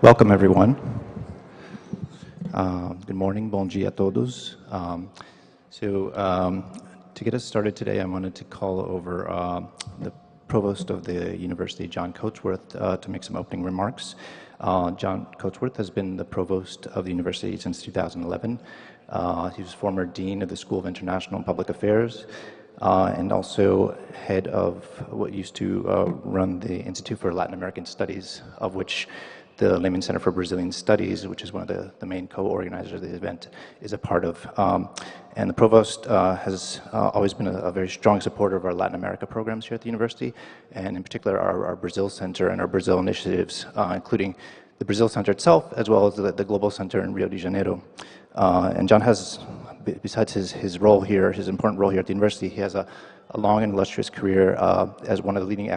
Welcome, everyone. Good morning, bon dia a todos. To get us started today, I wanted to call over the provost of the university, John Coatsworth, to make some opening remarks. John Coatsworth has been the provost of the university since 2011. He was former dean of the School of International and Public Affairs, and also head of what used to run the Institute for Latin American Studies, of which the Lehman Center for Brazilian Studies, which is one of the main co-organizers of the event, is a part of. And the provost has always been a very strong supporter of our Latin America programs here at the university, and in particular our Brazil Center and our Brazil initiatives, including the Brazil Center itself, as well as the Global Center in Rio de Janeiro. And John has, besides his role here, his important role here at the university, he has a long and illustrious career as one of the leading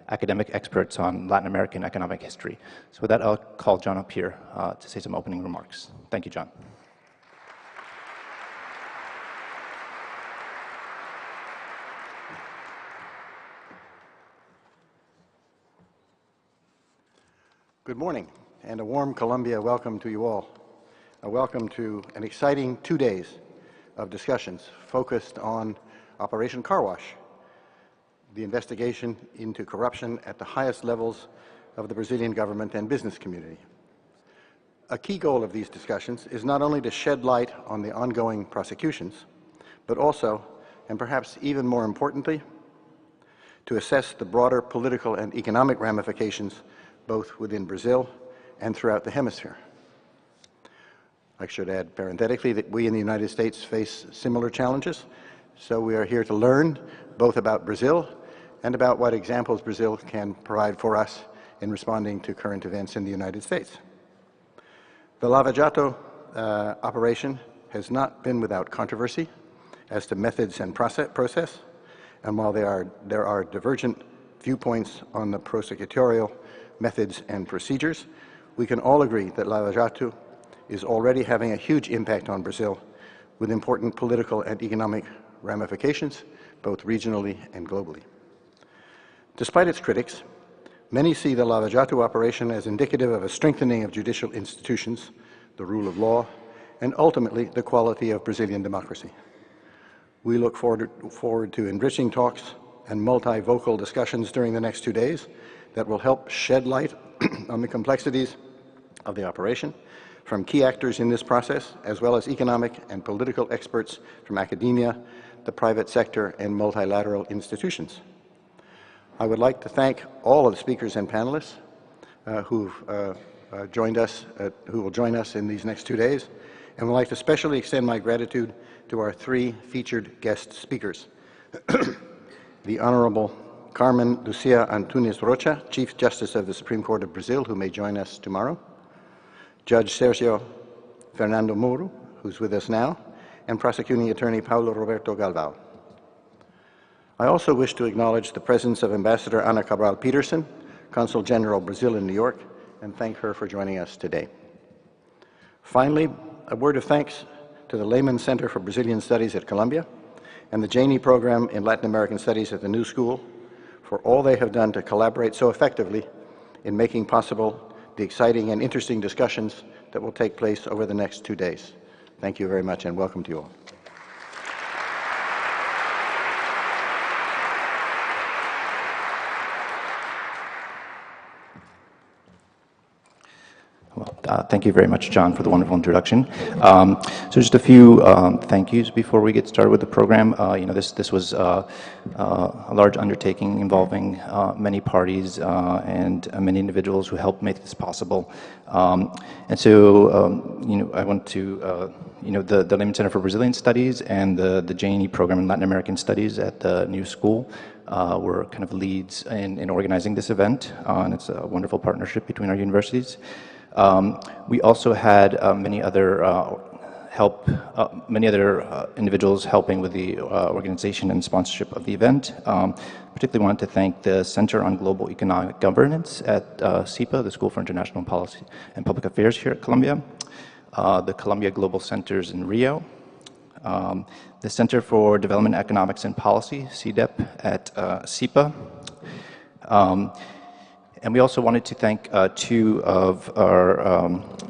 academic experts on Latin American economic history. So with that, I'll call John up here to say some opening remarks. Thank you, John. Good morning, and a warm Columbia welcome to you all. A welcome to an exciting 2 days of discussions focused on Operation Carwash, the investigation into corruption at the highest levels of the Brazilian government and business community. A key goal of these discussions is not only to shed light on the ongoing prosecutions, but also, and perhaps even more importantly, to assess the broader political and economic ramifications both within Brazil and throughout the hemisphere. I should add parenthetically that we in the United States face similar challenges, so we are here to learn both about Brazil and about what examples Brazil can provide for us in responding to current events in the United States. The Lava Jato operation has not been without controversy as to methods and process, and while there are divergent viewpoints on the prosecutorial methods and procedures, we can all agree that Lava Jato is already having a huge impact on Brazil with important political and economic ramifications, both regionally and globally. Despite its critics, many see the Lava Jato operation as indicative of a strengthening of judicial institutions, the rule of law, and ultimately the quality of Brazilian democracy. We look forward to enriching talks and multi-vocal discussions during the next 2 days that will help shed light on the complexities of the operation from key actors in this process, as well as economic and political experts from academia, the private sector, and multilateral institutions. I would like to thank all of the speakers and panelists who will join us in these next 2 days, and would like to especially extend my gratitude to our 3 featured guest speakers. The Honorable Carmen Lucia Antunes Rocha, Chief Justice of the Supreme Court of Brazil, who may join us tomorrow, Judge Sergio Fernando Moro, who's with us now, and Prosecuting Attorney Paulo Roberto Galvão. I also wish to acknowledge the presence of Ambassador Ana Cabral Peterson, Consul General Brazil in New York, and thank her for joining us today. Finally, a word of thanks to the Lehman Center for Brazilian Studies at Columbia and the Janeiro program in Latin American Studies at the New School for all they have done to collaborate so effectively in making possible the exciting and interesting discussions that will take place over the next 2 days. Thank you very much, and welcome to you all. Thank you very much, John, for the wonderful introduction. So just a few thank yous before we get started with the program. This was a large undertaking involving many parties and many individuals who helped make this possible. And so, I want to, the Lehman Center for Brazilian Studies and the Janeiro program in Latin American Studies at the New School were kind of leads in organizing this event, and it's a wonderful partnership between our universities. We also had many other individuals helping with the organization and sponsorship of the event. Particularly wanted to thank the Center on Global Economic Governance at CIPA, the School for International Policy and Public Affairs here at Columbia, the Columbia Global Centers in Rio, the Center for Development Economics and Policy, CDEP, at CIPA, And we also wanted to thank two of our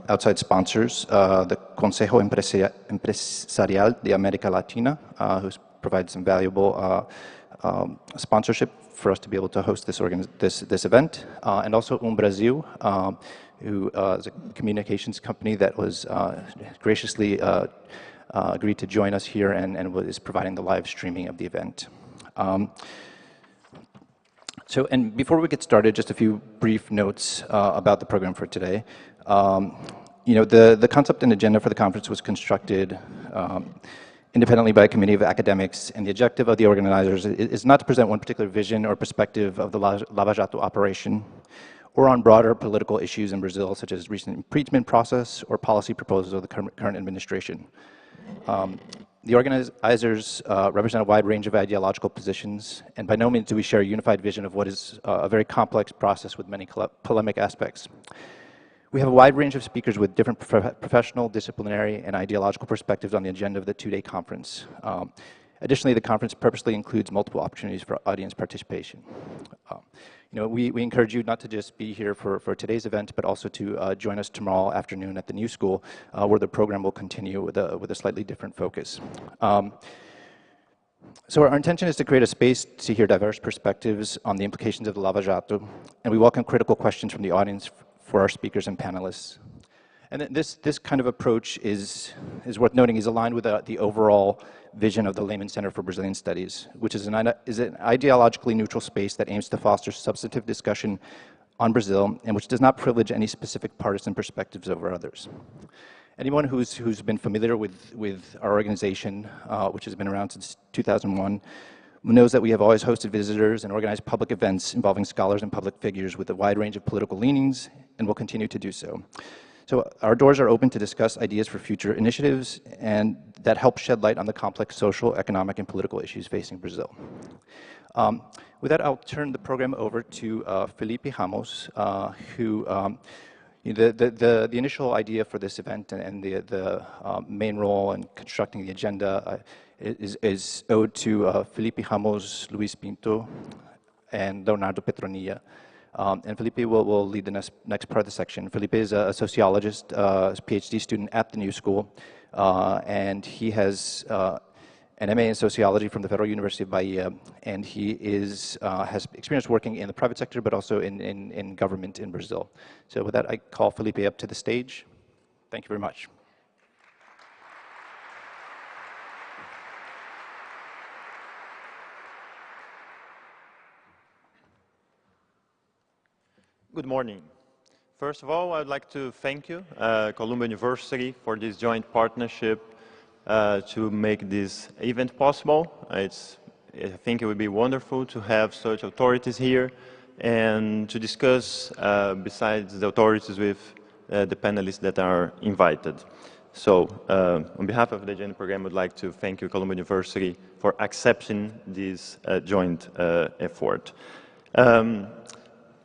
outside sponsors, the Consejo Empresarial de América Latina, who provides some valuable sponsorship for us to be able to host this event, and also Brazil, who is a communications company that was graciously agreed to join us here and is providing the live streaming of the event. And before we get started, just a few brief notes about the program for today. The concept and agenda for the conference was constructed independently by a committee of academics, and the objective of the organizers is not to present one particular vision or perspective of the Lava Jato operation, or on broader political issues in Brazil, such as recent impeachment process or policy proposals of the current administration. The organizers represent a wide range of ideological positions, and by no means do we share a unified vision of what is a very complex process with many polemic aspects. We have a wide range of speakers with different professional, disciplinary, and ideological perspectives on the agenda of the two-day conference. Additionally, the conference purposely includes multiple opportunities for audience participation. We encourage you not to just be here for today's event, but also to join us tomorrow afternoon at the New School, where the program will continue with a slightly different focus. So our intention is to create a space to hear diverse perspectives on the implications of the Lava Jato, and we welcome critical questions from the audience for our speakers and panelists. And this kind of approach is worth noting is aligned with the overall vision of the Lehman Center for Brazilian Studies, which is an ideologically neutral space that aims to foster substantive discussion on Brazil and which does not privilege any specific partisan perspectives over others. Anyone who's been familiar with our organization, which has been around since 2001, knows that we have always hosted visitors and organized public events involving scholars and public figures with a wide range of political leanings, and will continue to do so. So our doors are open to discuss ideas for future initiatives and that help shed light on the complex social, economic, and political issues facing Brazil. With that, I'll turn the program over to Felipe Ramos, who the initial idea for this event and the main role in constructing the agenda is owed to Felipe Ramos, Luis Pinto, and Leonardo Petronilla. And Felipe will lead the next part of the section. Felipe is a sociologist, PhD student at the New School, and he has an MA in sociology from the Federal University of Bahia, and he has experience working in the private sector, but also in government in Brazil. So with that, I call Felipe up to the stage. Thank you very much. Good morning. First of all, I'd like to thank you, Columbia University, for this joint partnership to make this event possible. I think it would be wonderful to have such authorities here and to discuss, besides the authorities, with the panelists that are invited. So, on behalf of the agenda program, I would like to thank you, Columbia University, for accepting this joint effort.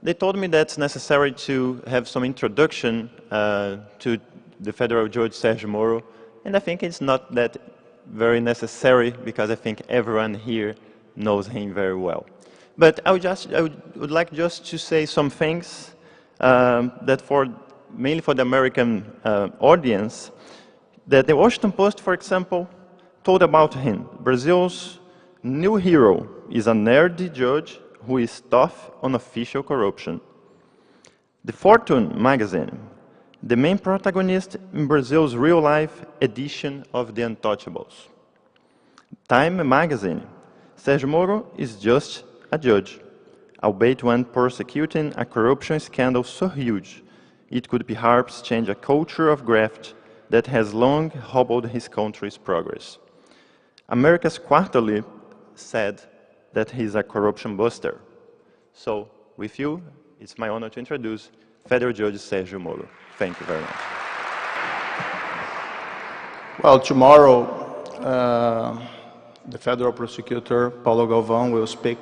They told me that's necessary to have some introduction to the federal judge, Judge Moro, and I think it's not that very necessary because I think everyone here knows him very well. But I would like just to say some things that mainly for the American audience, that the Washington Post, for example, told about him. Brazil's new hero is a nerdy judge who is tough on official corruption. The Fortune magazine, the main protagonist in Brazil's real-life edition of The Untouchables. Time magazine, Sérgio Moro is just a judge, albeit one prosecuting a corruption scandal so huge it could perhaps change a culture of graft that has long hobbled his country's progress. America's Quarterly said that he's a corruption buster. So, with you, it's my honor to introduce Federal Judge Sérgio Moro. Thank you very much. Well, tomorrow, the federal prosecutor, Paulo Galvão, will speak,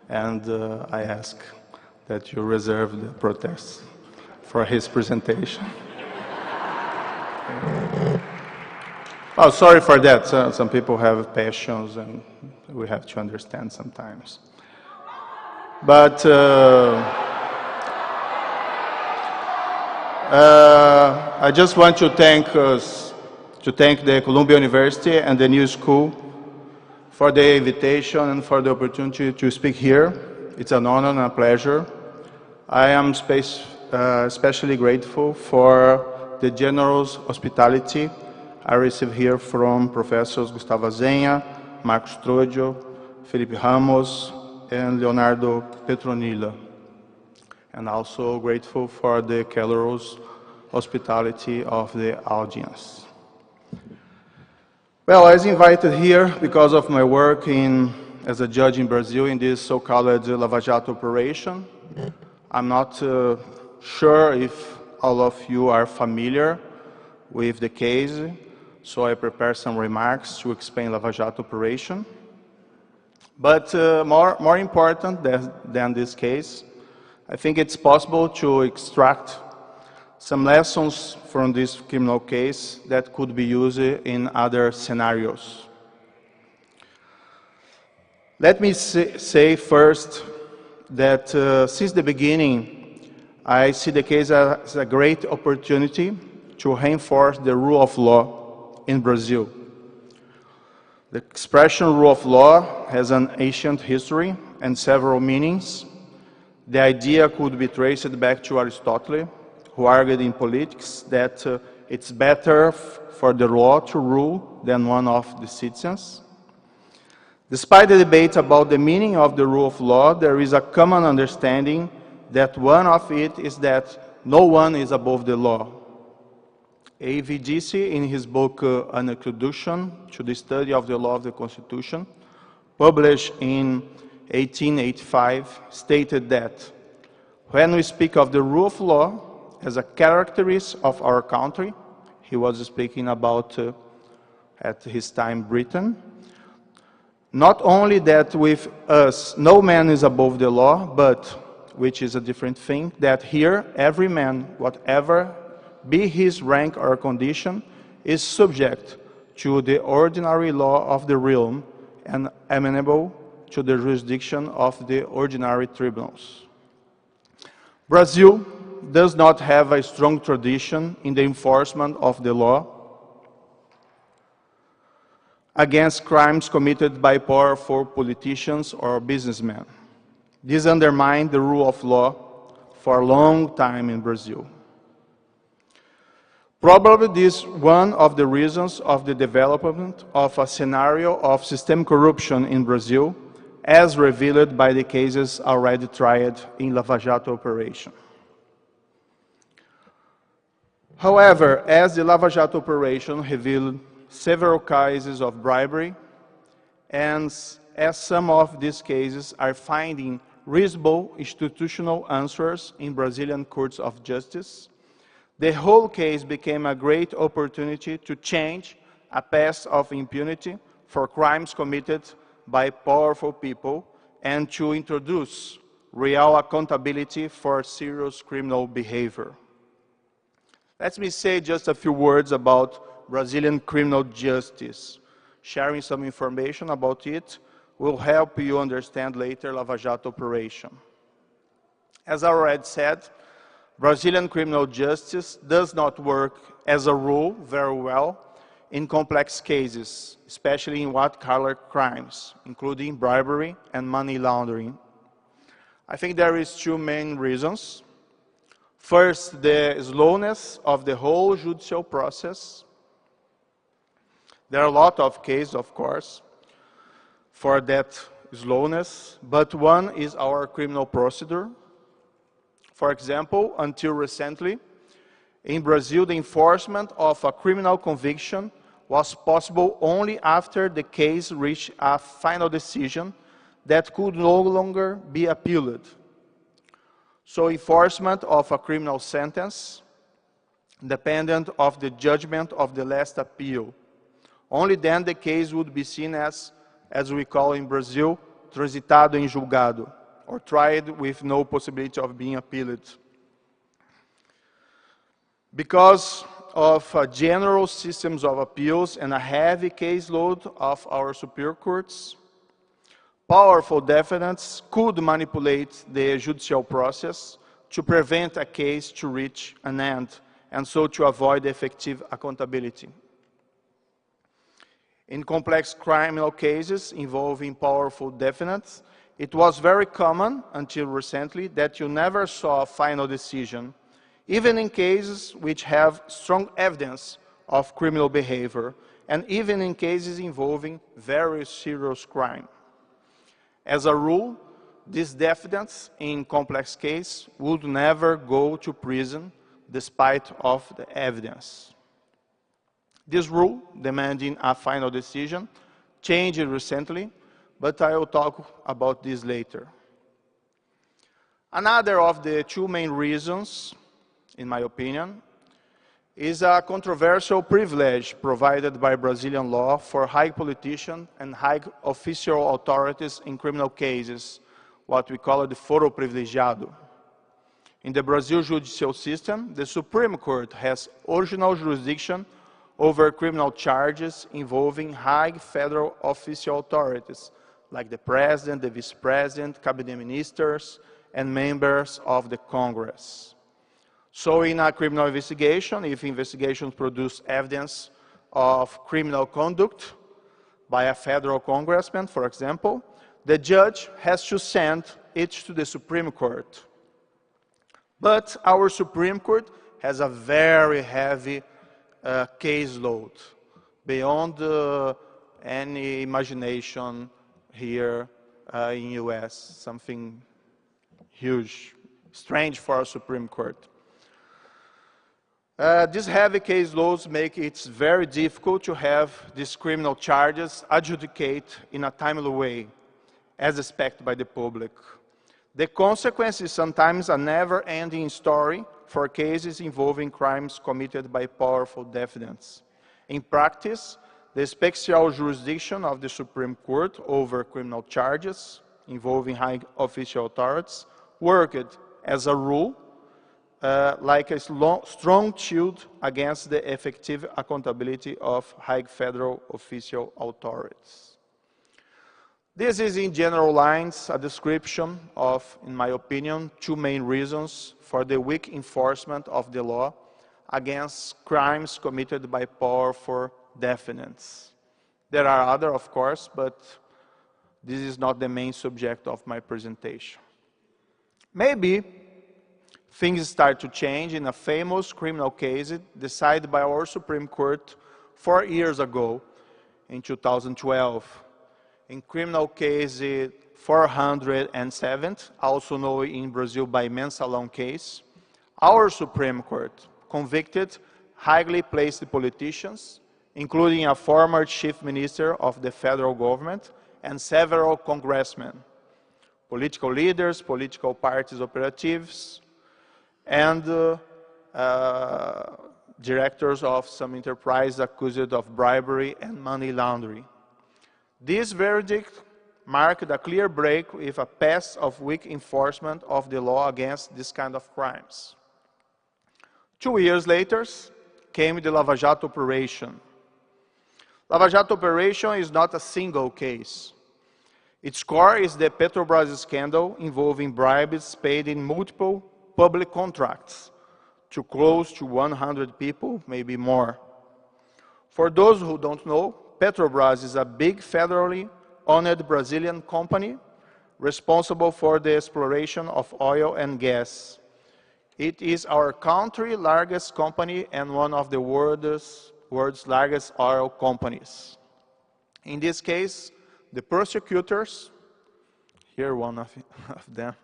and I ask that you reserve the protests for his presentation. Oh, sorry for that. Some people have passions, and we have to understand sometimes. But I just want to thank the Columbia University and the New School for the invitation and for the opportunity to speak here. It's an honor and a pleasure. I am especially grateful for the generous hospitality I received here from Professors Gustavo Zenha, Marcos Trodio, Felipe Ramos, and Leonardo Petronilla. And also grateful for the calorous hospitality of the audience. Well, I was invited here because of my work as a judge in Brazil in this so-called Lava Jato operation. I'm not sure if all of you are familiar with the case, so I prepared some remarks to explain Lava Jato operation. But more important than this case, I think it's possible to extract some lessons from this criminal case that could be used in other scenarios. Let me say first that since the beginning, I see the case as a great opportunity to reinforce the rule of law in Brazil. The expression rule of law has an ancient history and several meanings. The idea could be traced back to Aristotle, who argued in politics that it's better for the law to rule than one of the citizens. Despite the debate about the meaning of the rule of law, there is a common understanding that one of it is that no one is above the law. A.V. Dicey, in his book An Introduction to the Study of the Law of the Constitution, published in 1885, stated that when we speak of the rule of law as a characteristic of our country, he was speaking about, at his time, Britain, not only that with us no man is above the law, but, which is a different thing, that here every man, whatever be his rank or condition, is subject to the ordinary law of the realm and amenable to the jurisdiction of the ordinary tribunals. Brazil does not have a strong tradition in the enforcement of the law against crimes committed by powerful politicians or businessmen. This undermined the rule of law for a long time in Brazil. Probably this is one of the reasons of the development of a scenario of systemic corruption in Brazil, as revealed by the cases already tried in Lava Jato operation. However, as the Lava Jato operation revealed several cases of bribery, and as some of these cases are finding reasonable institutional answers in Brazilian courts of justice, the whole case became a great opportunity to change a past of impunity for crimes committed by powerful people and to introduce real accountability for serious criminal behavior. Let me say just a few words about Brazilian criminal justice. Sharing some information about it will help you understand later Lava Jato operation. As I already said, Brazilian criminal justice does not work as a rule very well in complex cases, especially in white-collar crimes, including bribery and money laundering. I think there is two main reasons. First, the slowness of the whole judicial process. There are a lot of cases, of course, for that slowness, but one is our criminal procedure. For example, until recently, in Brazil, the enforcement of a criminal conviction was possible only after the case reached a final decision that could no longer be appealed. So enforcement of a criminal sentence dependent of the judgment of the last appeal. Only then the case would be seen as we call in Brazil, transitado em julgado, or tried with no possibility of being appealed. Because of general systems of appeals and a heavy caseload of our superior courts, powerful defendants could manipulate the judicial process to prevent a case to reach an end, and so to avoid effective accountability. In complex criminal cases involving powerful defendants, it was very common until recently that you never saw a final decision, even in cases which have strong evidence of criminal behavior, and even in cases involving very serious crime. As a rule, these defendants in complex cases would never go to prison despite of the evidence. This rule, demanding a final decision, changed recently, but I will talk about this later. Another of the two main reasons, in my opinion, is a controversial privilege provided by Brazilian law for high politicians and high official authorities in criminal cases, what we call the foro privilegiado. In the Brazil judicial system, the Supreme Court has original jurisdiction over criminal charges involving high federal official authorities, like the president, the vice president, cabinet ministers, and members of the Congress. So in a criminal investigation, if investigations produce evidence of criminal conduct by a federal congressman, for example, the judge has to send it to the Supreme Court. But our Supreme Court has a very heavy caseload, beyond any imagination here in US, something huge, strange for our Supreme Court. These heavy caseloads make it very difficult to have these criminal charges adjudicated in a timely way, as expected by the public. The consequence is sometimes a never-ending story for cases involving crimes committed by powerful defendants. In practice, the special jurisdiction of the Supreme Court over criminal charges involving high official authorities worked, as a rule, like a strong shield against the effective accountability of high federal official authorities. This is, in general lines, a description of, in my opinion, two main reasons for the weak enforcement of the law against crimes committed by powerful defendants. There are others, of course, but this is not the main subject of my presentation. Maybe things start to change in a famous criminal case decided by our Supreme Court 4 years ago, in 2012. In criminal case 407, also known in Brazil by Mensalão case, our Supreme Court convicted highly placed politicians, including a former chief minister of the federal government and several congressmen, political leaders, political parties operatives, and directors of some enterprise accused of bribery and money laundering. This verdict marked a clear break with a past of weak enforcement of the law against this kind of crimes. 2 years later came the Lava Jato Operation. Lava Jato Operation is not a single case. Its core is the Petrobras scandal involving bribes paid in multiple public contracts to close to 100 people, maybe more. For those who don't know, Petrobras is a big federally owned Brazilian company responsible for the exploration of oil and gas. It is our country's largest company and one of the world's largest oil companies. In this case, the prosecutors, here one of them,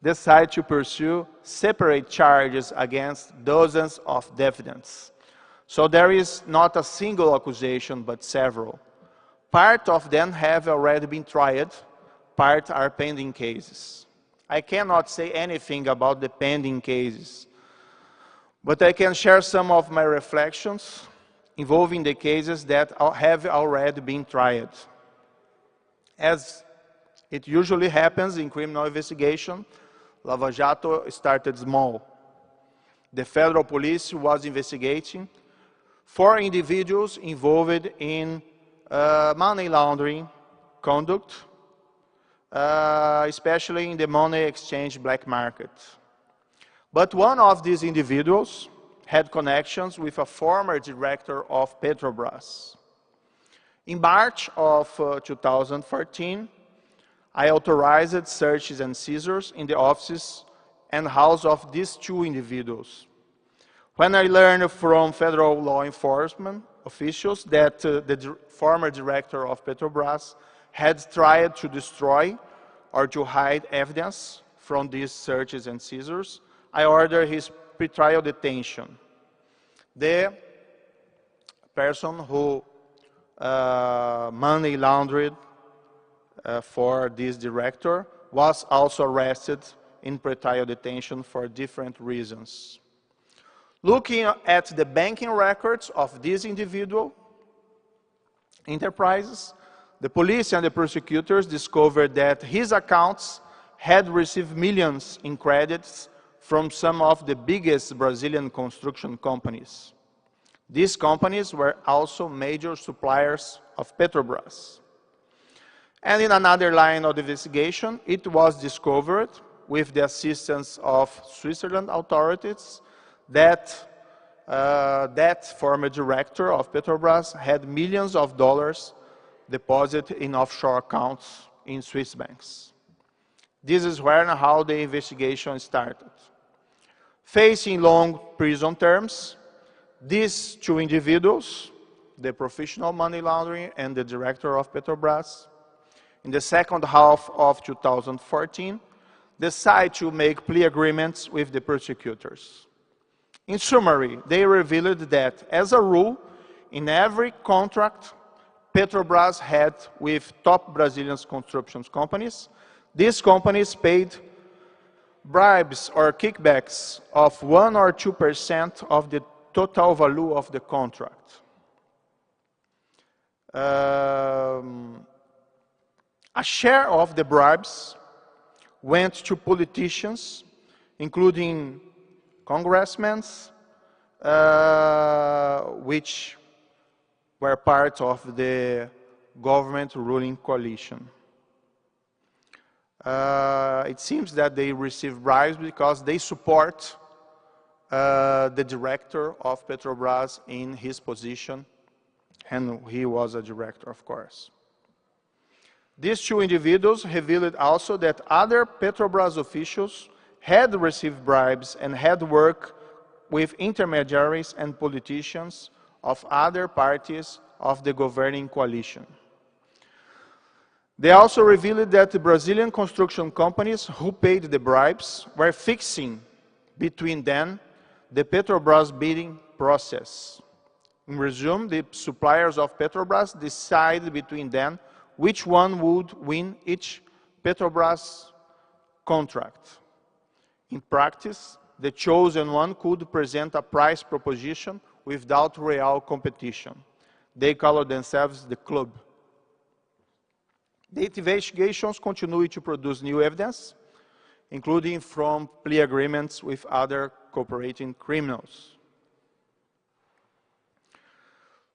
decided to pursue separate charges against dozens of defendants. So there is not a single accusation, but several. Part of them have already been tried, part are pending cases. I cannot say anything about the pending cases, but I can share some of my reflections involving the cases that have already been tried. As it usually happens in criminal investigation, Lava Jato started small. The federal police was investigating 4 individuals involved in money laundering conduct, especially in the money exchange black market. But one of these individuals had connections with a former director of Petrobras. In March of 2014, I authorized searches and seizures in the offices and house of these two individuals. When I learned from federal law enforcement officials that the former director of Petrobras had tried to destroy or to hide evidence from these searches and seizures, I ordered his pretrial detention. The person who money laundered for this director was also arrested in pretrial detention for different reasons. Looking at the banking records of these individual enterprises, the police and the prosecutors discovered that his accounts had received millions in credits from some of the biggest Brazilian construction companies. These companies were also major suppliers of Petrobras. And in another line of investigation, it was discovered, with the assistance of Switzerland authorities, that that former director of Petrobras had millions of dollars deposited in offshore accounts in Swiss banks. This is where and how the investigation started. Facing long prison terms, these two individuals, the professional money laundering and the director of Petrobras, in the second half of 2014, decided to make plea agreements with the prosecutors. In summary, they revealed that, as a rule, in every contract Petrobras had with top Brazilian construction companies, these companies paid bribes or kickbacks of 1 or 2% of the total value of the contract. A share of the bribes went to politicians, including congressmen, which were part of the government ruling coalition. It seems that they received bribes because they support the director of Petrobras in his position, and he was a director, of course. These two individuals revealed also that other Petrobras officials had received bribes and had worked with intermediaries and politicians of other parties of the governing coalition. They also revealed that the Brazilian construction companies who paid the bribes were fixing between them the Petrobras bidding process. In resume, the suppliers of Petrobras decided between them which one would win each Petrobras contract. In practice, the chosen one could present a price proposition without real competition. They call themselves the club. The investigations continue to produce new evidence, including from plea agreements with other cooperating criminals.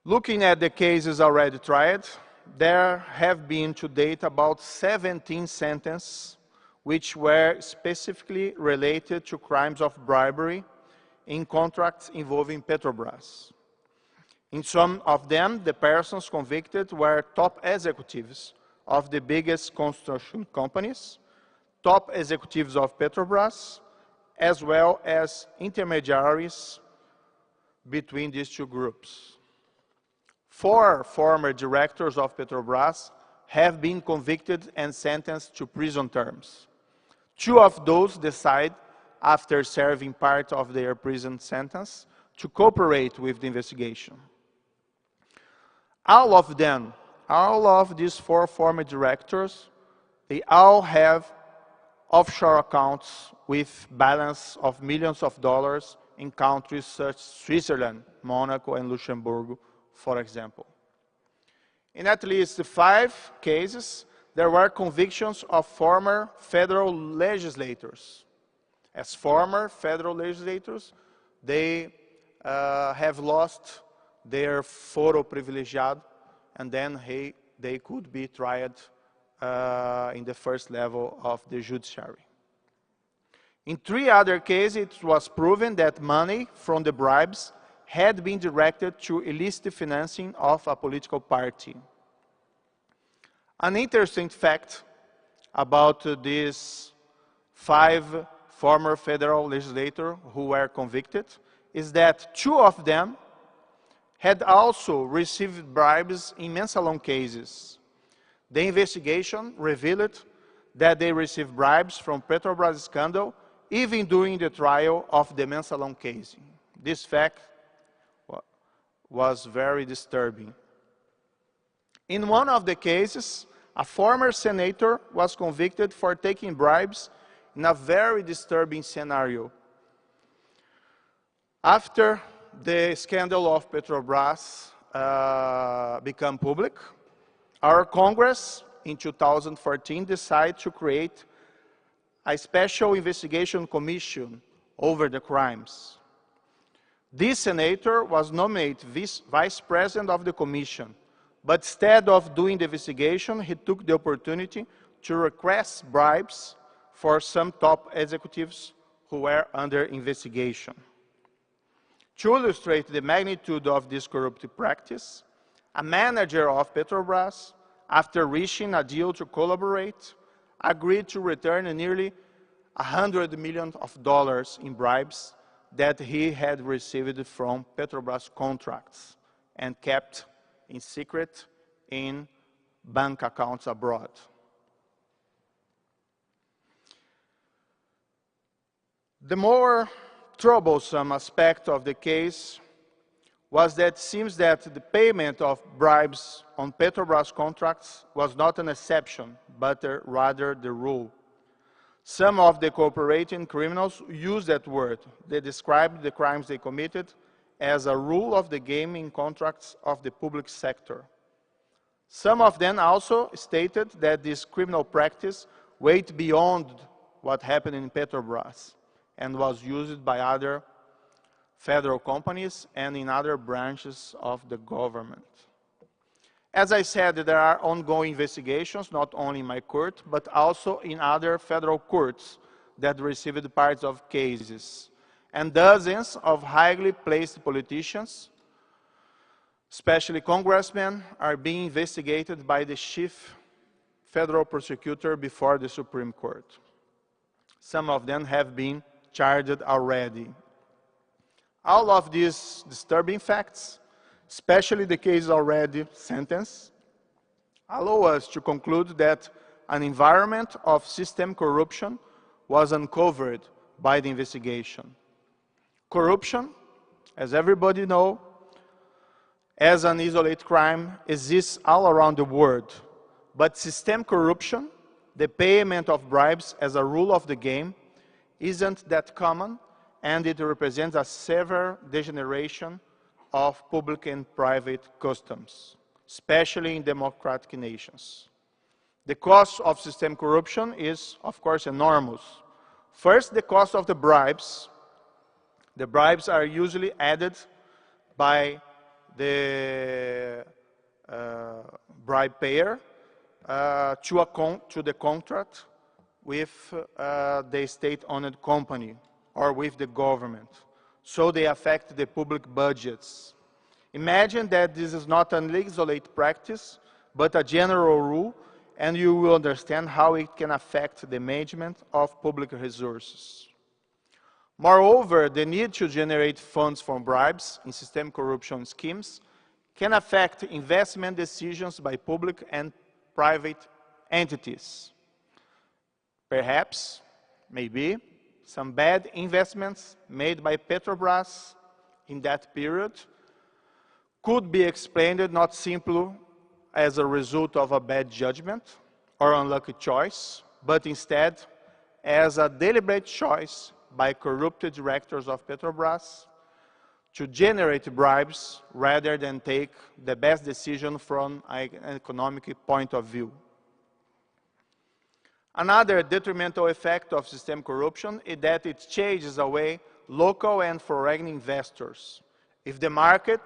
Looking at the cases already tried, there have been to date about 17 sentences which were specifically related to crimes of bribery in contracts involving Petrobras. In some of them, the persons convicted were top executives of the biggest construction companies, top executives of Petrobras, as well as intermediaries between these two groups. 4 former directors of Petrobras have been convicted and sentenced to prison terms. 2 of those decide, after serving part of their prison sentence, to cooperate with the investigation. All of them, all of these 4 former directors, they all have offshore accounts with balance of millions of dollars in countries such as Switzerland, Monaco, and Luxembourg, for example. In at least 5 cases, there were convictions of former federal legislators. As former federal legislators, they have lost their foro privilegiado, and then they could be tried in the first level of the judiciary. In 3 other cases, it was proven that money from the bribes had been directed to illicit financing of a political party. An interesting fact about these 5 former federal legislators who were convicted is that 2 of them had also received bribes in mensalon cases. The investigation revealed that they received bribes from Petrobras scandal even during the trial of the mensalon case. This fact was very disturbing. In one of the cases, a former senator was convicted for taking bribes in a very disturbing scenario. After the scandal of Petrobras became public, our Congress in 2014 decided to create a special investigation commission over the crimes. This senator was nominated vice president of the commission, but instead of doing the investigation, he took the opportunity to request bribes for some top executives who were under investigation. To illustrate the magnitude of this corruptive practice, a manager of Petrobras, after reaching a deal to collaborate, agreed to return nearly $100 million in bribes that he had received from Petrobras contracts and kept in secret in bank accounts abroad. The more troublesome aspect of the case was that it seems that the payment of bribes on Petrobras contracts was not an exception, but rather the rule. Some of the cooperating criminals use that word. They described the crimes they committed as a rule of the game in contracts of the public sector. Some of them also stated that this criminal practice went beyond what happened in Petrobras and was used by other federal companies and in other branches of the government. As I said, there are ongoing investigations, not only in my court, but also in other federal courts that received parts of cases. And dozens of highly placed politicians, especially congressmen, are being investigated by the chief federal prosecutor before the Supreme Court. Some of them have been charged already. All of these disturbing facts, especially the case already sentenced, allow us to conclude that an environment of system corruption was uncovered by the investigation. Corruption, as everybody knows, as an isolated crime, exists all around the world. But system corruption, the payment of bribes as a rule of the game, isn't that common, and it represents a severe degeneration of public and private customs, especially in democratic nations. The cost of system corruption is, of course, enormous. First, the cost of the bribes. The bribes are usually added by the bribe payer to the contract with the state-owned company or with the government. So they affect the public budgets. Imagine that this is not an isolated practice, but a general rule, and you will understand how it can affect the management of public resources. Moreover, the need to generate funds from bribes in system corruption schemes can affect investment decisions by public and private entities. Perhaps, maybe, some bad investments made by Petrobras in that period could be explained not simply as a result of a bad judgment or unlucky choice, but instead as a deliberate choice by corrupted directors of Petrobras to generate bribes rather than take the best decision from an economic point of view. Another detrimental effect of system corruption is that it chases away local and foreign investors. If the market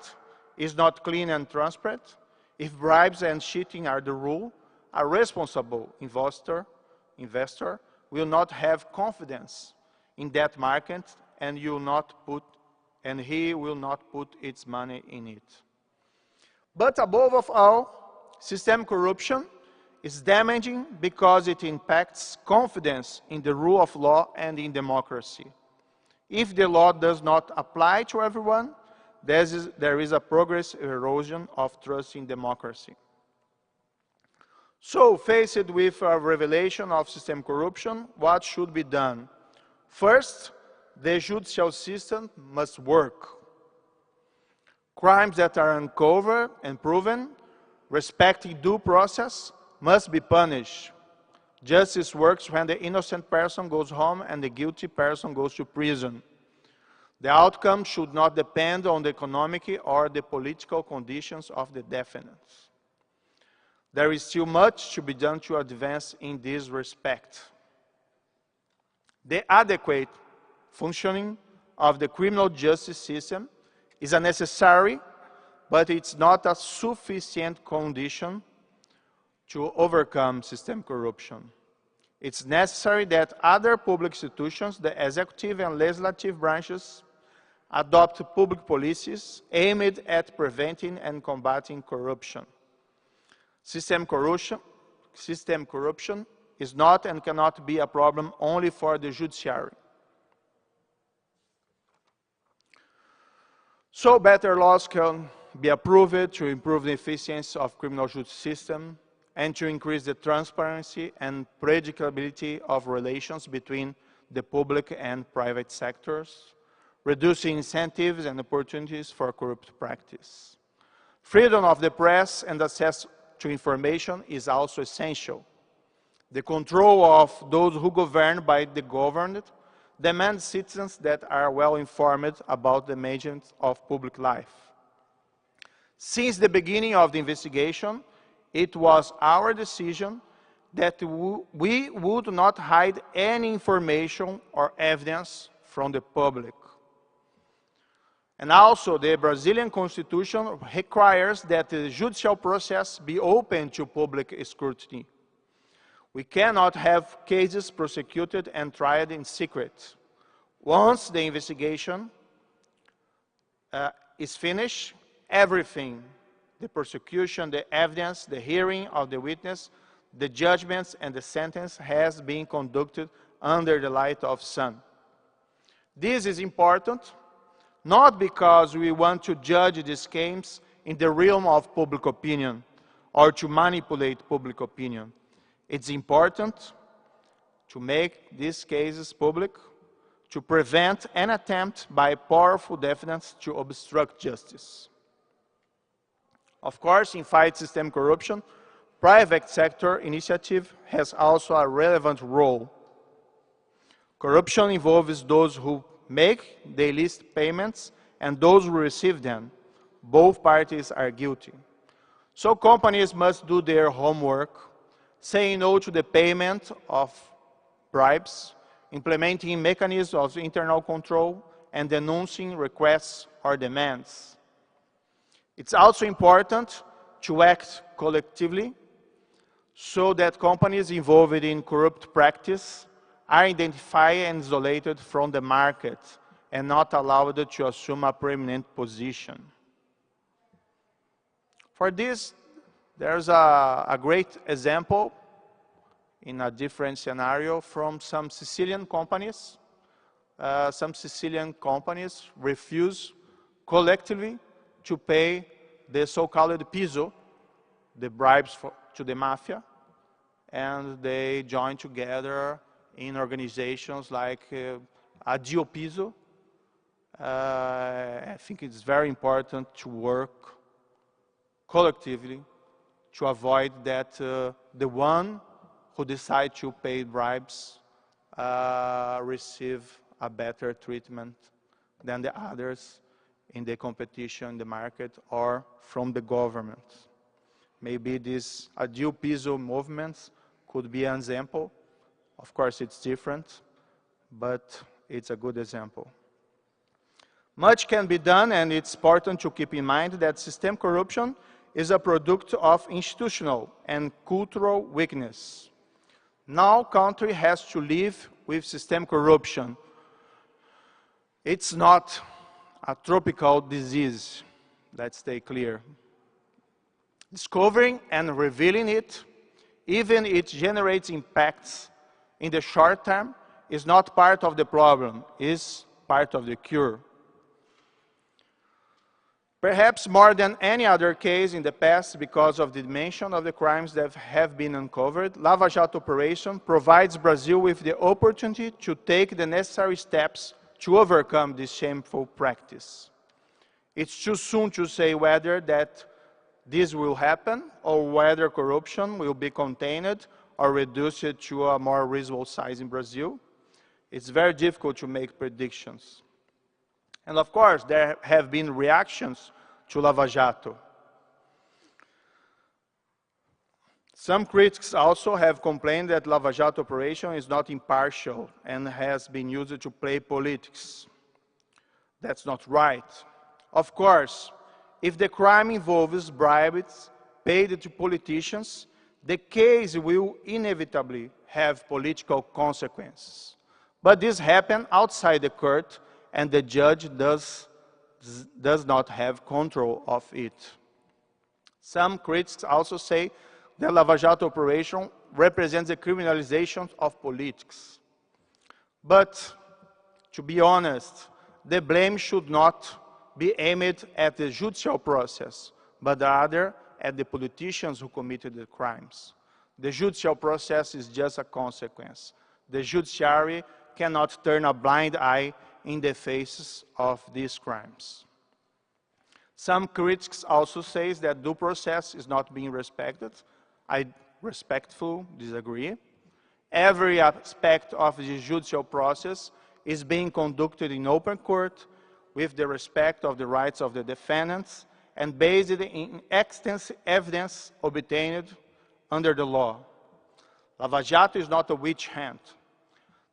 is not clean and transparent, if bribes and cheating are the rule, a responsible investor will not have confidence in that market, and he will not put its money in it. But above all, systemic corruption is damaging because it impacts confidence in the rule of law and in democracy. If the law does not apply to everyone, there is a progressive erosion of trust in democracy. So, faced with a revelation of systemic corruption, what should be done? First, the judicial system must work. Crimes that are uncovered and proven, respecting due process, must be punished. Justice works when the innocent person goes home and the guilty person goes to prison. The outcome should not depend on the economic or the political conditions of the defendants. There is still much to be done to advance in this respect. The adequate functioning of the criminal justice system is a necessary, but it's not a sufficient condition to overcome systemic corruption. It's necessary that other public institutions, the executive and legislative branches, adopt public policies aimed at preventing and combating corruption. Systemic corruption is not and cannot be a problem only for the judiciary. So better laws can be approved to improve the efficiency of criminal justice system and to increase the transparency and predictability of relations between the public and private sectors, reducing incentives and opportunities for corrupt practice. Freedom of the press and access to information is also essential. The control of those who govern by the governed demands citizens that are well informed about the management of public life. Since the beginning of the investigation, it was our decision that we would not hide any information or evidence from the public. And also, the Brazilian Constitution requires that the judicial process be open to public scrutiny. We cannot have cases prosecuted and tried in secret. Once the investigation is finished, everything, the prosecution, the evidence, the hearing of the witness, the judgments, and the sentence has been conducted under the light of sun. This is important, not because we want to judge these claims in the realm of public opinion or to manipulate public opinion. It's important to make these cases public, to prevent an attempt by powerful defendants to obstruct justice. Of course, in fight systemic corruption, private sector initiative has also a relevant role. Corruption involves those who make the illicit payments and those who receive them. Both parties are guilty. So companies must do their homework, saying no to the payment of bribes, implementing mechanisms of internal control, and denouncing requests or demands. It's also important to act collectively so that companies involved in corrupt practice are identified and isolated from the market and not allowed to assume a prominent position. For this, there's a great example in a different scenario from some Sicilian companies. Some Sicilian companies refuse collectively to pay the so-called piso, the bribes to the mafia, and they join together in organizations like Adio Piso. I think it's very important to work collectively to avoid that the one who decide to pay bribes receive a better treatment than the others in the competition in the market or from the government. Maybe these Adio Piso movements could be an example. Of course, it's different, but it's a good example. Much can be done, and it's important to keep in mind that systemic corruption is a product of institutional and cultural weakness. No country has to live with systemic corruption. It's not a tropical disease, let's stay clear. Discovering and revealing it, even it generates impacts in the short term, is not part of the problem, is part of the cure. Perhaps more than any other case in the past, because of the dimension of the crimes that have been uncovered, Lava Jato Operation provides Brazil with the opportunity to take the necessary steps to overcome this shameful practice. It's too soon to say whether that this will happen or whether corruption will be contained or reduced to a more reasonable size in Brazil. It's very difficult to make predictions. And of course, there have been reactions to Lava Jato. Some critics also have complained that Lava Jato operation is not impartial and has been used to play politics. That's not right. Of course, if the crime involves bribes paid to politicians, the case will inevitably have political consequences. But this happened outside the court, and the judge does not have control of it. Some critics also say the Lava Jato operation represents a criminalization of politics. But, to be honest, the blame should not be aimed at the judicial process, but rather at the politicians who committed the crimes. The judicial process is just a consequence. The judiciary cannot turn a blind eye in the faces of these crimes. Some critics also say that due process is not being respected. I respectfully disagree. Every aspect of the judicial process is being conducted in open court with the respect of the rights of the defendants and based in extensive evidence obtained under the law. Lava Jato is not a witch hunt.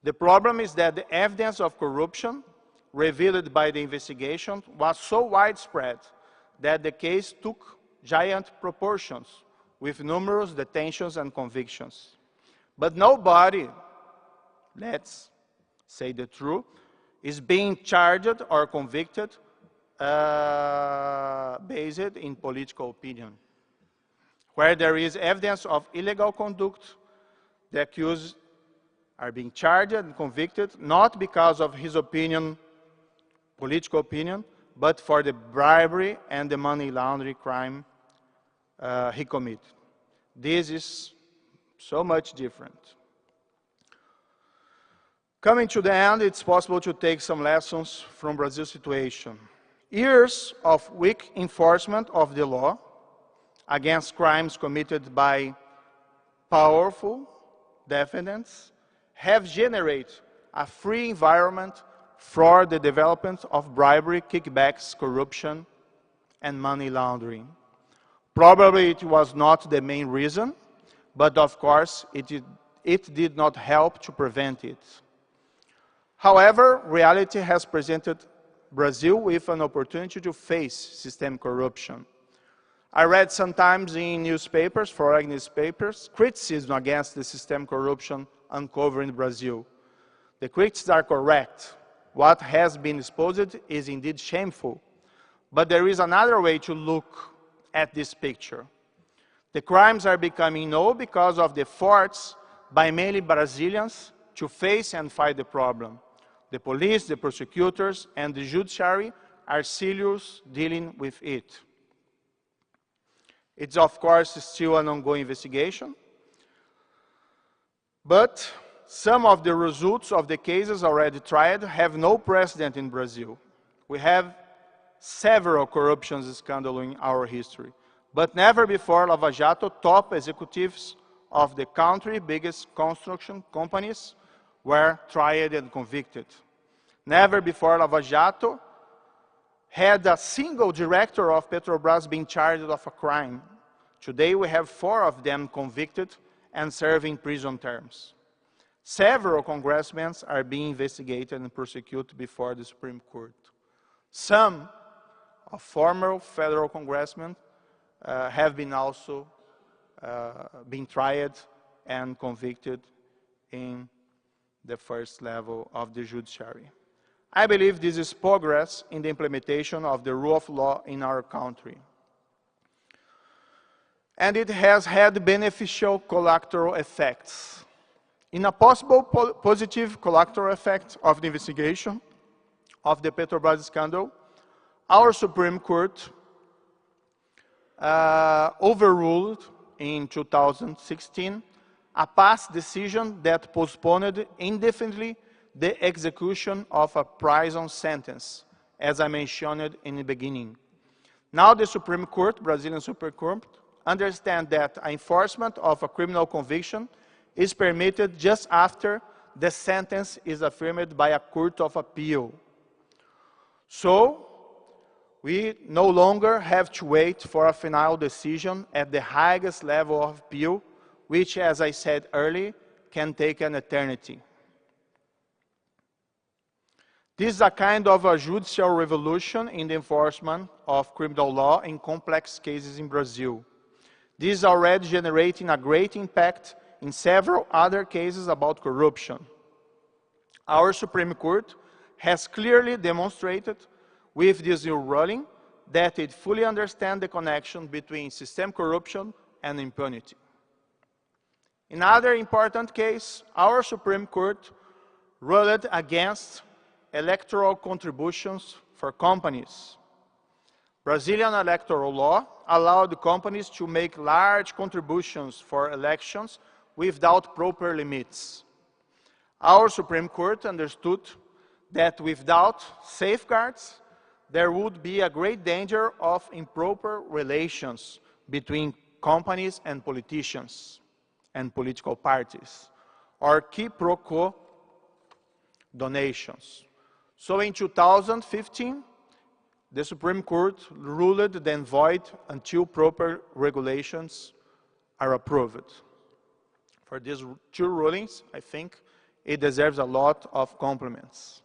The problem is that the evidence of corruption revealed by the investigation was so widespread that the case took giant proportions with numerous detentions and convictions. But nobody, let's say the truth, is being charged or convicted based in political opinion. Where there is evidence of illegal conduct, the accused are being charged and convicted not because of his opinion, political opinion, but for the bribery and the money laundering crime he committed. This is so much different. Coming to the end, it's possible to take some lessons from Brazil's situation. Years of weak enforcement of the law against crimes committed by powerful defendants have generated a free environment for the development of bribery, kickbacks, corruption, and money laundering. Probably it was not the main reason, but of course it did not help to prevent it. However, reality has presented Brazil with an opportunity to face systemic corruption. I read sometimes in newspapers, foreign newspapers, criticism against the systemic corruption uncovered in Brazil. The critics are correct. What has been exposed is indeed shameful. But there is another way to look at this picture. The crimes are becoming known because of the efforts by mainly Brazilians to face and fight the problem. The police, the prosecutors, and the judiciary are serious dealing with it. It's of course still an ongoing investigation, but some of the results of the cases already tried have no precedent in Brazil. We have several corruption scandals in our history, but never before Lava Jato top executives of the country's biggest construction companies were tried and convicted. Never before Lava Jato had a single director of Petrobras being charged of a crime. Today we have 4 of them convicted and serving prison terms. Several congressmen are being investigated and prosecuted before the Supreme Court. Some of former federal congressmen have been also been tried and convicted in the first level of the judiciary. I believe this is progress in the implementation of the rule of law in our country. And it has had beneficial collateral effects. In a possible positive collateral effect of the investigation of the Petrobras scandal, our Supreme Court overruled in 2016 a past decision that postponed indefinitely the execution of a prison sentence, as I mentioned in the beginning. Now the Supreme Court, Brazilian Supreme Court, understands that enforcement of a criminal conviction is permitted just after the sentence is affirmed by a court of appeal. So, we no longer have to wait for a final decision at the highest level of appeal, which, as I said earlier, can take an eternity. This is a kind of a judicial revolution in the enforcement of criminal law in complex cases in Brazil. This is already generating a great impact in several other cases about corruption. Our Supreme Court has clearly demonstrated with this new ruling that it fully understands the connection between systemic corruption and impunity. In another important case, our Supreme Court ruled against electoral contributions for companies. Brazilian electoral law allowed companies to make large contributions for elections without proper limits. Our Supreme Court understood that without safeguards, there would be a great danger of improper relations between companies and politicians and political parties, or quid pro quo donations. So in 2015, the Supreme Court ruled then void until proper regulations are approved. For these two rulings, I think it deserves a lot of compliments.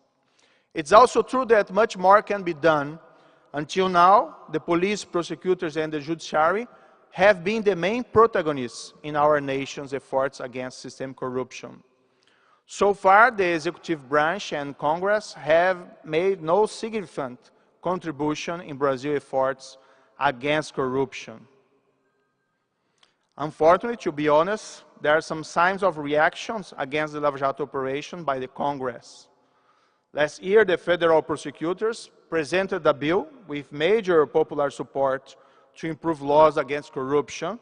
It's also true that much more can be done. Until now, the police, prosecutors, and the judiciary have been the main protagonists in our nation's efforts against systemic corruption. So far, the executive branch and Congress have made no significant contribution in Brazil's efforts against corruption. Unfortunately, to be honest, there are some signs of reactions against the Lava Jato operation by the Congress. Last year, the federal prosecutors presented a bill with major popular support to improve laws against corruption.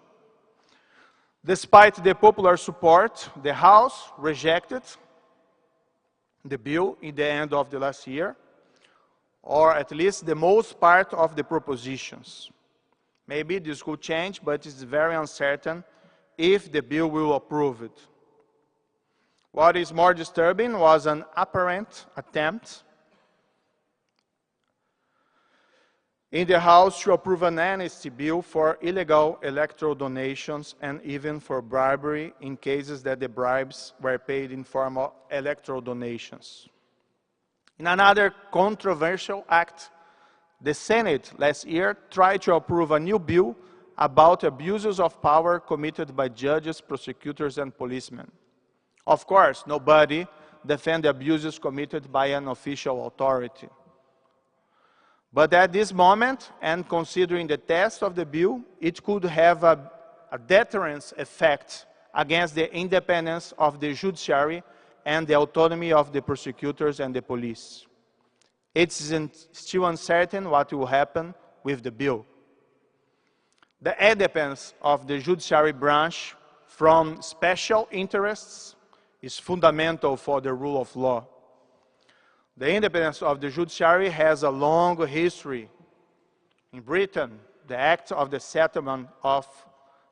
Despite the popular support, the House rejected the bill in the end of the last year, or at least the most part of the propositions. Maybe this could change, but it's very uncertain if the bill will approve it. What is more disturbing was an apparent attempt in the House to approve an amnesty bill for illegal electoral donations and even for bribery in cases that the bribes were paid in form of electoral donations. In another controversial act, the Senate last year tried to approve a new bill about abuses of power committed by judges, prosecutors, and policemen. Of course, nobody defends abuses committed by an official authority. But at this moment, and considering the text of the bill, it could have a deterrence effect against the independence of the judiciary and the autonomy of the prosecutors and the police. It's still uncertain what will happen with the bill. The independence of the judiciary branch from special interests is fundamental for the rule of law. The independence of the judiciary has a long history. In Britain, the Act of the Settlement of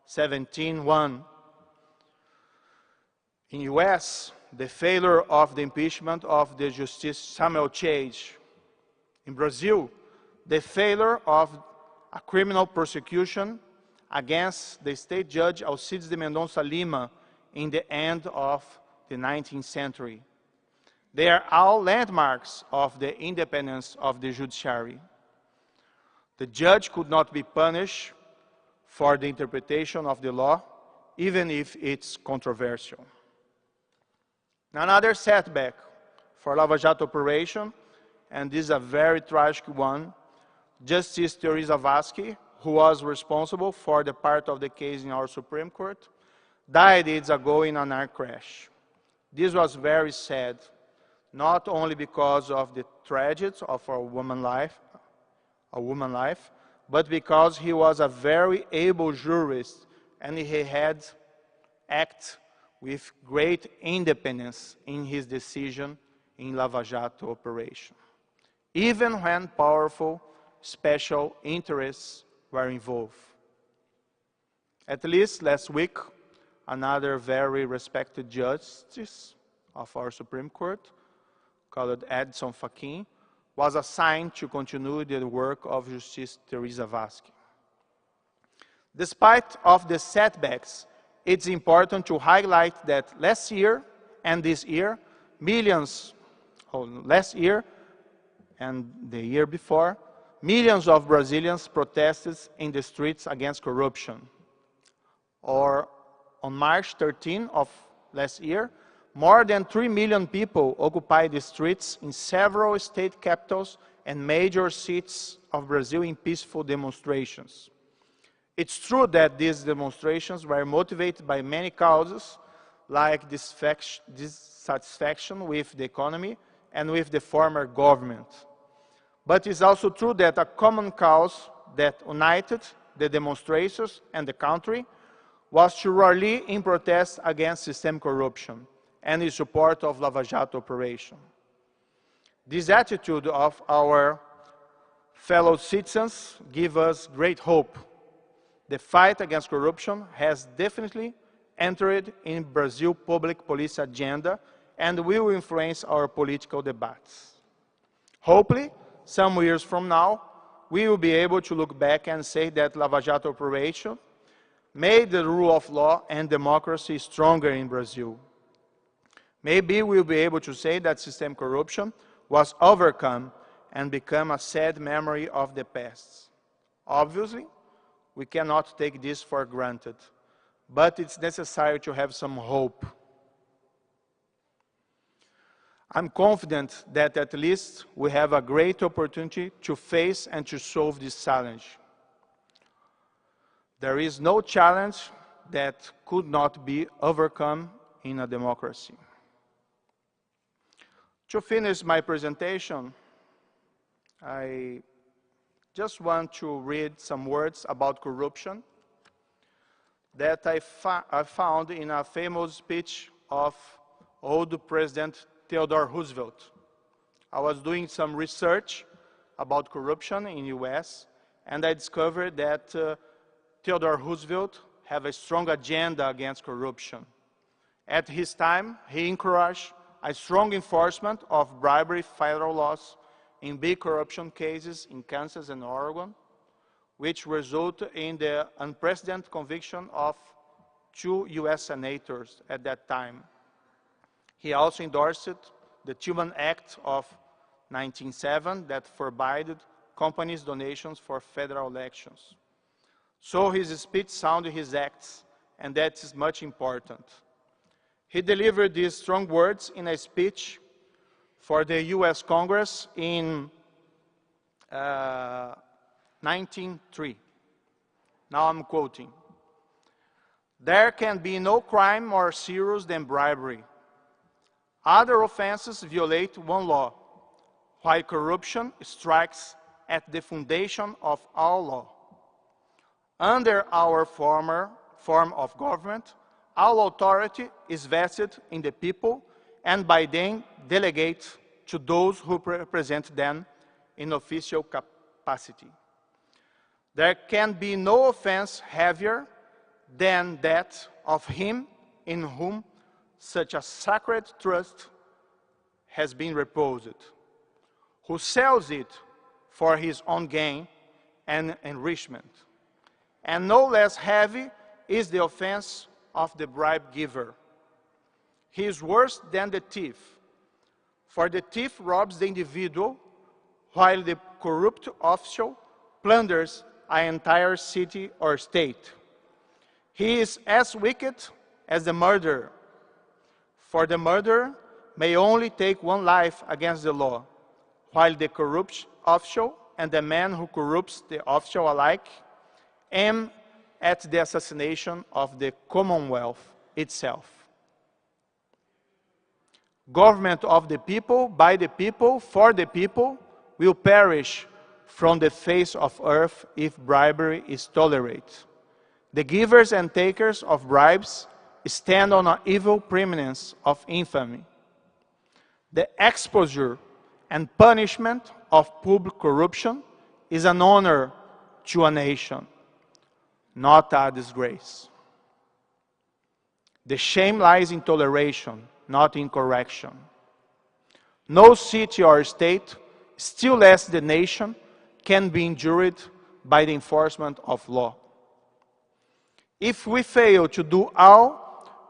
1701. In the US, the failure of the impeachment of the Justice Samuel Chase. In Brazil, the failure of a criminal prosecution against the state judge Alcides de Mendonça Lima in the end of the 19th century. They are all landmarks of the independence of the judiciary. The judge could not be punished for the interpretation of the law, even if it's controversial. Another setback for Lava Jato operation and this is a very tragic one. Justice Teresa Vasquez, who was responsible for the part of the case in our Supreme Court, died days ago in an air crash. This was very sad, not only because of the tragedy of a woman's life, but because he was a very able jurist and he had acted with great independence in his decision in Lava Jato operation, even when powerful special interests were involved. At least last week, another very respected justice of our Supreme Court, called Edson Fachin, was assigned to continue the work of Justice Teresa Vasquez. Despite of the setbacks, it's important to highlight that last year and this year, last year and the year before, millions of Brazilians protested in the streets against corruption. Or on March 13 of last year, more than 3 million people occupied the streets in several state capitals and major cities of Brazil in peaceful demonstrations. It's true that these demonstrations were motivated by many causes, like dissatisfaction with the economy and with the former government. But it's also true that a common cause that united the demonstrators and the country was to rally in protest against system corruption and in support of Lava Jato operation. This attitude of our fellow citizens gives us great hope. The fight against corruption has definitely entered in Brazil's public policy agenda and will influence our political debates. Hopefully, some years from now, we will be able to look back and say that Lava Jato operation made the rule of law and democracy stronger in Brazil. Maybe we'll be able to say that system corruption was overcome and become a sad memory of the past. Obviously, we cannot take this for granted, but it's necessary to have some hope. I'm confident that at least we have a great opportunity to face and to solve this challenge. There is no challenge that could not be overcome in a democracy. To finish my presentation, I just want to read some words about corruption that I found in a famous speech of old President Theodore Roosevelt. I was doing some research about corruption in the US, and I discovered that Theodore Roosevelt had a strong agenda against corruption. At his time, he encouraged a strong enforcement of bribery federal laws in big corruption cases in Kansas and Oregon, which resulted in the unprecedented conviction of 2 US senators at that time. He also endorsed the Tillman Act of 1907 that forbade companies' donations for federal elections. So his speech sounded his acts, and that is much important. He delivered these strong words in a speech for the US Congress in 1903. Now I'm quoting. "There can be no crime more serious than bribery. Other offenses violate one law, while corruption strikes at the foundation of all law. Under our former form of government, all authority is vested in the people and by them delegate to those who represent them in official capacity. There can be no offense heavier than that of him in whom such a sacred trust has been reposed, who sells it for his own gain and enrichment. And no less heavy is the offense of the bribe giver. He is worse than the thief, for the thief robs the individual, while the corrupt official plunders an entire city or state. He is as wicked as the murderer, for the murderer may only take one life against the law, while the corrupt official and the man who corrupts the official alike aim at the assassination of the Commonwealth itself. Government of the people, by the people, for the people, will perish from the face of earth if bribery is tolerated. The givers and takers of bribes stand on an evil preeminence of infamy. The exposure and punishment of public corruption is an honor to a nation, not a disgrace. The shame lies in toleration, not in correction. No city or state, still less the nation, can be injured by the enforcement of law. If we fail to do all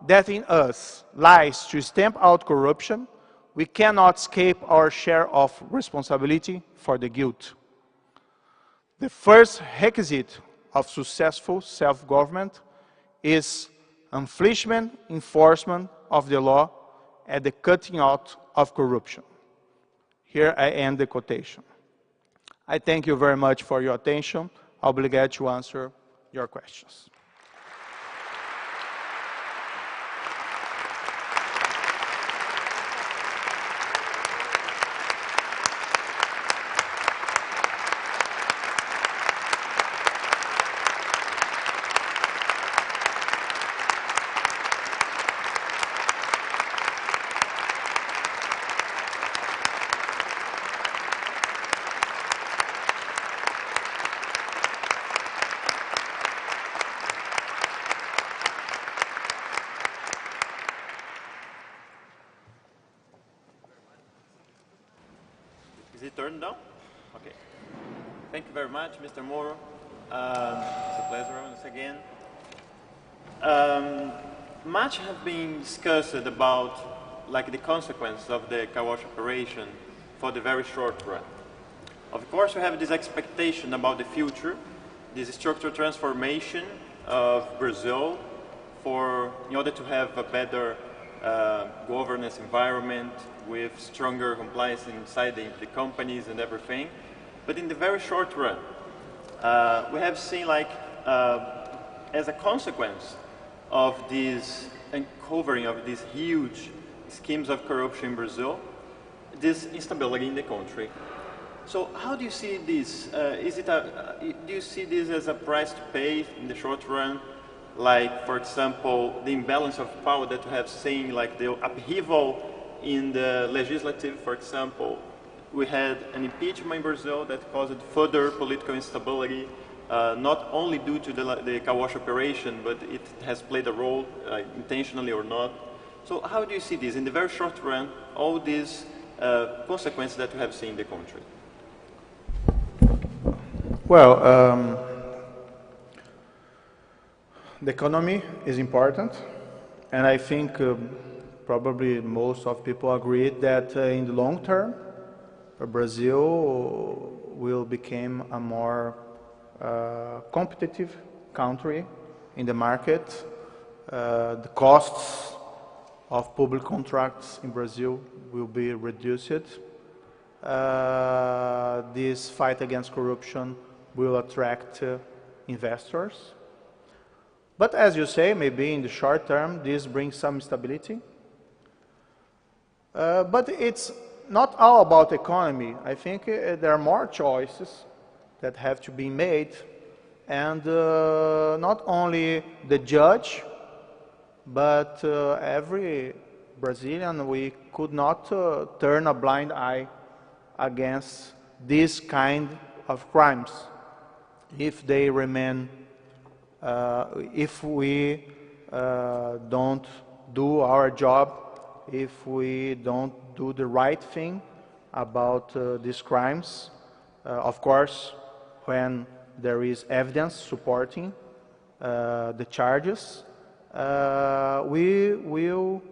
that in us lies to stamp out corruption, we cannot escape our share of responsibility for the guilt. The first requisite of successful self-government is infringement, enforcement of the law and the cutting out of corruption. Here I end the quotation. I thank you very much for your attention. I'll be glad to answer your questions. Is it turned down? Okay. Thank you very much, Mr. Moro. It's a pleasure once again. Much has been discussed about the consequences of the Carwash Operation for the very short run. Of course, we have this expectation about the future, this structural transformation of Brazil in order to have a better governance environment with stronger compliance inside the companies and everything. But in the very short run, we have seen as a consequence of this uncovering of these huge schemes of corruption in Brazil, this instability in the country. So how do you see this? Do you see this as a price to pay in the short run? Like, for example, the imbalance of power that we have seen, like the upheaval in the legislative, for example. We had an impeachment in Brazil that caused further political instability, not only due to the Carwash Operation, but it has played a role, intentionally or not. So how do you see this, in the very short run, all these consequences that we have seen in the country? Well, the economy is important, and I think probably most of people agree that in the long term, Brazil will become a more competitive country in the market. The costs of public contracts in Brazil will be reduced. This fight against corruption will attract investors. But as you say, maybe in the short term, this brings some stability. But it's not all about the economy. I think there are more choices that have to be made. And not only the judge, but every Brazilian, we could not turn a blind eye against this kind of crimes if they remain, if we don't do our job, if we don't do the right thing about these crimes. Of course, when there is evidence supporting the charges, we will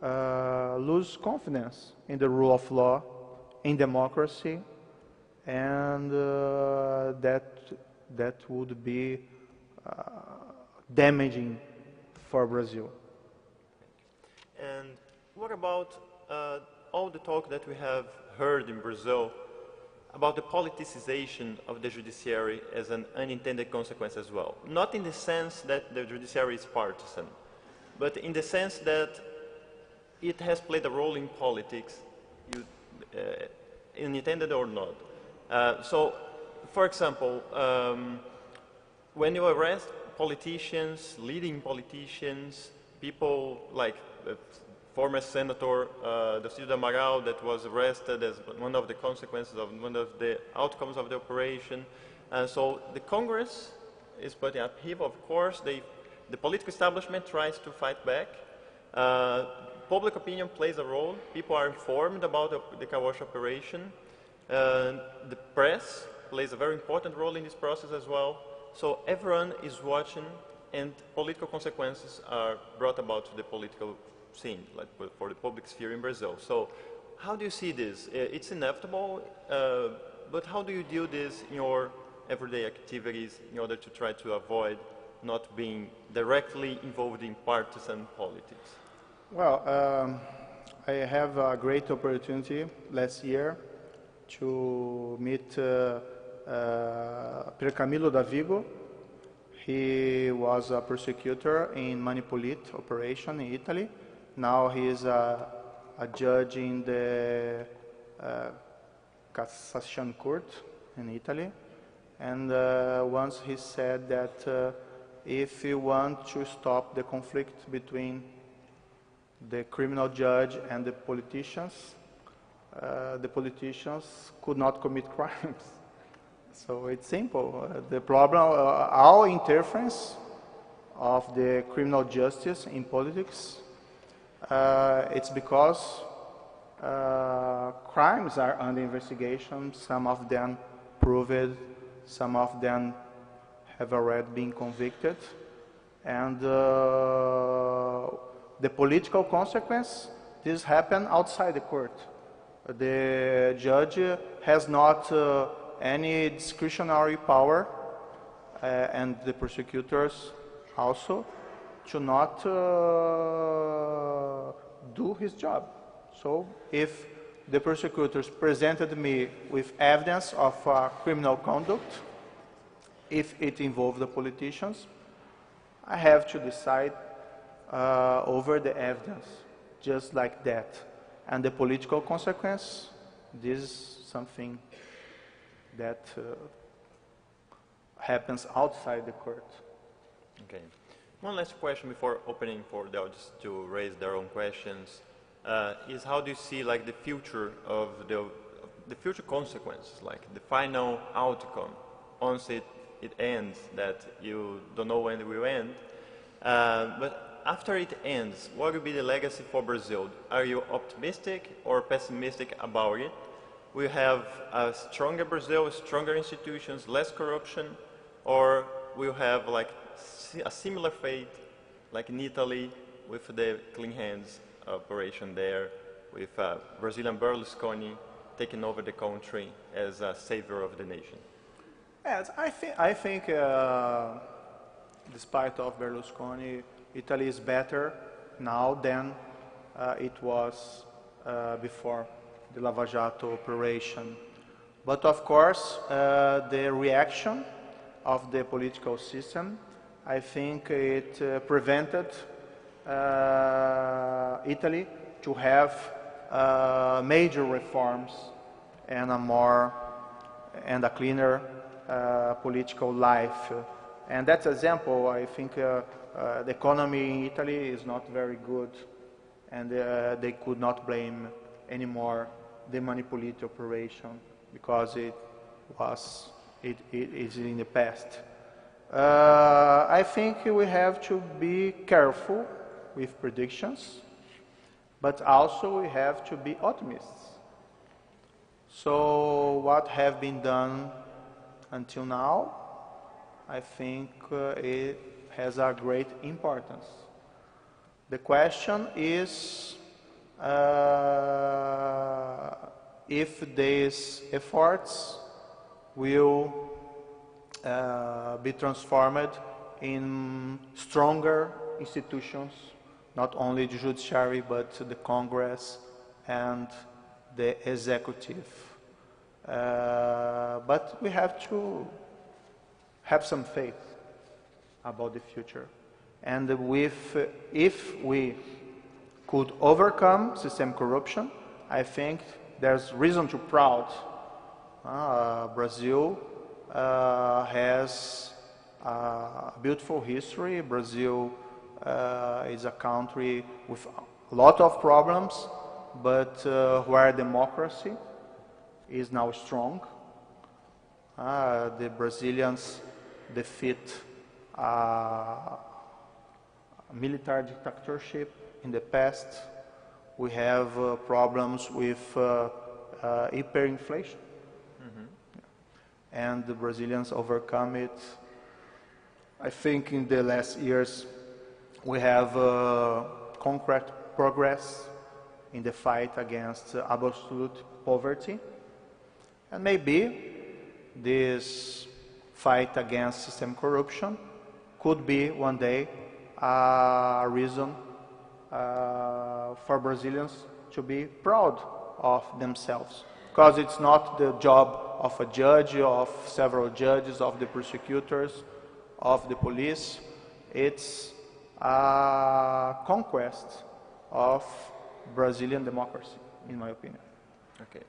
lose confidence in the rule of law, in democracy, and that would be damaging for Brazil. And what about all the talk that we have heard in Brazil about the politicization of the judiciary as an unintended consequence as well. Not in the sense that the judiciary is partisan, but in the sense that it has played a role in politics, intended or not. So, for example, when you arrest politicians, leading politicians, people like former Senator Docido Amaral that was arrested as one of the consequences of one of the outcomes of the operation. And so the Congress is putting upheaval, of course. The political establishment tries to fight back. Public opinion plays a role. People are informed about the Carwash Operation. The press plays a very important role in this process as well. So everyone is watching, and political consequences are brought about to the political scene, like for the public sphere in Brazil. So how do you see this? It's inevitable, but how do you deal this in your everyday activities in order to try to avoid not being directly involved in partisan politics? Well, I have a great opportunity last year to meet Pier Camillo Davigo. He was a prosecutor in Manipulite operation in Italy. Now he is a judge in the Cassation Court in Italy. And once he said that if you want to stop the conflict between the criminal judge and the politicians could not commit crimes. So it's simple. The problem, all interference of the criminal justice in politics, it's because crimes are under investigation. Some of them proved, some of them have already been convicted. And the political consequence, this happened outside the court. The judge has not any discretionary power, and the prosecutors also, to not do his job. So if the prosecutors presented me with evidence of criminal conduct, if it involved the politicians, I have to decide over the evidence, just like that. And the political consequence, this is something that happens outside the court. Okay. One last question before opening for the audience to raise their own questions is how do you see like the future of the future consequences, like the final outcome once it ends, that you don't know when it will end, but after it ends, what will be the legacy for Brazil? Are you optimistic or pessimistic about it? We have a stronger Brazil, stronger institutions, less corruption, or we'll have like a similar fate like in Italy with the clean hands operation there, with Brazilian Berlusconi taking over the country as a savior of the nation? Yes, I think despite of Berlusconi, Italy is better now than it was before the Lava Jato operation. But of course, the reaction of the political system, I think it prevented Italy to have major reforms and a cleaner political life. And that's example, I think the economy in Italy is not very good, and they could not blame anymore the Manipulite operation because it is in the past. I think we have to be careful with predictions, but also we have to be optimists. So what have been done until now, I think it has a great importance. The question is if these efforts will be transformed in stronger institutions, not only the judiciary but the Congress and the executive. But we have to have some faith about the future. And if we could overcome system corruption, I think there's reason to proud. Brazil has a beautiful history. Brazil is a country with a lot of problems, but where democracy is now strong. The Brazilians defeat military dictatorship in the past. We have problems with hyperinflation. And the Brazilians overcome it. I think in the last years we have concrete progress in the fight against absolute poverty. And maybe this fight against system corruption could be one day a reason for Brazilians to be proud of themselves. Because it's not the job of a judge, of several judges, of the prosecutors, of the police. It's a conquest of Brazilian democracy, in my opinion. Okay.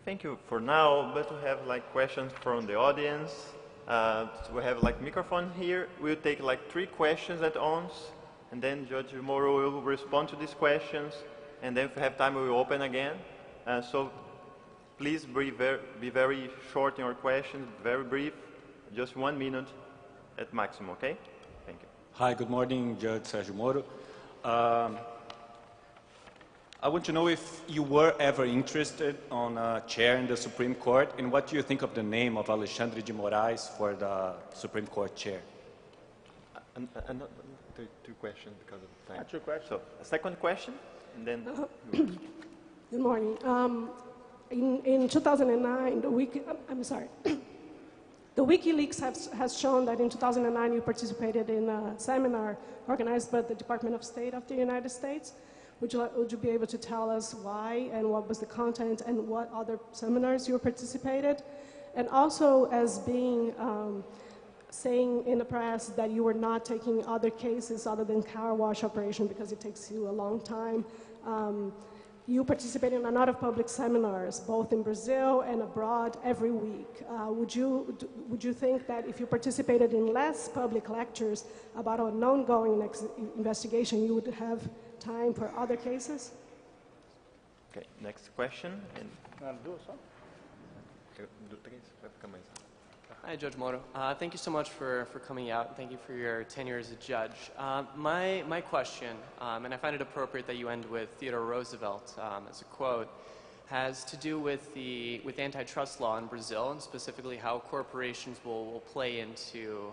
Thank you for now, but we have like questions from the audience. So we have like microphone here. We'll take like 3 questions at once, and then Judge Moro will respond to these questions, and then if we have time, we will open again. So please be very short in your questions, very brief, just 1 minute at maximum, okay? Thank you. Hi, good morning, Judge Sérgio Moro. I want to know if you were ever interested on a chair in the Supreme Court, and what do you think of the name of Alexandre de Moraes for the Supreme Court chair? Another 2 questions because of time. 2 questions. So, a second question, and then... Good morning. In 2009, the WikiLeaks has shown that in 2009 you participated in a seminar organized by the Department of State of the United States. Would you be able to tell us why and what was the content and what other seminars you participated? And also, as being saying in the press that you were not taking other cases other than Carwash Operation because it takes you a long time. You participate in a lot of public seminars, both in Brazil and abroad, every week. Would you think that if you participated in less public lectures about an ongoing investigation, you would have time for other cases? Okay, next question. Hi, Judge Moro. Thank you so much for coming out. Thank you for your tenure as a judge. My question, and I find it appropriate that you end with Theodore Roosevelt as a quote, has to do with antitrust law in Brazil, and specifically how corporations will play into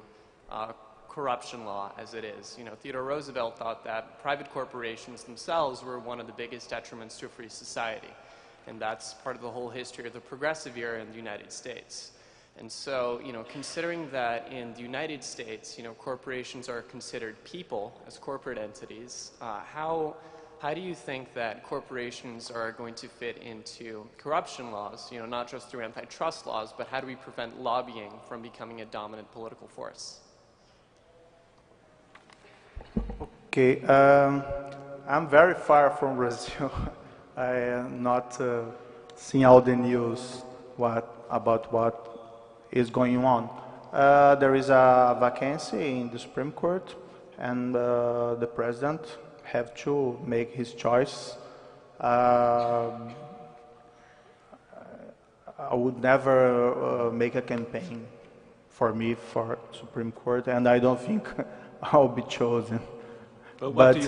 corruption law as it is. You know, Theodore Roosevelt thought that private corporations themselves were one of the biggest detriments to a free society. And that's part of the whole history of the progressive era in the United States. And so, you know, considering that in the United States, you know, corporations are considered people as corporate entities, how do you think that corporations are going to fit into corruption laws, you know, not just through antitrust laws, but how do we prevent lobbying from becoming a dominant political force? Okay, I'm very far from Brazil. I am not seeing all the news about what is going on. There is a vacancy in the Supreme Court, and the president have to make his choice. I would never make a campaign for me for Supreme Court, and I don't think I'll be chosen. But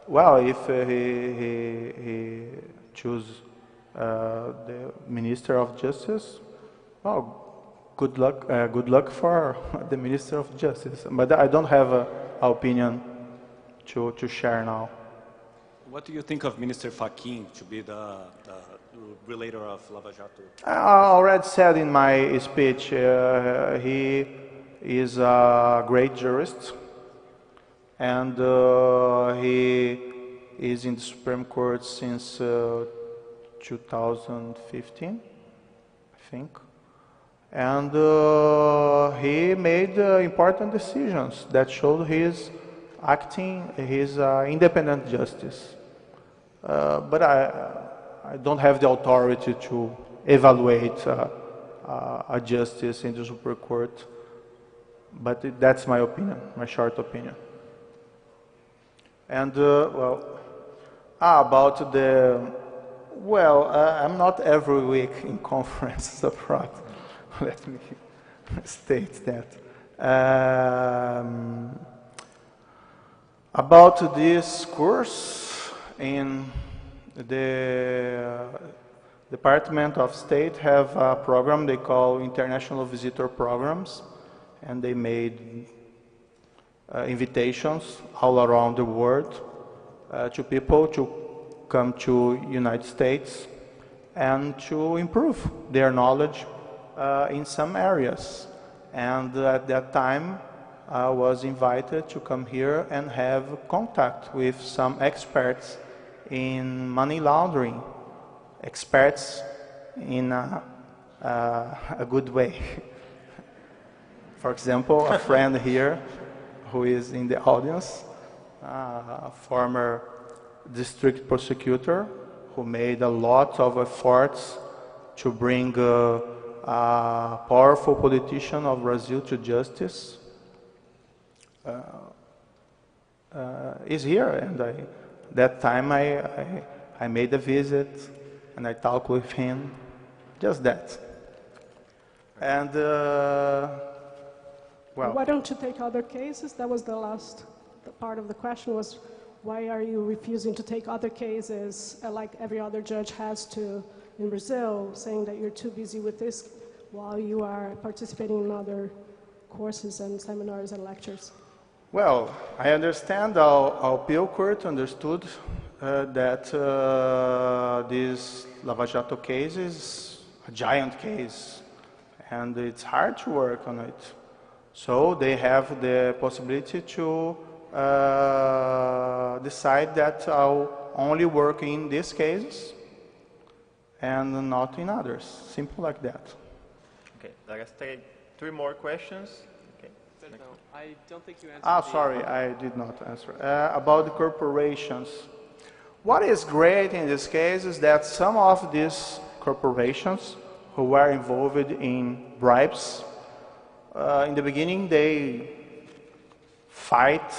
well, if he choose the Minister of Justice, well, good luck for the Minister of Justice. But I don't have an opinion to share now. What do you think of Minister Fachin to be the relator of Lava Jato? I already said in my speech, he is a great jurist, and he is in the Supreme Court since 2015, I think. And he made important decisions that showed his independent justice. But I don't have the authority to evaluate a justice in the Supreme Court. But that's my opinion, my short opinion. And, about I'm not every week in conferences abroad. Let me state that. About this course, in the Department of State have a program they call International Visitor Programs, and they made invitations all around the world to people to come to United States and to improve their knowledge in some areas. And at that time, I was invited to come here and have contact with some experts in money laundering, experts in a good way. For example, a friend here who is in the audience, a former district prosecutor who made a lot of efforts to bring a powerful politician of Brazil to justice, is here. And that time I made a visit and I talked with him, just that. And why don't you take other cases? That was the last part of the question, was why are you refusing to take other cases like every other judge has to in Brazil, saying that you're too busy with this while you are participating in other courses and seminars and lectures? Well, I understand our appeal court understood that this Lava Jato case is a giant case and it's hard to work on it. So they have the possibility to decide that I'll only work in these cases and not in others. Simple like that. Okay, let's take 3 more questions. Okay. No, I don't think you answered. Sorry, I did not answer. About the corporations. What is great in this case is that some of these corporations who were involved in bribes, in the beginning they fight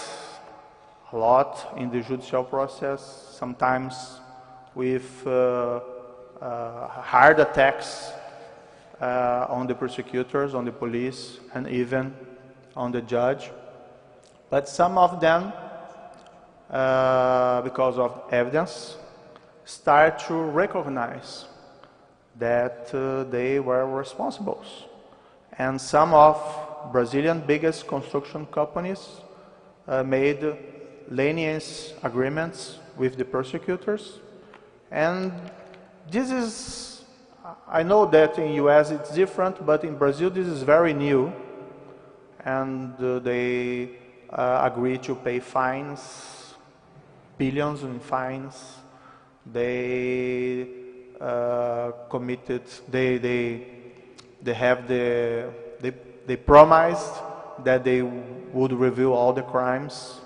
a lot in the judicial process, sometimes with hard attacks on the prosecutors, on the police, and even on the judge. But some of them, because of evidence, start to recognize that they were responsible. And some of Brazilian biggest construction companies made lenience agreements with the prosecutors. And this is, I know that in US it's different, but in Brazil this is very new. And they agree to pay fines, billions in fines. They committed, they promised that they would reveal all the crimes.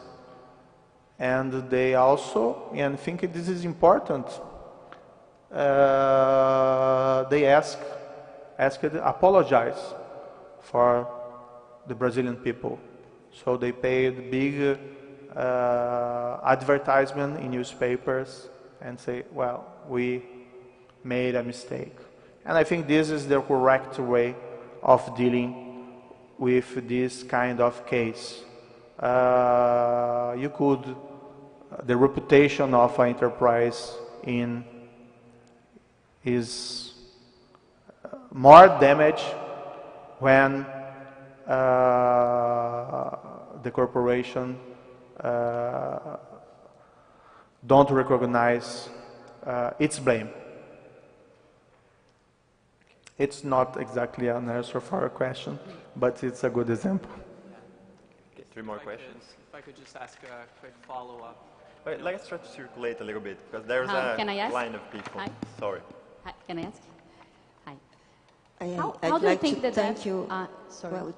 And they also, and I think this is important, they apologize for the Brazilian people. So they paid big advertisement in newspapers and say, well, we made a mistake. And I think this is the correct way of dealing with this kind of case. The reputation of an enterprise is more damaged when the corporation don't recognize its blame. It's not exactly an answer for a question, but it's a good example. Okay, 3 more questions. If I could just ask a quick follow-up. Wait, let's try to circulate a little bit, because there's Can I a ask? line of people. Hi. Sorry. Hi, can I ask? Hi. I'd How do you like think to that thank you. sorry. Well,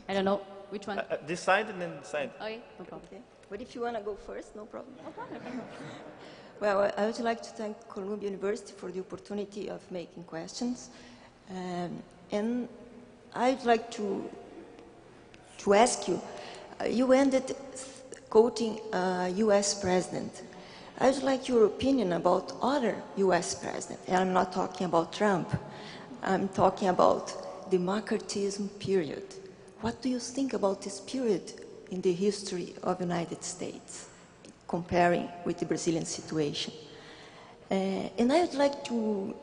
I don't know. Which one? This side and then this side. Okay, no problem. okay. But if you want to go first, no problem. Well, I would like to thank Columbia University for the opportunity of making questions. And I'd like to ask you, you ended quoting a U.S. president. I would like your opinion about other U.S. presidents. And I'm not talking about Trump. I'm talking about the McCarthyism period. What do you think about this period in the history of the United States, comparing with the Brazilian situation? And I would like to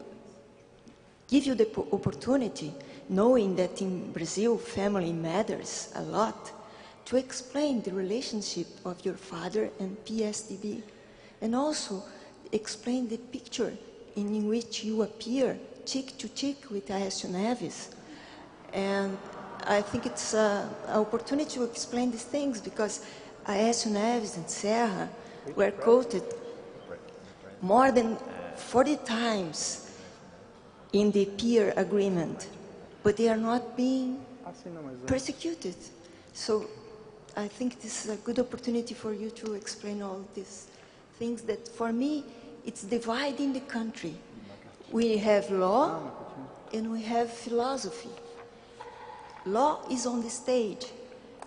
give you the opportunity, knowing that in Brazil family matters a lot, to explain the relationship of your father and PSDB, and also explain the picture in which you appear cheek to cheek with Aécio Neves. And I think it's an opportunity to explain these things because Aécio Neves and Serra were quoted more than 40 times in the peer agreement, but they are not being persecuted. So I think this is a good opportunity for you to explain all these things that, for me, it's dividing the country. We have law and we have philosophy. Law is on the stage,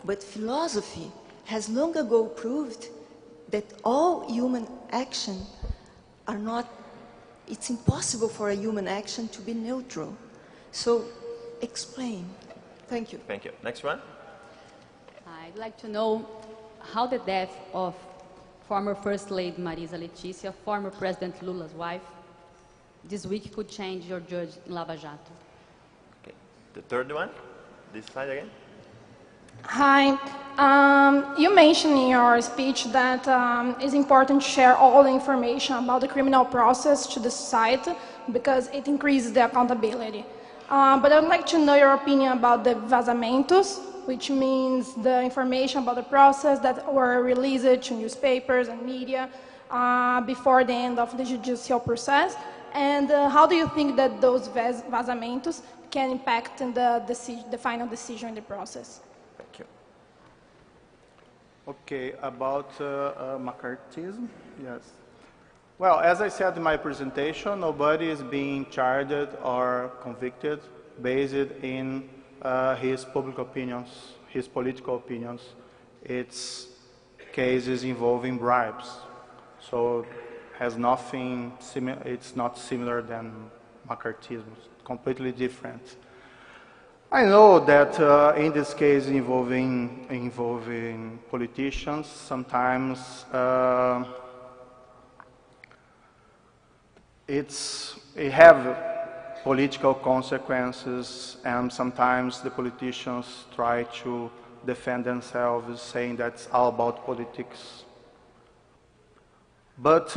but philosophy has long ago proved that all human action are not, it's impossible for a human action to be neutral. So explain. Thank you. Thank you. Next one. I'd like to know how the death of former First Lady Marisa Letícia, former President Lula's wife, this week could change your judge in Lava Jato. Okay. The third one. This side again. Hi. You mentioned in your speech that it's important to share all the information about the criminal process to the society because it increases the accountability. But I'd like to know your opinion about the vazamentos, which means the information about the process that were released to newspapers and media before the end of the judicial process. And how do you think that those vazamentos can impact in the final decision in the process? Thank you. Okay, about McCarthyism, yes. Well, as I said in my presentation, nobody is being charged or convicted based in his public opinions, his political opinions. It's cases involving bribes. So has nothing similar, it's not similar than McCarthyism, it's completely different. I know that in this case involving politicians, sometimes it have political consequences, and sometimes the politicians try to defend themselves, saying that it's all about politics. But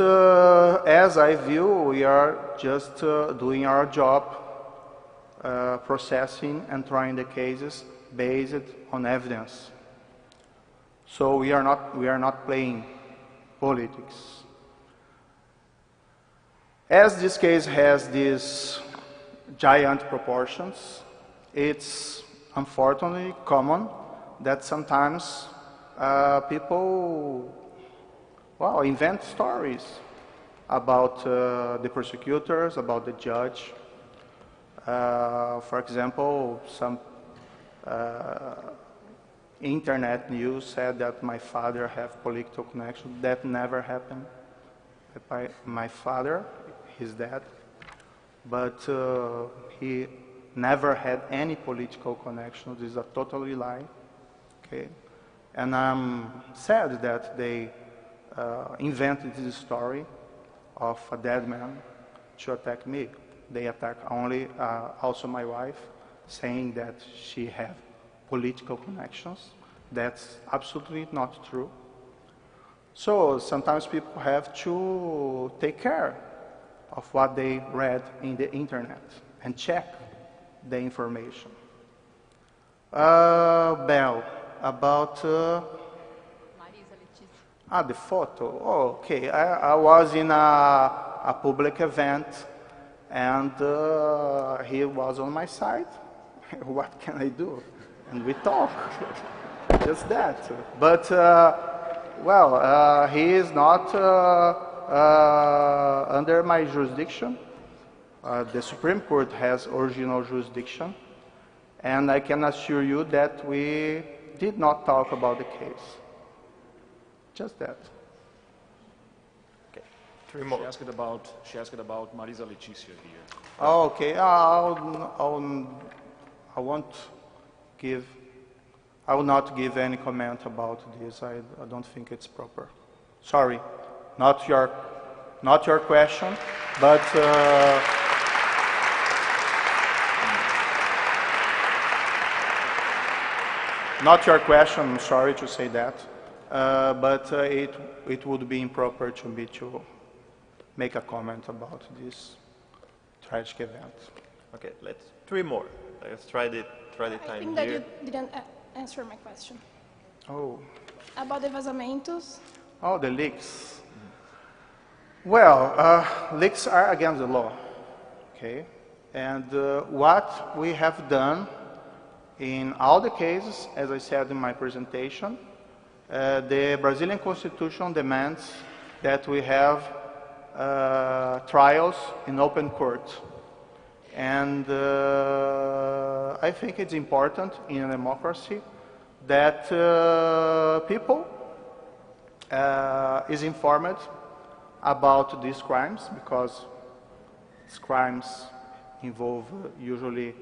as I view, we are just doing our job, processing and trying the cases based on evidence. So we are not playing politics. As this case has these giant proportions, it's unfortunately common that sometimes people invent stories about the prosecutors, about the judge. For example, some internet news said that my father have political connection. That never happened. My father, he's dead, but he never had any political connection. This is a totally lie. Okay, and I'm sad that they invented this story of a dead man to attack me. They attack only also my wife, saying that she have political connections. That's absolutely not true. So sometimes people have to take care of what they read in the internet and check the information. Bell, about Ah, the photo. Oh, okay. I was in a public event, and he was on my side. What can I do? And we talk. Just that. But, well, he is not under my jurisdiction. The Supreme Court has original jurisdiction. And I can assure you that we did not talk about the case. Just that. Okay. 3 more. She asked about Marisa Leticia here. Oh, okay. I will not give any comment about this. I don't think it's proper. Sorry, not your question, but not your question. I'm sorry to say that, but it would be improper to me to make a comment about this tragic event. Okay, let's 3 more. Let's try the time I think here. that you didn't answer my question. Oh. About the vazamentos. Oh, the leaks. Well, leaks are against the law, okay? And what we have done in all the cases, as I said in my presentation, the Brazilian Constitution demands that we have trials in open court. And I think it's important in a democracy that people is informed about these crimes, because these crimes involve usually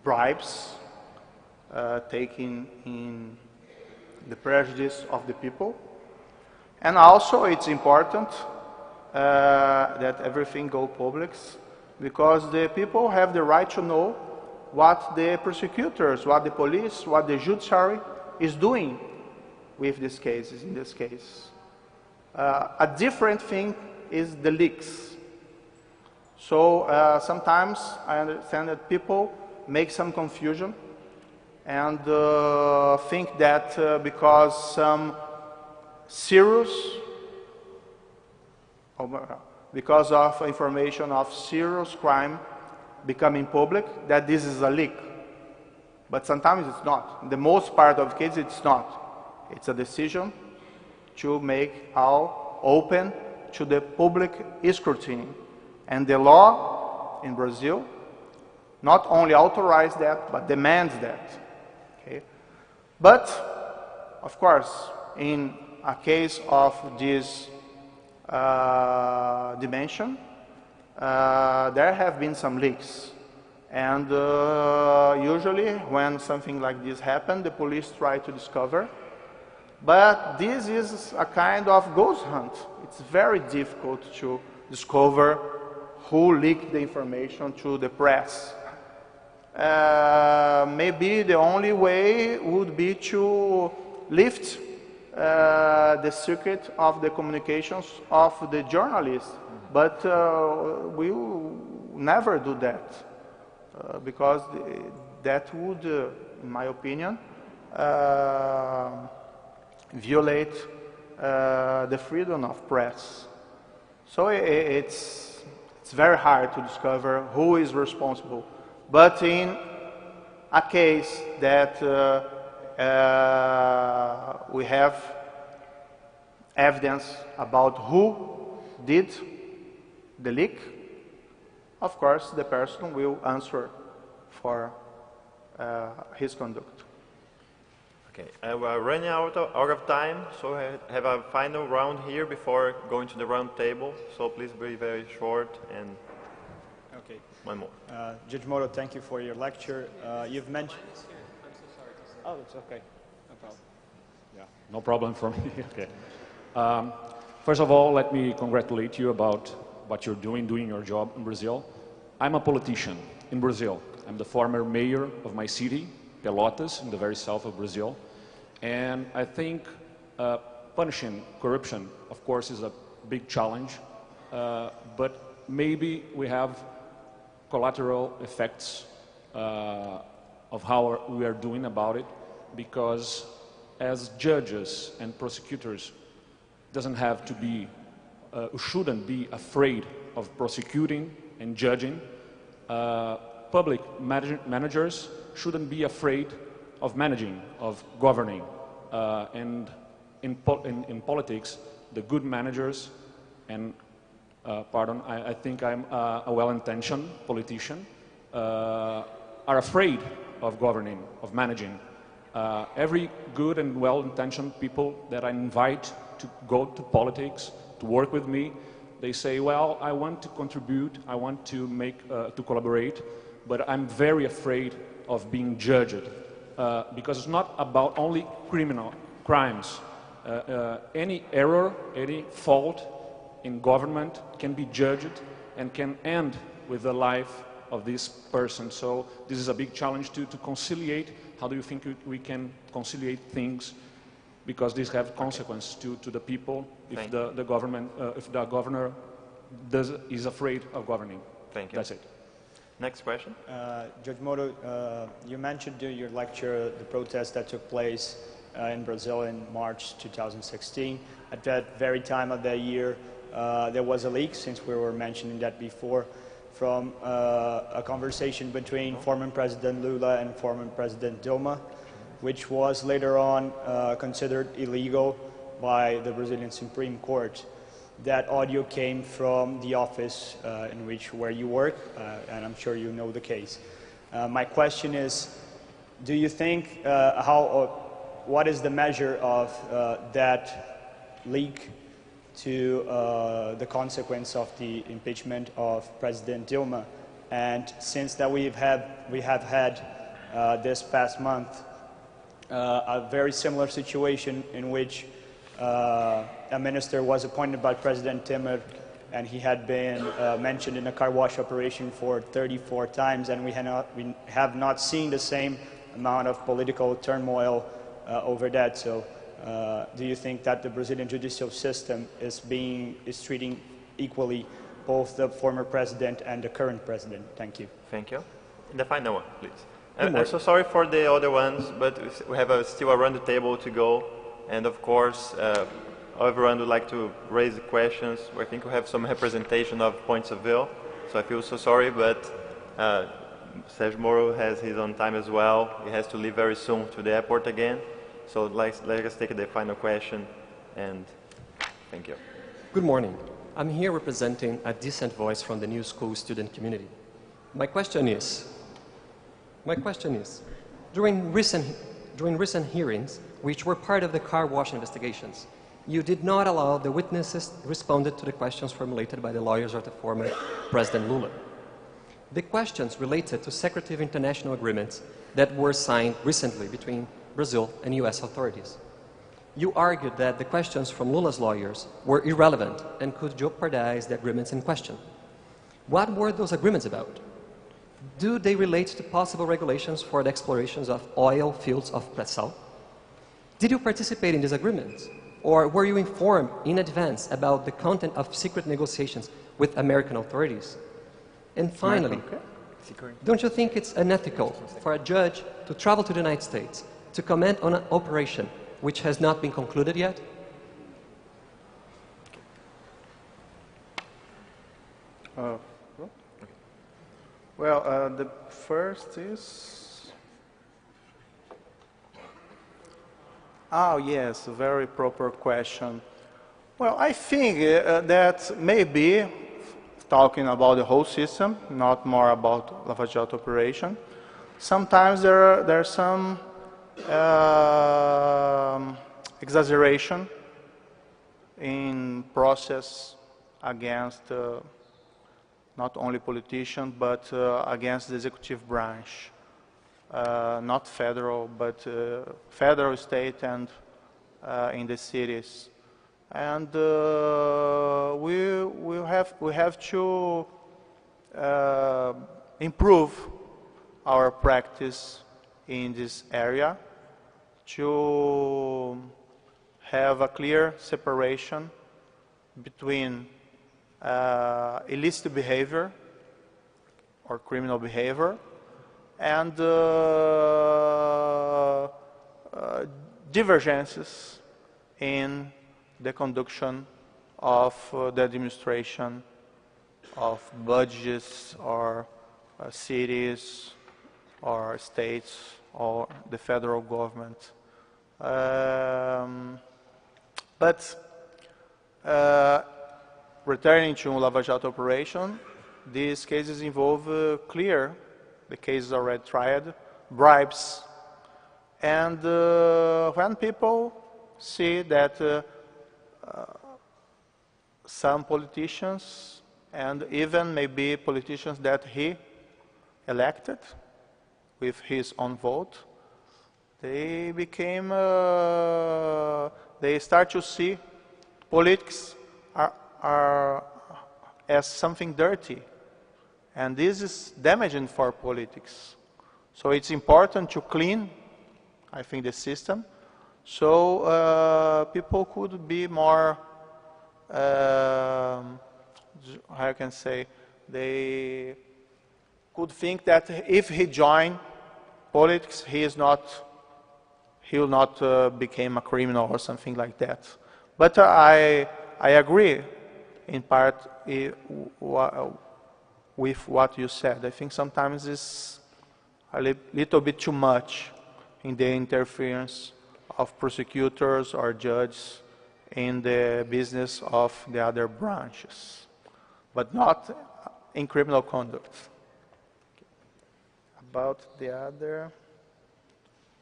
bribes taken in the prejudice of the people. And also it's important that everything go public, because the people have the right to know what the prosecutors, what the police, what the judiciary is doing with these cases, in this case. A different thing is the leaks. So sometimes I understand that people make some confusion and think that because some serious, because of information of serious crime becoming public, that this is a leak. But sometimes it's not. In the most part of the cases, it's not. It's a decision to make all open to the public scrutiny. And the law in Brazil not only authorizes that, but demands that. Okay? But, of course, in a case of this dimension, there have been some leaks. And usually when something like this happens, the police try to discover. But this is a kind of ghost hunt. It's very difficult to discover who leaked the information to the press. Maybe the only way would be to lift the secret of the communications of the journalists. But we will never do that, because that would, in my opinion, violate the freedom of press. So it's very hard to discover who is responsible. But in a case that we have evidence about who did the leak, of course the person will answer for his conduct. Okay, we're running out of time, so I have a final round here before going to the round table. So please be very short and okay. One more. Judge Moro, thank you for your lecture. You've mentioned. Oh, it's okay. No problem. Yeah, no problem for me. Okay. First of all, let me congratulate you about what you're doing your job in Brazil. I'm a politician in Brazil. I'm the former mayor of my city, Pelotas, in the very south of Brazil. And I think punishing corruption, of course, is a big challenge. But maybe we have collateral effects of how we are doing about it, because as judges and prosecutors, doesn't have to be, shouldn't be afraid of prosecuting and judging. Public managers shouldn't be afraid of managing, of governing. And in politics, the good managers, and I think I'm a well-intentioned politician, are afraid of governing, of managing. Every good and well-intentioned people that I invite to go to politics, to work with me, they say, well, I want to contribute, I want to to collaborate, but I'm very afraid of being judged. Because it's not about only crimes. Any error, any fault in government can be judged and can end with the life of this person. So this is a big challenge to conciliate. How do you think we can conciliate things? Because these have consequence to the people if the government, if the governor is afraid of governing. Thank you. That's it. Next question. Judge Moro, you mentioned during your lecture the protest that took place in Brazil in March 2016. At that very time of that year, there was a leak, since we were mentioning that before, from a conversation between former President Lula and former President Dilma, which was later on considered illegal by the Brazilian Supreme Court. That audio came from the office where you work, and I'm sure you know the case. My question is, do you think what is the measure of that leak to the consequence of the impeachment of President Dilma? And since that we have had this past month a very similar situation in which a minister was appointed by President Temer, and he had been mentioned in a Carwash Operation for 34 times, and we have not seen the same amount of political turmoil over that. So do you think that the Brazilian judicial system is treating equally both the former president and the current president? Thank you. Thank you. The final one, please. I'm so sorry for the other ones, but we have still around the table to go. And of course, everyone would like to raise the questions. I think we have some representation of points of view. So I feel so sorry, but Judge Moro has his own time as well. He has to leave very soon to the airport again. So let us take the final question, and thank you. Good morning. I'm here representing a dissent voice from the New School student community. My question is, during recent hearings, which were part of the car wash investigations, you did not allow the witnesses responded to the questions formulated by the lawyers of the former President Lula. The questions related to secretive international agreements that were signed recently between Brazil and US authorities. You argued that the questions from Lula's lawyers were irrelevant and could jeopardize the agreements in question. What were those agreements about? Do they relate to possible regulations for the explorations of oil fields of Pre-Sal? Did you participate in these agreements? Or were you informed in advance about the content of secret negotiations with American authorities? And finally, don't you think it's unethical for a judge to travel to the United States to comment on an operation which has not been concluded yet? Well, the first is... Oh, yes, a very proper question. Well, I think that maybe, talking about the whole system, not more about Lava Jato operation, sometimes there's some exaggeration in process against not only politicians, but against the executive branch. Not federal, but federal, state, and in the cities. And we have to improve our practice in this area to have a clear separation between illicit behavior or criminal behavior and divergences in the conduction of the administration of budgets or cities or states or the federal government. But returning to Lava Jato operation, these cases involve clear, the cases already tried, bribes. And when people see that some politicians, and even maybe politicians that he elected with his own vote, they became, they start to see politics are as something dirty. And this is damaging for politics. So it's important to clean, I think, the system, so people could be more, how I can say, they could think that if he joined politics, he will not become a criminal or something like that. But I agree in part with what you said. I think sometimes it's a little bit too much in the interference of prosecutors or judges in the business of the other branches, but not in criminal conduct. About the other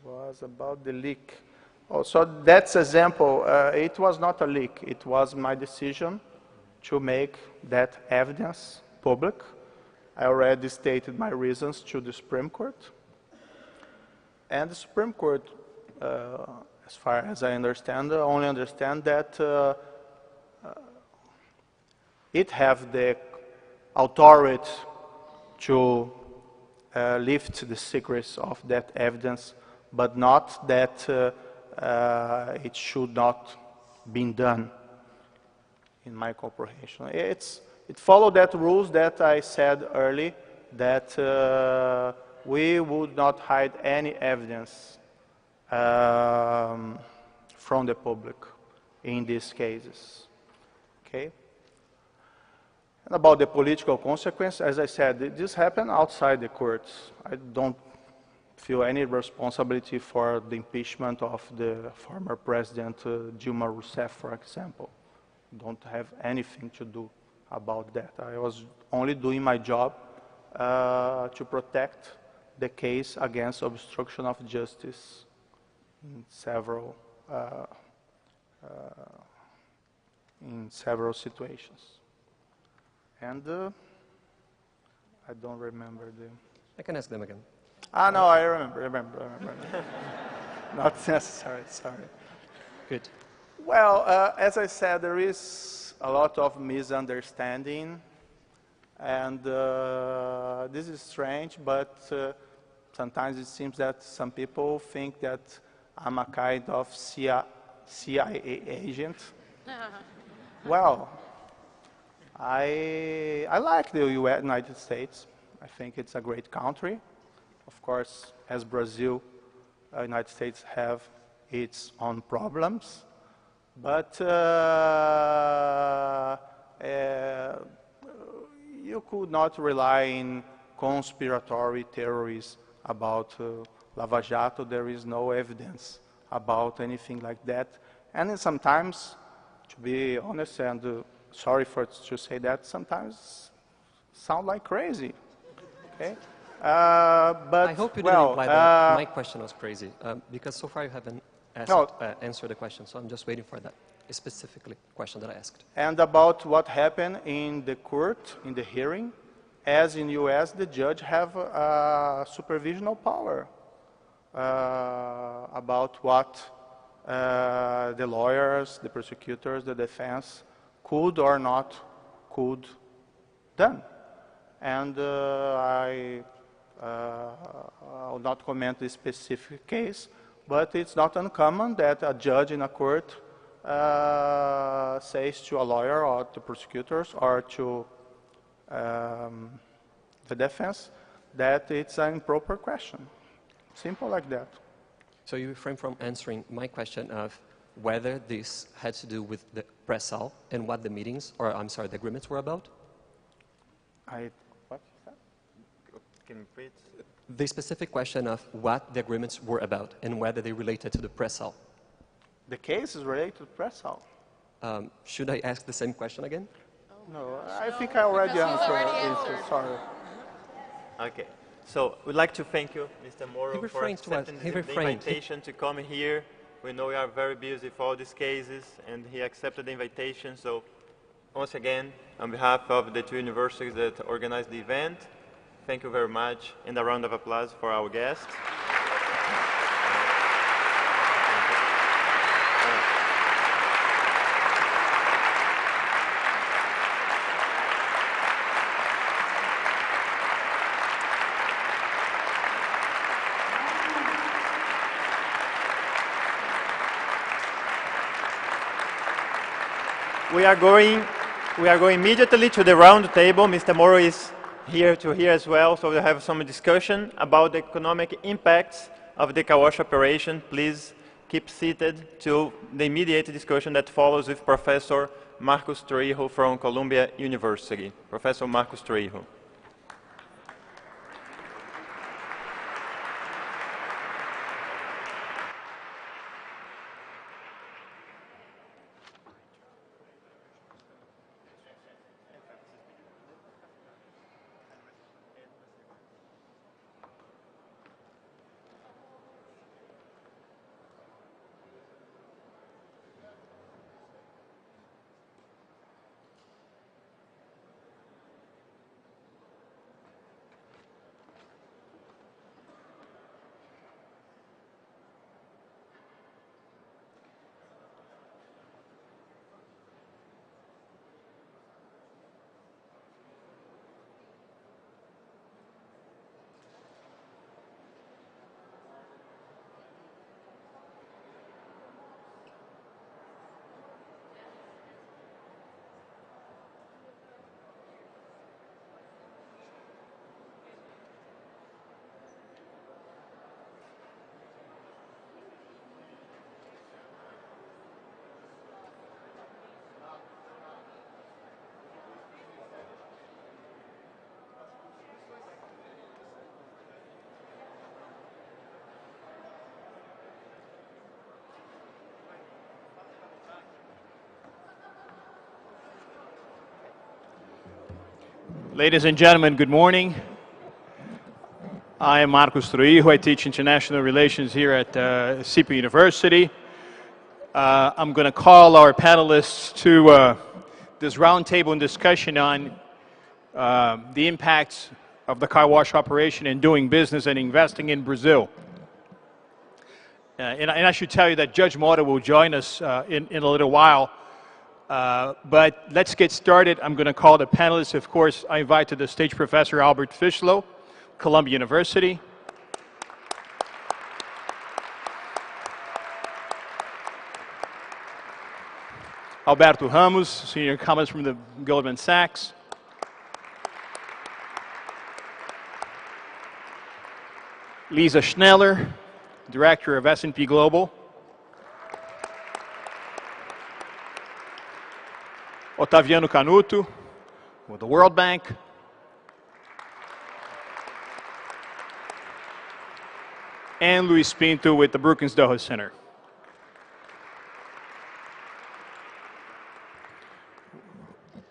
was about the leak. So that's example. It was not a leak. It was my decision to make that evidence public. I already stated my reasons to the Supreme Court. And the Supreme Court, as far as I understand, only understand that it have the authority to lift the secrets of that evidence, but not that it should not be done in my corporation. It followed that rules that I said earlier, that we would not hide any evidence from the public in these cases. Okay? And about the political consequence, as I said, this happened outside the courts. I don't feel any responsibility for the impeachment of the former president Dilma Rousseff, for example. Don't have anything to do about that. I was only doing my job to protect the case against obstruction of justice in several situations. And I don't remember the... I can ask them again. Ah, no, I remember. Not necessary, sorry. Good. Well, as I said, there is a lot of misunderstanding, and this is strange, but sometimes it seems that some people think that I'm a kind of CIA agent. Well, I like the United States. I think it's a great country. Of course, as Brazil, United States have its own problems. But you could not rely in conspiratory theories about Lava Jato. There is no evidence about anything like that. And then sometimes, to be honest, and sorry to say that, sometimes sound like crazy. Okay? But I hope you didn't imply that my question was crazy, because so far you haven't answered the question, so I'm just waiting for that specifically question that I asked. And about what happened in the court, in the hearing, as in U.S., the judge have supervisional power about what the lawyers, the prosecutors, the defense could or not could done. And I will not comment the specific case, but it's not uncommon that a judge in a court says to a lawyer or to prosecutors or to the defense that it's an improper question. Simple like that. So you refrain from answering my question of whether this had to do with the press-al and what the meetings, or I'm sorry, the agreements were about? What? Can you repeat? The specific question of what the agreements were about and whether they related to the press-al. The case is related to the press-al. Should I ask the same question again? No, I think I already answered. Sorry. Okay. So we'd like to thank you, Mr. Moro, He for refrained to us. accepting He the refrained. invitation to come here. We know you are very busy for all these cases, and he accepted the invitation. So once again, on behalf of the two universities that organized the event, thank you very much, and a round of applause for our guest. We are going immediately to the round table. Mr. Moro is here as well, so we'll have some discussion about the economic impacts of the Carwash operation. Please keep seated to the immediate discussion that follows with Professor Marcos Trujillo from Columbia University. Professor Marcos Trujillo. Ladies and gentlemen, good morning. I am Marcos Trujillo. I teach international relations here at CP University. I'm going to call our panelists to this roundtable discussion on the impacts of the Carwash operation in doing business and investing in Brazil. And I should tell you that Judge Moro will join us in a little while. But let's get started. I'm going to call the panelists. Of course, I invite to the stage Professor Albert Fischlow, Columbia University. Alberto Ramos, senior economist from the Goldman Sachs. Lisa Schneller, director of S&P Global. Otaviano Canuto with the World Bank. And Luis Pinto with the Brookings Doha Center.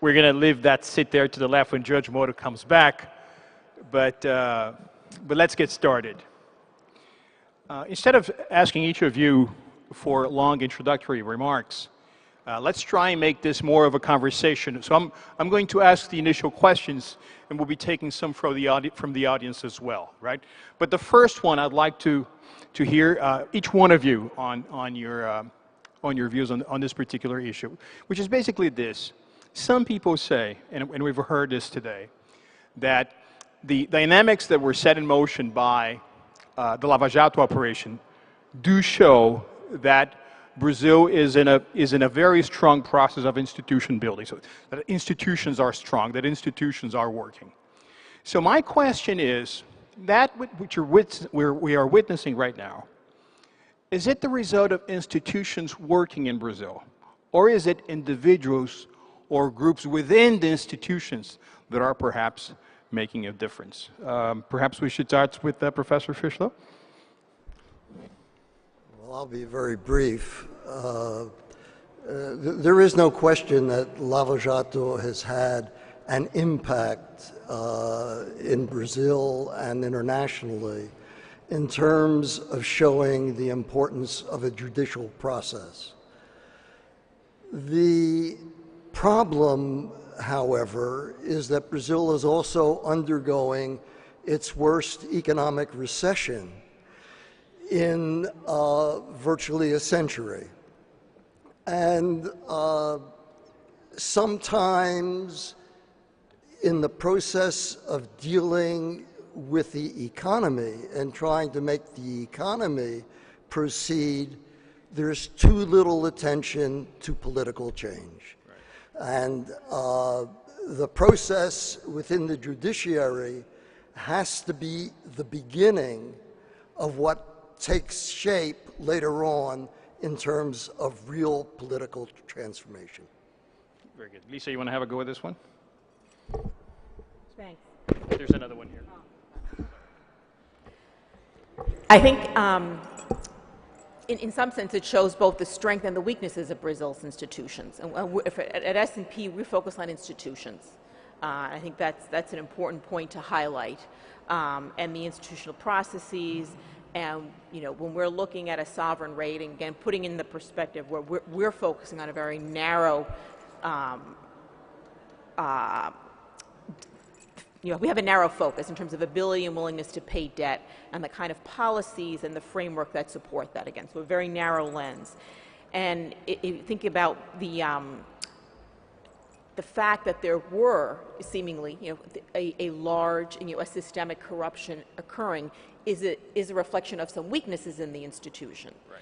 We're going to leave that sit there to the left when Judge Moro comes back, but let's get started. Instead of asking each of you for long introductory remarks, let's try and make this more of a conversation. So I'm going to ask the initial questions, and we'll be taking some from the audience as well, right? But the first one, I'd like to hear each one of you on your views on this particular issue, which is basically this. Some people say, and we've heard this today, that the dynamics that were set in motion by the Lava Jato operation do show that Brazil is in a very strong process of institution building, so that institutions are strong, that institutions are working. So my question is, that which we are witnessing right now, Is it the result of institutions working in Brazil? Or is it individuals or groups within the institutions that are perhaps making a difference? Perhaps we should start with Professor Fischler. Well, I'll be very brief. There is no question that Lava Jato has had an impact in Brazil and internationally in terms of showing the importance of a judicial process. The problem, however, is that Brazil is also undergoing its worst economic recession in virtually a century. And sometimes in the process of dealing with the economy and trying to make the economy proceed, there's too little attention to political change. Right. And the process within the judiciary has to be the beginning of what takes shape later on in terms of real political transformation. Very good. Lisa, you want to have a go at this one? Thanks. There's another one here. I think in some sense it shows both the strength and the weaknesses of Brazil's institutions. And at S&P, we focus on institutions. I think that's an important point to highlight. And the institutional processes, and when we're looking at a sovereign rating, again, putting in the perspective where we're focusing on a very narrow we have a narrow focus in terms of ability and willingness to pay debt and the kind of policies and the framework that support that, again. So a very narrow lens. And if you think about the fact that there were seemingly a large a systemic corruption occurring is a reflection of some weaknesses in the institution. Right.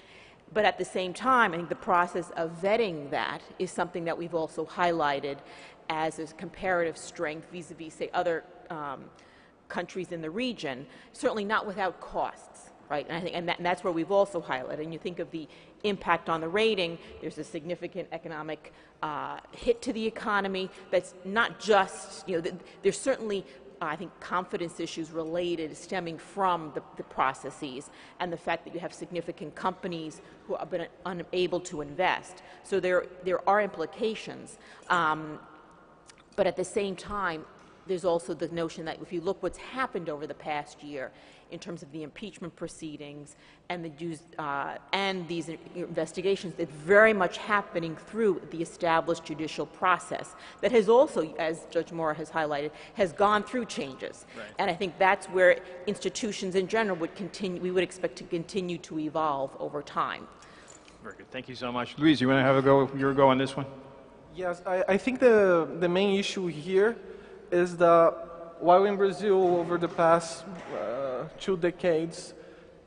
But at the same time, I think the process of vetting that is something that we've also highlighted as a comparative strength vis-a-vis, say, other countries in the region, certainly not without costs, right? And I think, and that's where we've also highlighted. And you think of the impact on the rating, there's a significant economic hit to the economy that's not just, there's certainly I think confidence issues related stemming from the processes and the fact that you have significant companies who have been unable to invest. So there are implications. But at the same time, there's also the notion that if you look what's happened over the past year in terms of the impeachment proceedings and and these investigations, it's very much happening through the established judicial process that has also, as Judge Moro has highlighted, has gone through changes. Right. And I think that's where institutions in general would continue, we would expect to continue to evolve over time. Very good. Thank you so much. Luis, you want to have your go on this one? Yes, I think the main issue here is that while in Brazil over the past 2 decades,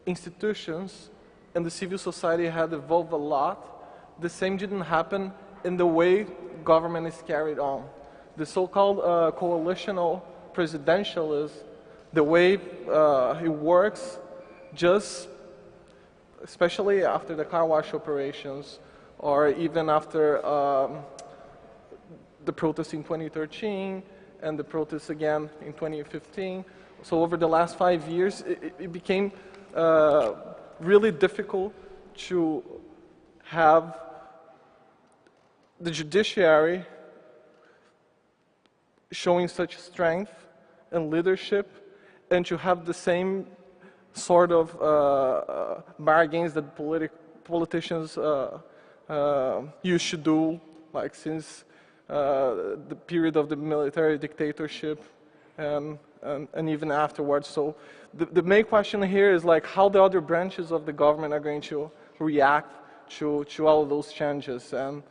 institutions and the civil society had evolved a lot, the same didn't happen in the way government is carried on. The so-called coalitional presidentialism, the way it works, just especially after the Carwash operations or even after the protests in 2013 and the protests again in 2015. So over the last 5 years, it became really difficult to have the judiciary showing such strength and leadership and to have the same sort of bargains that politicians used to do, like since the period of the military dictatorship and even afterwards. So the main question here is like how the other branches of the government are going to react to all of those changes, and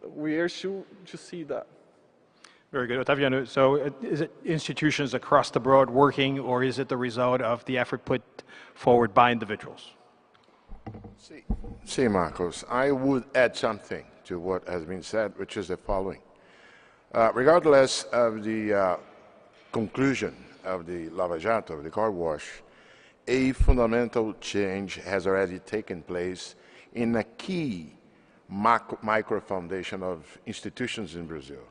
we are to see that. Very good. Otaviano, so is it institutions across the board working, or is it the result of the effort put forward by individuals? See, Marcos, I would add something to what has been said, which is the following. Regardless of the conclusion of the Lava Jato, of the car wash, a fundamental change has already taken place in a key micro-foundation of institutions in Brazil,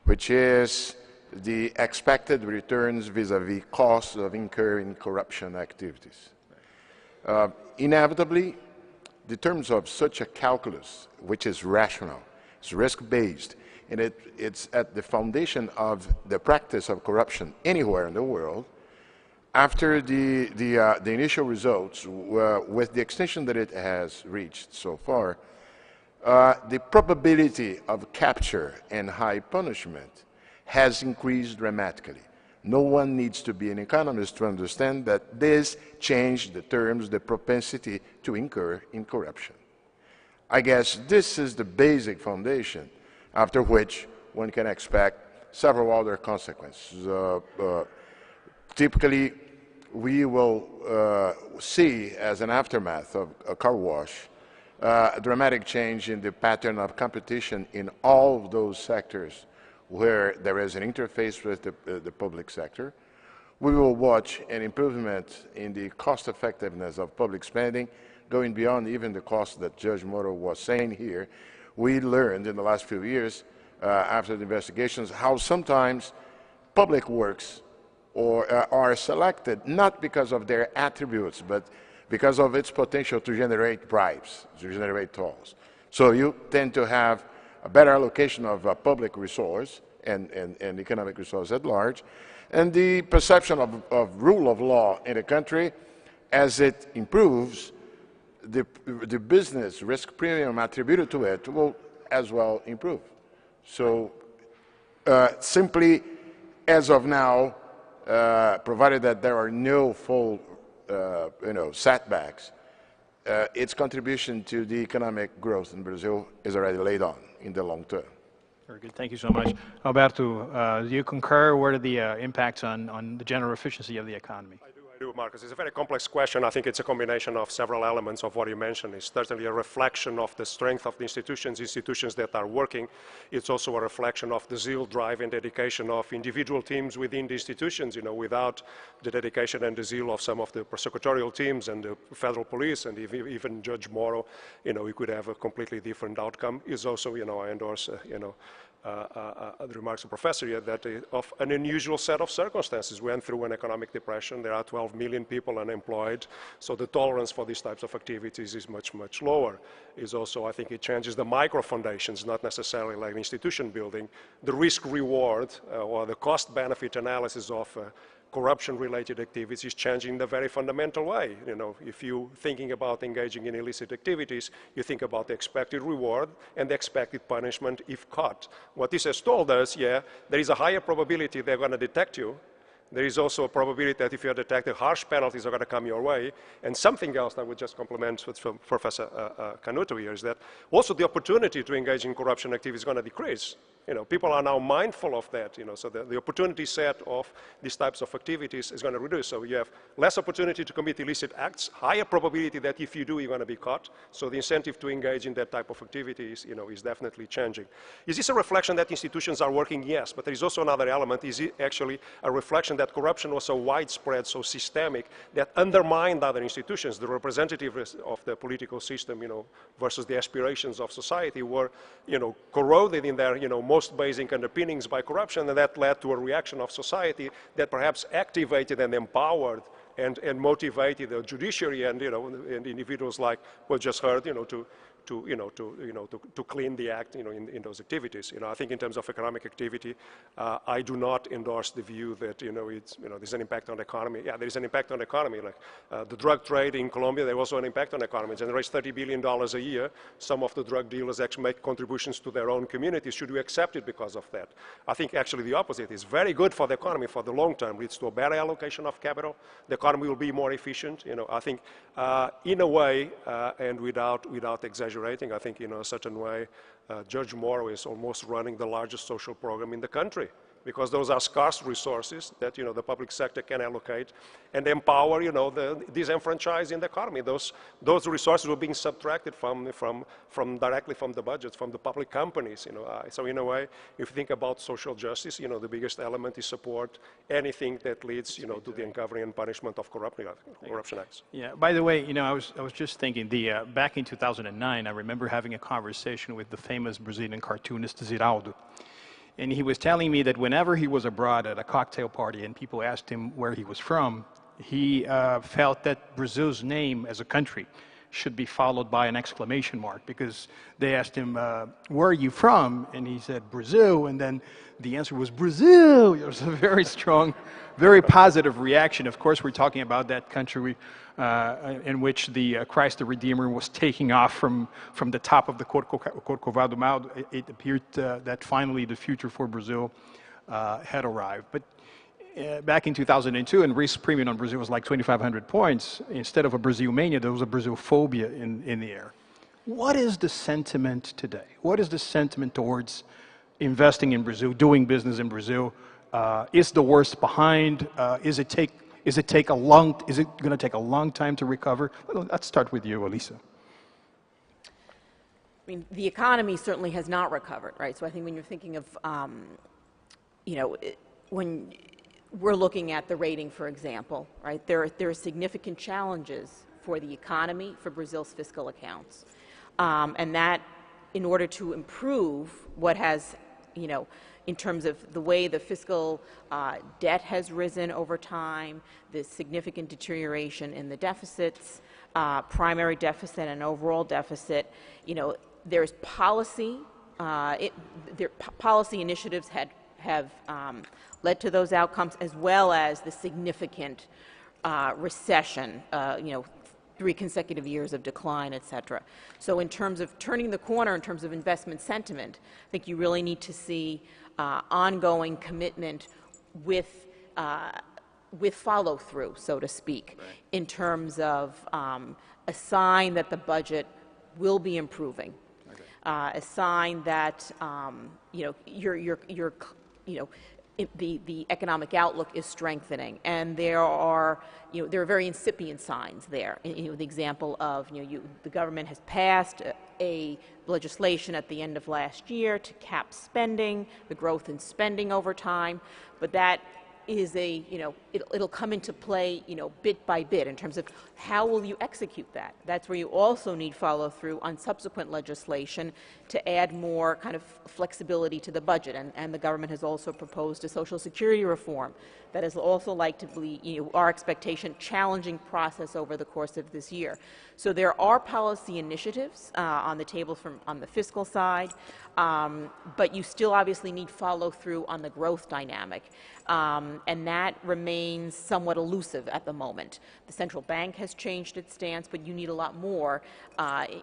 which is the expected returns vis-à-vis costs of incurring corruption activities. Inevitably, the terms of such a calculus, which is rational, it's risk-based, and it's at the foundation of the practice of corruption anywhere in the world, after the initial results, with the extension that it has reached so far, the probability of capture and high punishment has increased dramatically. No one needs to be an economist to understand that this changed the terms, the propensity to incur in corruption. I guess this is the basic foundation after which one can expect several other consequences. Typically, we will see as an aftermath of a car wash a dramatic change in the pattern of competition in all of those sectors where there is an interface with the public sector. We will watch an improvement in the cost effectiveness of public spending, going beyond even the cost that Judge Moro was saying here. We learned in the last few years, after the investigations, how sometimes public works are selected not because of their attributes, but because of its potential to generate bribes, to generate tolls. So you tend to have a better allocation of public resource and economic resource at large, and the perception of rule of law in the country, as it improves, the business risk premium attributed to it will as well improve. So simply, as of now, provided that there are no full setbacks, its contribution to the economic growth in Brazil is already laid on in the long term. Very good. Thank you so much. Alberto, do you concur? What are the impacts on the general efficiency of the economy? I do, Marcus. It's a very complex question. I think it's a combination of several elements of what you mentioned. It's certainly a reflection of the strength of the institutions that are working. It's also a reflection of the zeal, drive, and dedication of individual teams within the institutions. Without the dedication and the zeal of some of the prosecutorial teams and the federal police and even Judge Moro, we could have a completely different outcome. Is also, I endorse, the remarks of Professor here that of an unusual set of circumstances. We went through an economic depression. There are 12 million people unemployed, so the tolerance for these types of activities is much, much lower. Is also, I think it changes the micro foundations, not necessarily like institution building. The risk-reward or the cost-benefit analysis of corruption-related activities is changing in a very fundamental way. If you're thinking about engaging in illicit activities, you think about the expected reward and the expected punishment if caught. What this has told us, there is a higher probability they're going to detect you. There is also a probability that if you're detected, harsh penalties are going to come your way. And something else that I would just compliment with Professor Canuto here is that also the opportunity to engage in corruption activities is going to decrease. People are now mindful of that, so the opportunity set of these types of activities is going to reduce. So you have less opportunity to commit illicit acts, higher probability that if you do, you're going to be caught. So the incentive to engage in that type of activities, is definitely changing. Is this a reflection that institutions are working? Yes, but there is also another element. Is it actually a reflection that corruption was so widespread, so systemic, that undermined other institutions? The representatives of the political system, versus the aspirations of society were, corroded in their, most basic underpinnings by corruption, and that led to a reaction of society that perhaps activated and empowered and motivated the judiciary and, and individuals like we just heard, to clean the act, in those activities. I think in terms of economic activity, I do not endorse the view that, there's an impact on the economy. Yeah, there is an impact on the economy. Like the drug trade in Colombia, there was also an impact on the economy. It generates $30 billion a year. Some of the drug dealers actually make contributions to their own communities. Should we accept it because of that? I think actually the opposite is very good for the economy for the long term. Leads to a better allocation of capital. The economy will be more efficient. I think in a way, and without exaggerating, I think in a certain way, Judge Moro is almost running the largest social program in the country, because those are scarce resources that, the public sector can allocate and empower, the disenfranchised in the economy. Those resources were being subtracted directly from the budgets, from the public companies, So in a way, if you think about social justice, the biggest element is support anything that leads, to the uncovering and punishment of corruption acts. Yeah. By the way, I was just thinking back in 2009, I remember having a conversation with the famous Brazilian cartoonist Ziraldo. And he was telling me that whenever he was abroad at a cocktail party and people asked him where he was from, he felt that Brazil's name as a country should be followed by an exclamation mark, because they asked him, where are you from? And he said, Brazil. And then the answer was Brazil. It was a very strong, very positive reaction. Of course, we're talking about that country in which the Christ the Redeemer was taking off from the top of the Corcovado Mound. It appeared that finally the future for Brazil had arrived. But back in 2002, and risk premium on Brazil was like 2,500 points. Instead of a Brazil mania, there was a Brazil phobia in the air. What is the sentiment today? What is the sentiment towards investing in Brazil, doing business in Brazil? Is the worst behind? Is it going to take a long time to recover? Let's start with you, Elisa. I mean, the economy certainly has not recovered, right? So I think when you're thinking of, when we're looking at the rating, for example, right? There are significant challenges for the economy, for Brazil's fiscal accounts, and that, in order to improve what has, in terms of the way the fiscal debt has risen over time, the significant deterioration in the deficits, primary deficit and overall deficit, there's policy. Policy initiatives have led to those outcomes, as well as the significant recession, 3 consecutive years of decline, et cetera. So in terms of turning the corner, in terms of investment sentiment, I think you really need to see ongoing commitment with follow-through, so to speak, right, in terms of a sign that the budget will be improving, okay, a sign that the economic outlook is strengthening, and there are very incipient signs there. The example of the government has passed a legislation at the end of last year to cap spending, the growth in spending over time, but that is it'll come into play, bit by bit in terms of how will you execute that. That's where you also need follow through on subsequent legislation to add more kind of flexibility to the budget. And the government has also proposed a Social Security reform that is also likely, our expectation, challenging process over the course of this year. So there are policy initiatives on the table on the fiscal side, but you still obviously need follow through on the growth dynamic. And that remains somewhat elusive at the moment. The central bank has changed its stance, but you need a lot more.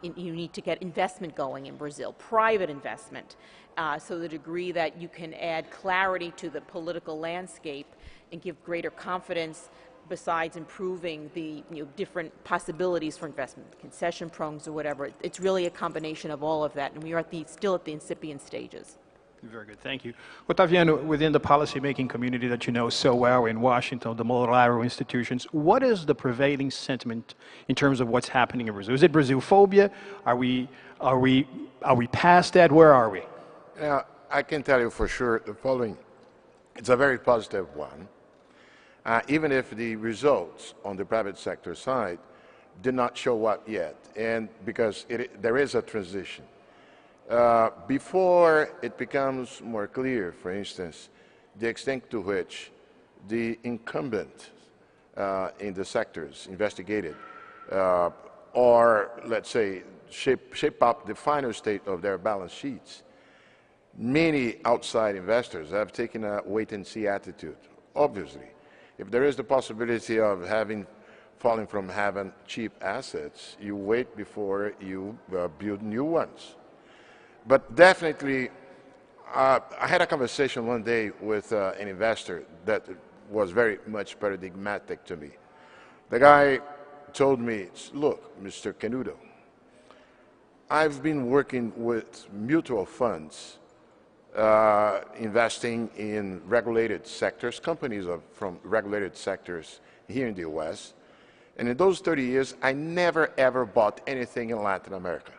You need to get investment going in Brazil, private investment, so the degree that you can add clarity to the political landscape and give greater confidence, besides improving the different possibilities for investment, concession programs or whatever. It's really a combination of all of that, and we are still at the incipient stages. Very good, thank you. Otaviano, within the policymaking community that you know so well in Washington, the multilateral institutions, what is the prevailing sentiment in terms of what's happening in Brazil? Is it Brazil phobia? Are we past that? Where are we? Yeah, I can tell you for sure the following. It's a very positive one. Even if the results on the private sector side did not show up yet, and because there is a transition. Before it becomes more clear, for instance, the extent to which the incumbent in the sectors investigated or, let's say, shape up the final state of their balance sheets, many outside investors have taken a wait-and-see attitude, obviously. If there is the possibility of falling from having cheap assets, you wait before you build new ones. But definitely, I had a conversation one day with an investor that was very much paradigmatic to me. The guy told me, look, Mr. Canudo, I've been working with mutual funds investing in regulated sectors, companies from regulated sectors here in the U.S. And in those 30 years, I never, ever bought anything in Latin America.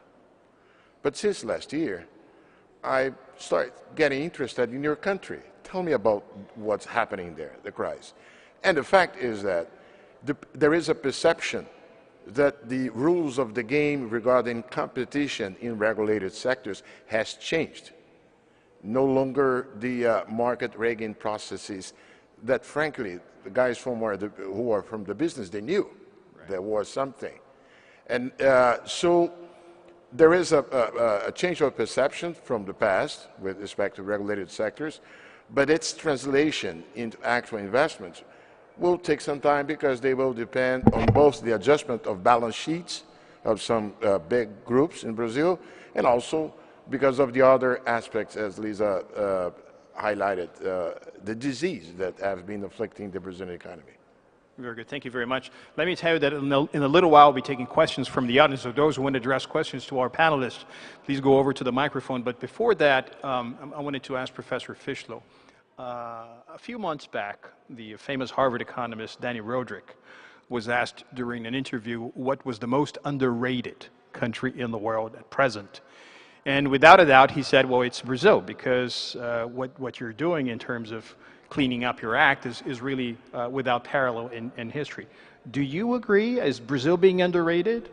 But since last year, I started getting interested in your country. Tell me about what's happening there, the crisis. And the fact is that there is a perception that the rules of the game regarding competition in regulated sectors has changed. No longer the market rigging processes that, frankly, the guys who are from the business, they knew there was something. And so there is a change of perception from the past with respect to regulated sectors, but its translation into actual investments will take some time because they will depend on both the adjustment of balance sheets of some big groups in Brazil and also because of the other aspects, as Lisa highlighted, the disease that have been afflicting the Brazilian economy. Very good. Thank you very much. Let me tell you that in a little while, we'll be taking questions from the audience. So those who want to address questions to our panelists, please go over to the microphone. But before that, I wanted to ask Professor Fischlow. A few months back, the famous Harvard economist Danny Roderick was asked during an interview what was the most underrated country in the world at present. And without a doubt, he said, well, it's Brazil, because what you're doing in terms of cleaning up your act is really without parallel in history. Do you agree? Is Brazil being underrated?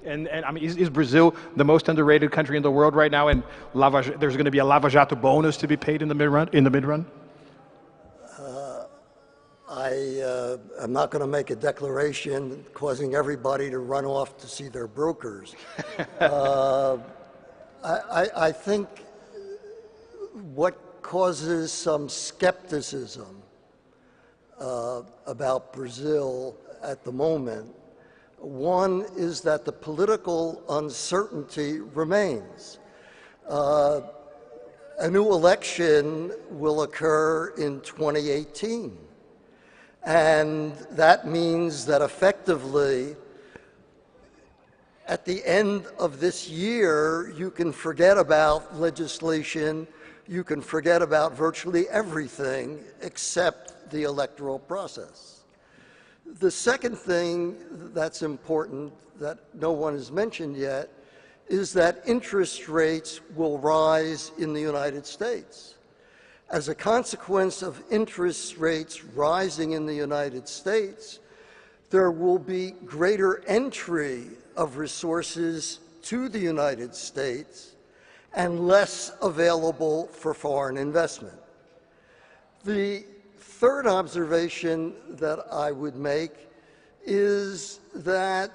And I mean, is Brazil the most underrated country in the world right now? And there's going to be a Lava Jato bonus to be paid in the mid-run? I'm not going to make a declaration causing everybody to run off to see their brokers. I think what causes some skepticism about Brazil at the moment, one is that the political uncertainty remains. A new election will occur in 2018. And that means that effectively, at the end of this year, you can forget about legislation, you can forget about virtually everything except the electoral process. The second thing that's important that no one has mentioned yet is that interest rates will rise in the United States. As a consequence of interest rates rising in the United States, there will be greater entry of resources to the United States and less available for foreign investment. The third observation that I would make is that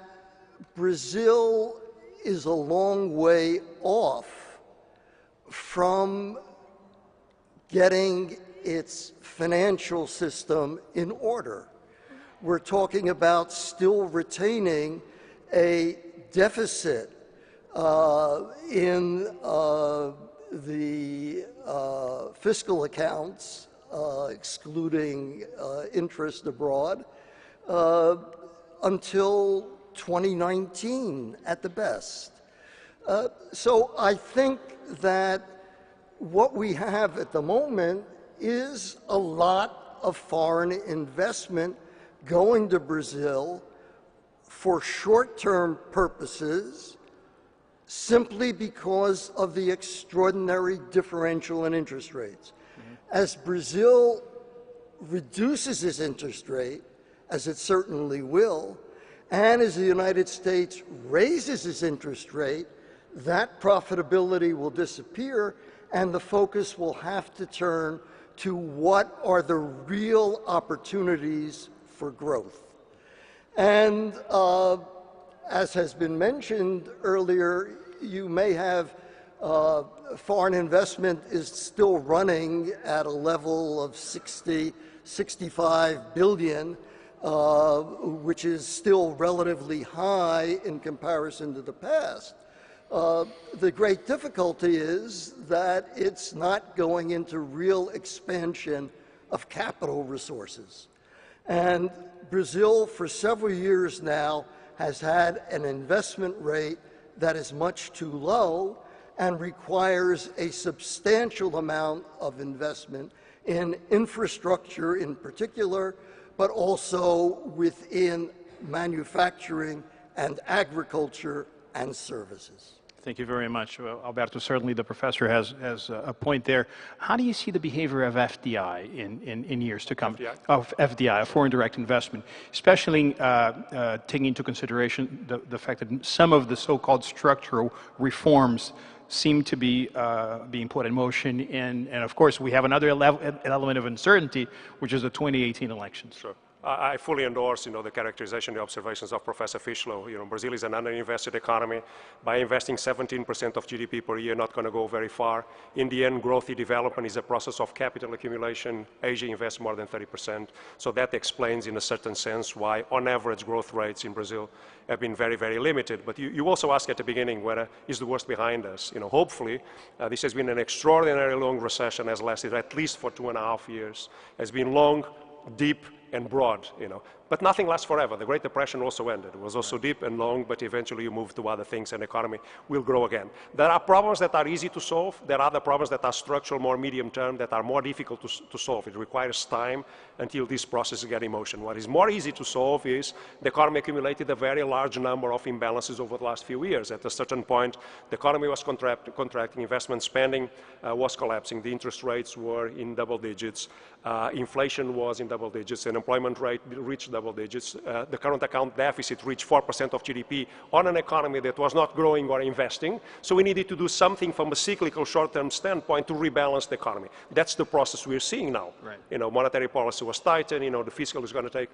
Brazil is a long way off from getting its financial system in order. We're talking about still retaining a deficit in the fiscal accounts, excluding interest abroad, until 2019 at the best. So I think that what we have at the moment is a lot of foreign investment going to Brazil for short-term purposes simply because of the extraordinary differential in interest rates. As Brazil reduces its interest rate, as it certainly will, and as the United States raises its interest rate, that profitability will disappear and the focus will have to turn to what are the real opportunities for growth. And as has been mentioned earlier, you may have foreign investment is still running at a level of 65 billion, which is still relatively high in comparison to the past. The great difficulty is that it's not going into real expansion of capital resources. And Brazil, for several years now, has had an investment rate that is much too low, and requires a substantial amount of investment in infrastructure in particular, but also within manufacturing and agriculture and services. Thank you very much, Alberto. Certainly the professor has a point there. How do you see the behavior of FDI in years to come? FDI? Of FDI, foreign direct investment, especially taking into consideration the fact that some of the so-called structural reforms seem to be being put in motion, and of course we have another element of uncertainty, which is the 2018 elections. Sure. I fully endorse, the characterization, the observations of Professor Fischlow. Brazil is an underinvested economy. By investing 17% of GDP per year, not going to go very far. In the end, growthy development is a process of capital accumulation. Asia invests more than 30%. So that explains, in a certain sense, why, on average, growth rates in Brazil have been very, very limited. But you also asked at the beginning, whether is the worst behind us? Hopefully, this has been an extraordinarily long recession, has lasted at least for 2.5 years. Has been long, deep, and broad, But nothing lasts forever. The Great Depression also ended. It was also deep and long, but eventually you move to other things and the economy will grow again. There are problems that are easy to solve. There are other problems that are structural, more medium term, that are more difficult to solve. It requires time until these processes get in motion. What is more easy to solve is the economy accumulated a very large number of imbalances over the last few years. At a certain point, the economy was contracting, investment spending was collapsing, the interest rates were in double digits, inflation was in double digits, unemployment rate reached double digits, the current account deficit reached 4% of GDP on an economy that was not growing or investing. So we needed to do something from a cyclical short-term standpoint to rebalance the economy. That's the process we're seeing now. Right. Monetary policy was tightened, the fiscal is going to take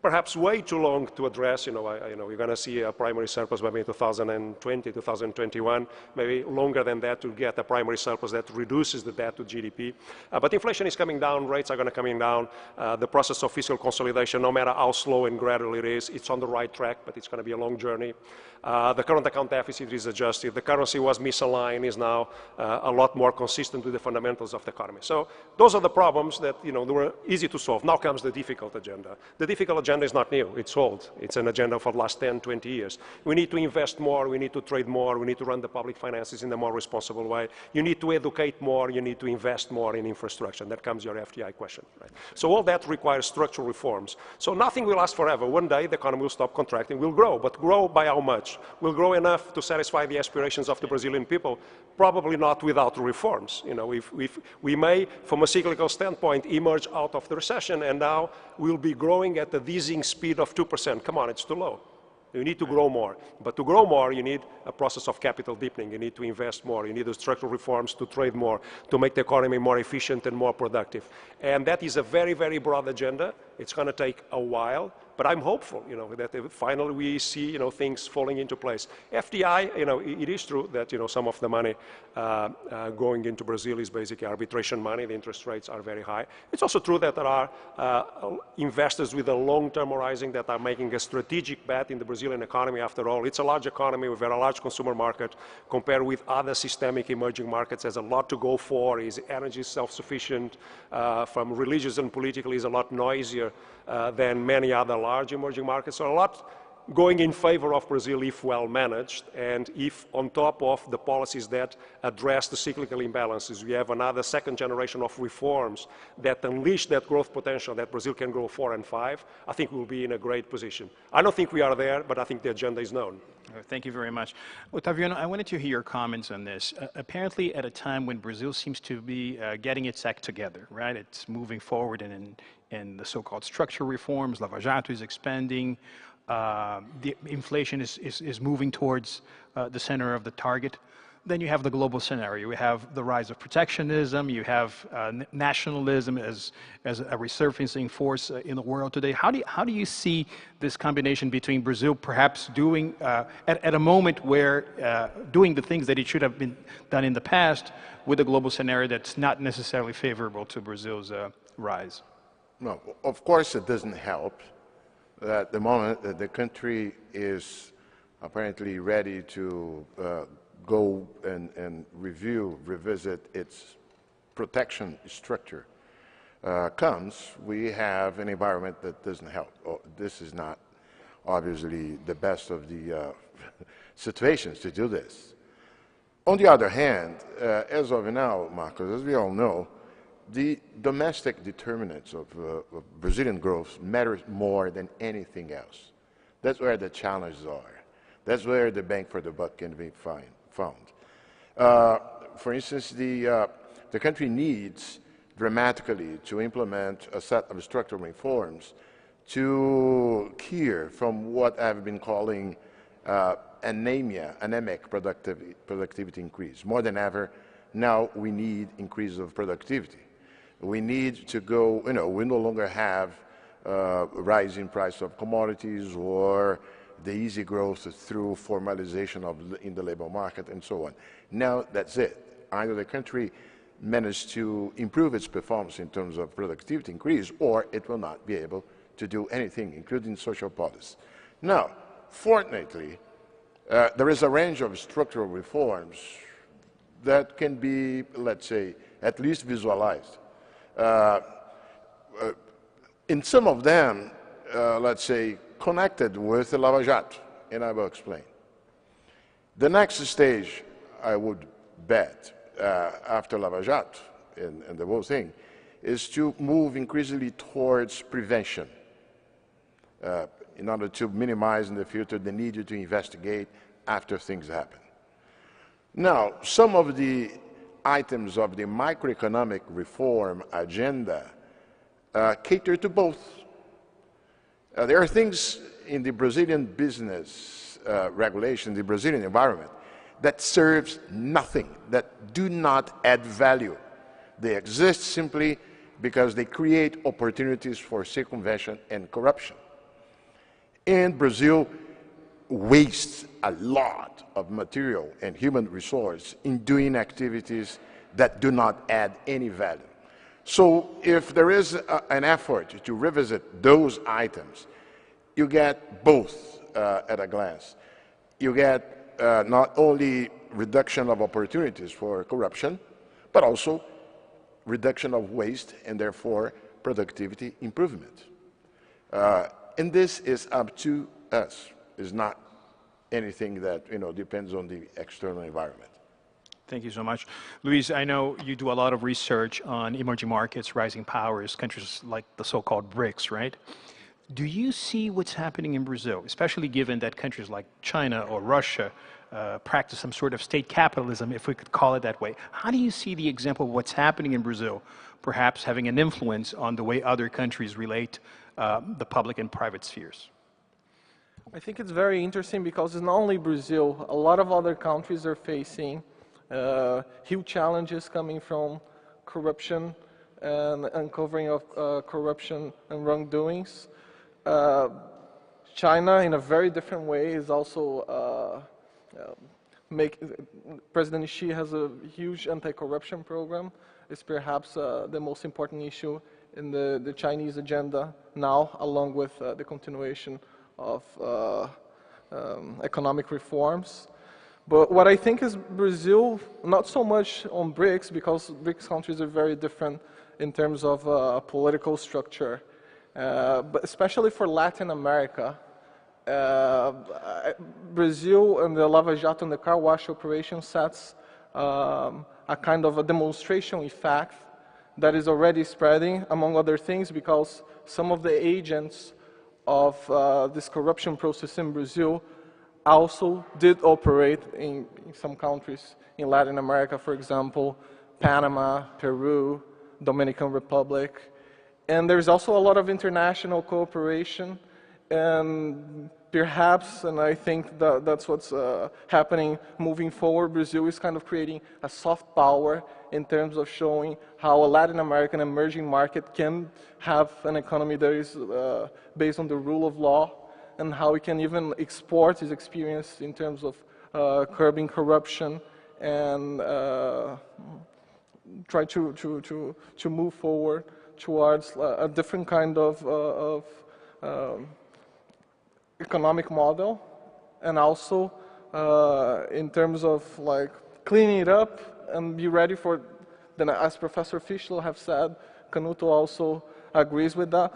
perhaps way too long to address. We're going to see a primary surplus maybe in 2020, 2021, maybe longer than that to get a primary surplus that reduces the debt to GDP. But inflation is coming down, rates are going to come down. The process of fiscal consolidation, no matter how slow and gradual it is, it's on the right track, but it's going to be a long journey. The current account deficit is adjusted. The currency was misaligned, is now a lot more consistent with the fundamentals of the economy. So those are the problems that they were easy to solve. Now comes the difficult agenda. The difficult agenda is not new. It's old. It's an agenda for the last 10, 20 years. We need to invest more. We need to trade more. We need to run the public finances in a more responsible way. You need to educate more. You need to invest more in infrastructure. And that comes your FDI question. Right? So all that requires structural reforms. So nothing will last forever. One day the economy will stop contracting. We'll grow, but grow by how much? Will grow enough to satisfy the aspirations of the Brazilian people? Probably not without reforms. If we may, from a cyclical standpoint, emerge out of the recession, and now we'll be growing at a dizzying speed of 2%. Come on, it's too low. You need to grow more. But to grow more, you need a process of capital deepening. You need to invest more. You need the structural reforms to trade more, to make the economy more efficient and more productive. And that is a very, very broad agenda. It's going to take a while. But I'm hopeful, that finally we see, things falling into place. FDI, it is true that, some of the money going into Brazil is basically arbitration money. The interest rates are very high. It's also true that there are investors with a long-term horizon that are making a strategic bet in the Brazilian economy. After all, it's a large economy with a very large consumer market. Compared with other systemic emerging markets, there's a lot to go for. Is energy self-sufficient? From religious and political, is a lot noisier than many other large emerging markets. So a lot going in favor of Brazil if well managed, and if on top of the policies that address the cyclical imbalances, we have another second generation of reforms that unleash that growth potential that Brazil can grow 4 and 5, I think we'll be in a great position. I don't think we are there, but I think the agenda is known. Thank you very much. Otaviano, I wanted to hear your comments on this. Apparently at a time when Brazil seems to be getting its act together, right? It's moving forward in the so-called structural reforms. Lava Jato is expanding. The inflation is moving towards the center of the target. Then you have the global scenario. We have the rise of protectionism. You have nationalism as a resurfacing force in the world today. How do you see this combination between Brazil perhaps doing, at a moment where doing the things that it should have been done in the past, with a global scenario that's not necessarily favorable to Brazil's rise? No, of course it doesn't help. At the moment that the country is apparently ready to go and revisit its protection structure we have an environment that doesn't help. This is not obviously the best of the situations to do this. On the other hand, as of now, Marcos, as we all know, the domestic determinants of Brazilian growth matter more than anything else. That's where the challenges are. That's where the bang for the buck can be found. For instance, the country needs dramatically to implement a set of structural reforms to cure from what I've been calling anemic productivity increase. More than ever, now we need increase of productivity. We need to go, we no longer have rising price of commodities or the easy growth through formalization in the labor market and so on. Now that's it. Either the country managed to improve its performance in terms of productivity increase, or it will not be able to do anything, including social policy. Now, fortunately, there is a range of structural reforms that can be, let's say, at least visualized. In some of them, let's say, connected with the Lava Jato, and I will explain. The next stage, I would bet, after Lava Jato and the whole thing, is to move increasingly towards prevention in order to minimize in the future the need to investigate after things happen. Now, some of the items of the microeconomic reform agenda cater to both. There are things in the Brazilian business regulation, the Brazilian environment, that serves nothing, that do not add value. They exist simply because they create opportunities for circumvention and corruption. And Brazil wastes a lot of material and human resource in doing activities that do not add any value. So if there is an effort to revisit those items, you get both at a glance. You get not only reduction of opportunities for corruption, but also reduction of waste and therefore productivity improvement. And this is up to us. It's not anything that depends on the external environment. Thank you so much. Luis, I know you do a lot of research on emerging markets, rising powers, countries like the so-called BRICS, right? Do you see what's happening in Brazil, especially given that countries like China or Russia practice some sort of state capitalism, if we could call it that way? How do you see the example of what's happening in Brazil perhaps having an influence on the way other countries relate the public and private spheres? I think it's very interesting because it's not only Brazil. A lot of other countries are facing huge challenges coming from corruption and uncovering of corruption and wrongdoings. China, in a very different way, is also President Xi has a huge anti-corruption program. It's perhaps the most important issue in the Chinese agenda now, along with the continuation of economic reforms. But what I think is Brazil, not so much on BRICS, because BRICS countries are very different in terms of political structure, but especially for Latin America, Brazil and the Lava Jato and the Carwash Operation sets a kind of a demonstration effect that is already spreading, among other things, because some of the agents of this corruption process in Brazil also did operate in some countries in Latin America, for example, Panama, Peru, Dominican Republic. And there's also a lot of international cooperation, and perhaps, and I think that's what's happening moving forward, Brazil is kind of creating a soft power in terms of showing how a Latin American emerging market can have an economy that is based on the rule of law, and how it can even export its experience in terms of curbing corruption and try to move forward towards a different kind of economic model, and also in terms of like cleaning it up and be ready for, then as Professor Fischler have said, Canuto also agrees with that.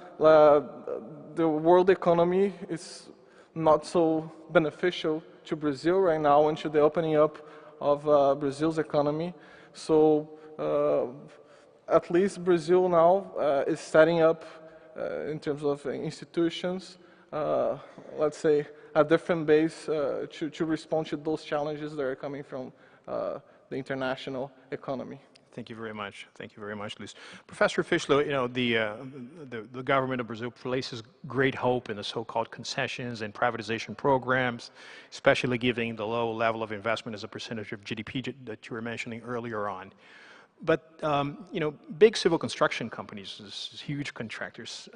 The world economy is not so beneficial to Brazil right now, and to the opening up of Brazil's economy. So at least Brazil now is setting up, in terms of institutions, let's say, a different base to respond to those challenges that are coming from the international economy. Thank you very much. Thank you very much, Luis. Professor Fischler, you know, the government of Brazil places great hope in the so-called concessions and privatization programs, especially given the low level of investment as a percentage of GDP that you were mentioning earlier on. But, you know, big civil construction companies, these huge contractors,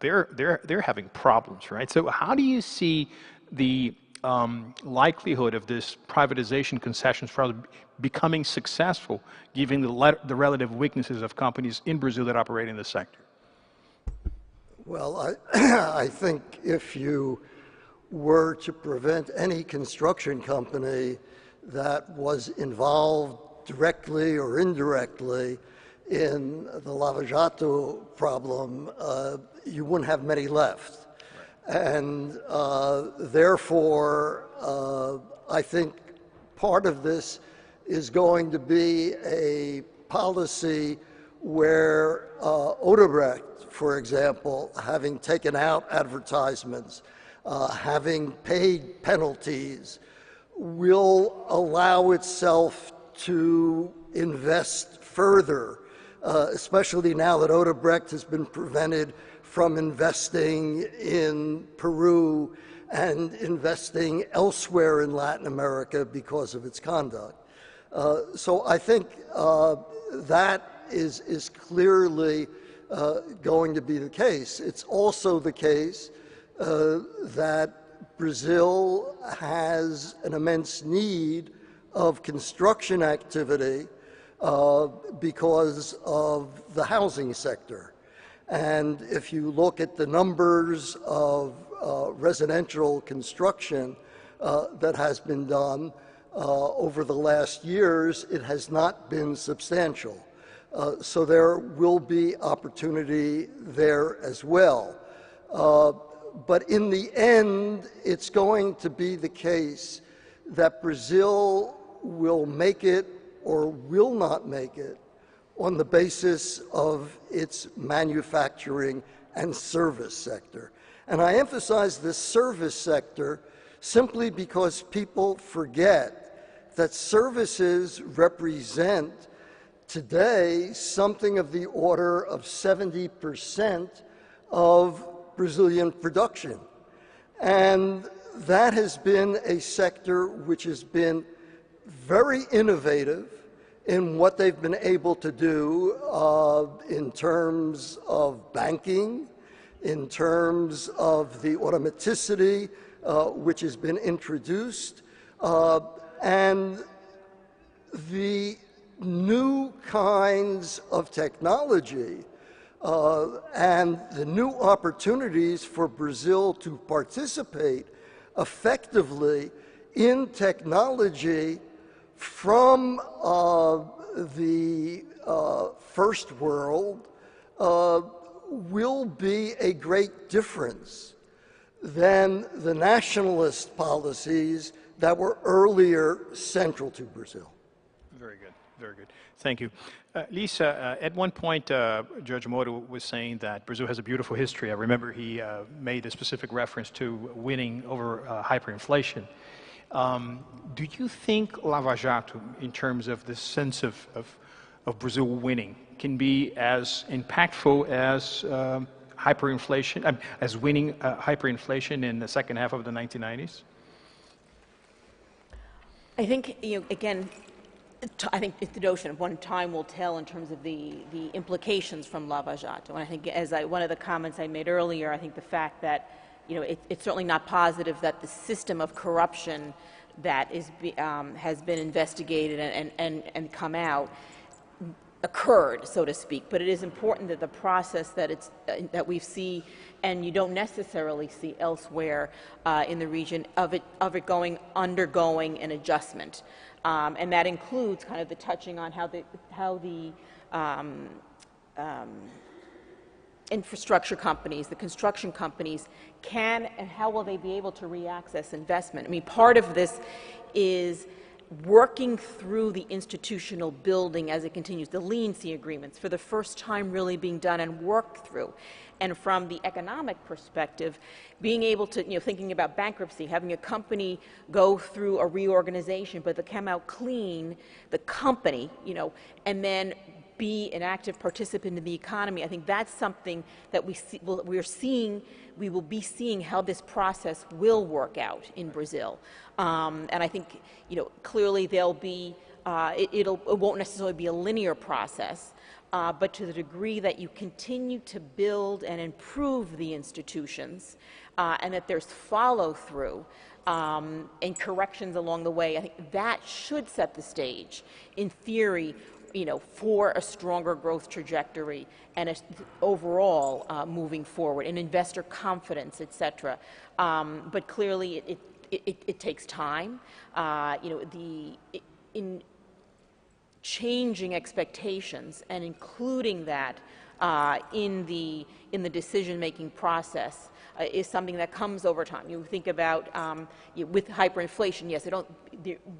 they're having problems, right? So how do you see the likelihood of this privatization concessions becoming successful, given the relative weaknesses of companies in Brazil that operate in this sector? Well, I think if you were to prevent any construction company that was involved directly or indirectly in the Lava Jato problem, you wouldn't have many left. And therefore, I think part of this is going to be a policy where Odebrecht, for example, having taken out advertisements, having paid penalties, will allow itself to invest further, especially now that Odebrecht has been prevented from investing in Peru and investing elsewhere in Latin America because of its conduct. So I think that is clearly going to be the case. It's also the case that Brazil has an immense need of construction activity because of the housing sector. And if you look at the numbers of residential construction that has been done over the last years, it has not been substantial. So there will be opportunity there as well. But in the end, it's going to be the case that Brazil will make it or will not make it on the basis of its manufacturing and service sector. And I emphasize this service sector simply because people forget that services represent today something of the order of 70% of Brazilian production. And that has been a sector which has been very innovative in what they've been able to do in terms of banking, in terms of the automaticity which has been introduced, and the new kinds of technology and the new opportunities for Brazil to participate effectively in technology from the first world will be a great difference than the nationalist policies that were earlier central to Brazil. Very good, very good. Thank you. Lisa, at one point, Judge Moro was saying that Brazil has a beautiful history. I remember he made a specific reference to winning over hyperinflation. Do you think Lava Jato, in terms of the sense of Brazil winning, can be as impactful as hyperinflation, as winning hyperinflation in the second half of the 1990s? I think, again, I think it's the notion of one time will tell in terms of the implications from Lava Jato. And I think, as one of the comments I made earlier, I think the fact that, it's certainly not positive that the system of corruption that has been investigated and come out occurred, so to speak. But it is important that the process that we see, and you don't necessarily see elsewhere in the region, of it undergoing an adjustment. And that includes kind of the touching on how the infrastructure companies, the construction companies can, and how will they be able to reaccess investment. I mean, part of this is working through the institutional building as it continues, the leniency agreements for the first time really being done and worked through. And from the economic perspective, being able to, thinking about bankruptcy, having a company go through a reorganization, but they come out clean, the company, and then be an active participant in the economy. I think that's something that we will be seeing how this process will work out in Brazil. And I think, clearly there'll be, it won't necessarily be a linear process, but to the degree that you continue to build and improve the institutions, and that there's follow-through and corrections along the way, I think that should set the stage, in theory, for a stronger growth trajectory and overall moving forward, and investor confidence, et cetera. But clearly, it takes time. In changing expectations and including that in the decision-making process is something that comes over time. You think about with hyperinflation. Yes,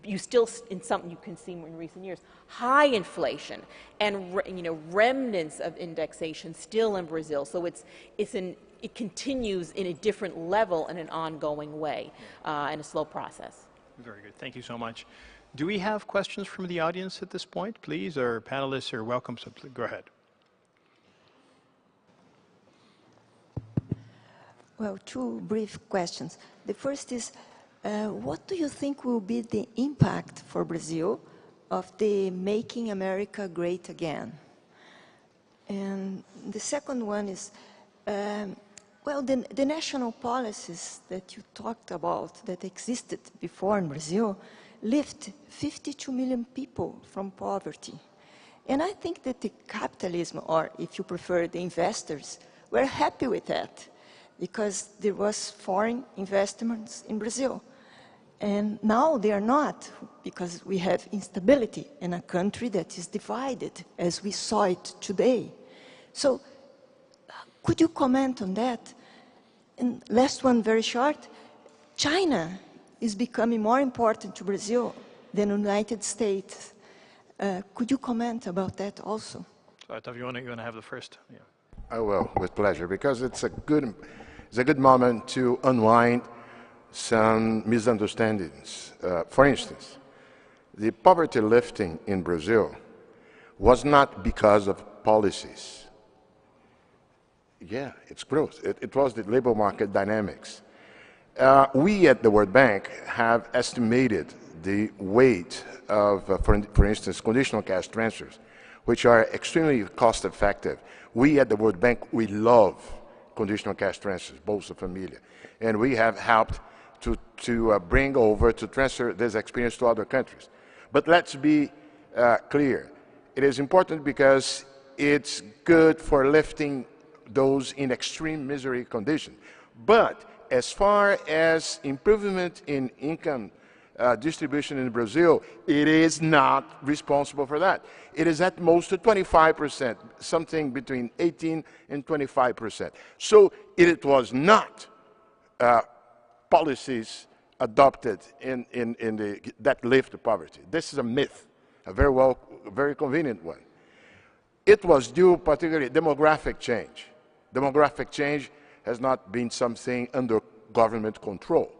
you still in something you can see in recent years, high inflation and remnants of indexation still in Brazil. So it continues in a different level in an ongoing way, in a slow process. Very good. Thank you so much. Do we have questions from the audience at this point, please? Or panelists are welcome, so please, go ahead. Well, two brief questions. The first is, what do you think will be the impact for Brazil of the Making America Great Again? And the second one is, well, the national policies that you talked about that existed before in Brazil lifted 52 million people from poverty. And I think that the capitalism, or if you prefer, the investors, were happy with that, because there was foreign investments in Brazil. And now they are not, because we have instability in a country that is divided, as we saw it today. So could you comment on that? And last one, very short, China is becoming more important to Brazil than the United States. Could you comment about that also? So, Otávio, you want to have the first? Yeah. I will, with pleasure, because it's a good moment to unwind some misunderstandings. For instance, the poverty lifting in Brazil was not because of policies. Yeah, it's growth. It was the labor market dynamics. We at the World Bank have estimated the weight of, for instance, conditional cash transfers, which are extremely cost-effective. We at the World Bank, we love conditional cash transfers, Bolsa Familia, and we have helped to bring over, to transfer this experience to other countries. But let's be clear. It is important because it's good for lifting those in extreme misery condition. But as far as improvement in income distribution in Brazil, it is not responsible for that. It is at most 25%, something between 18 and 25%. So it was not policies adopted that lift poverty. This is a myth, a very convenient one. It was due particularly demographic change. Demographic change has not been something under government control.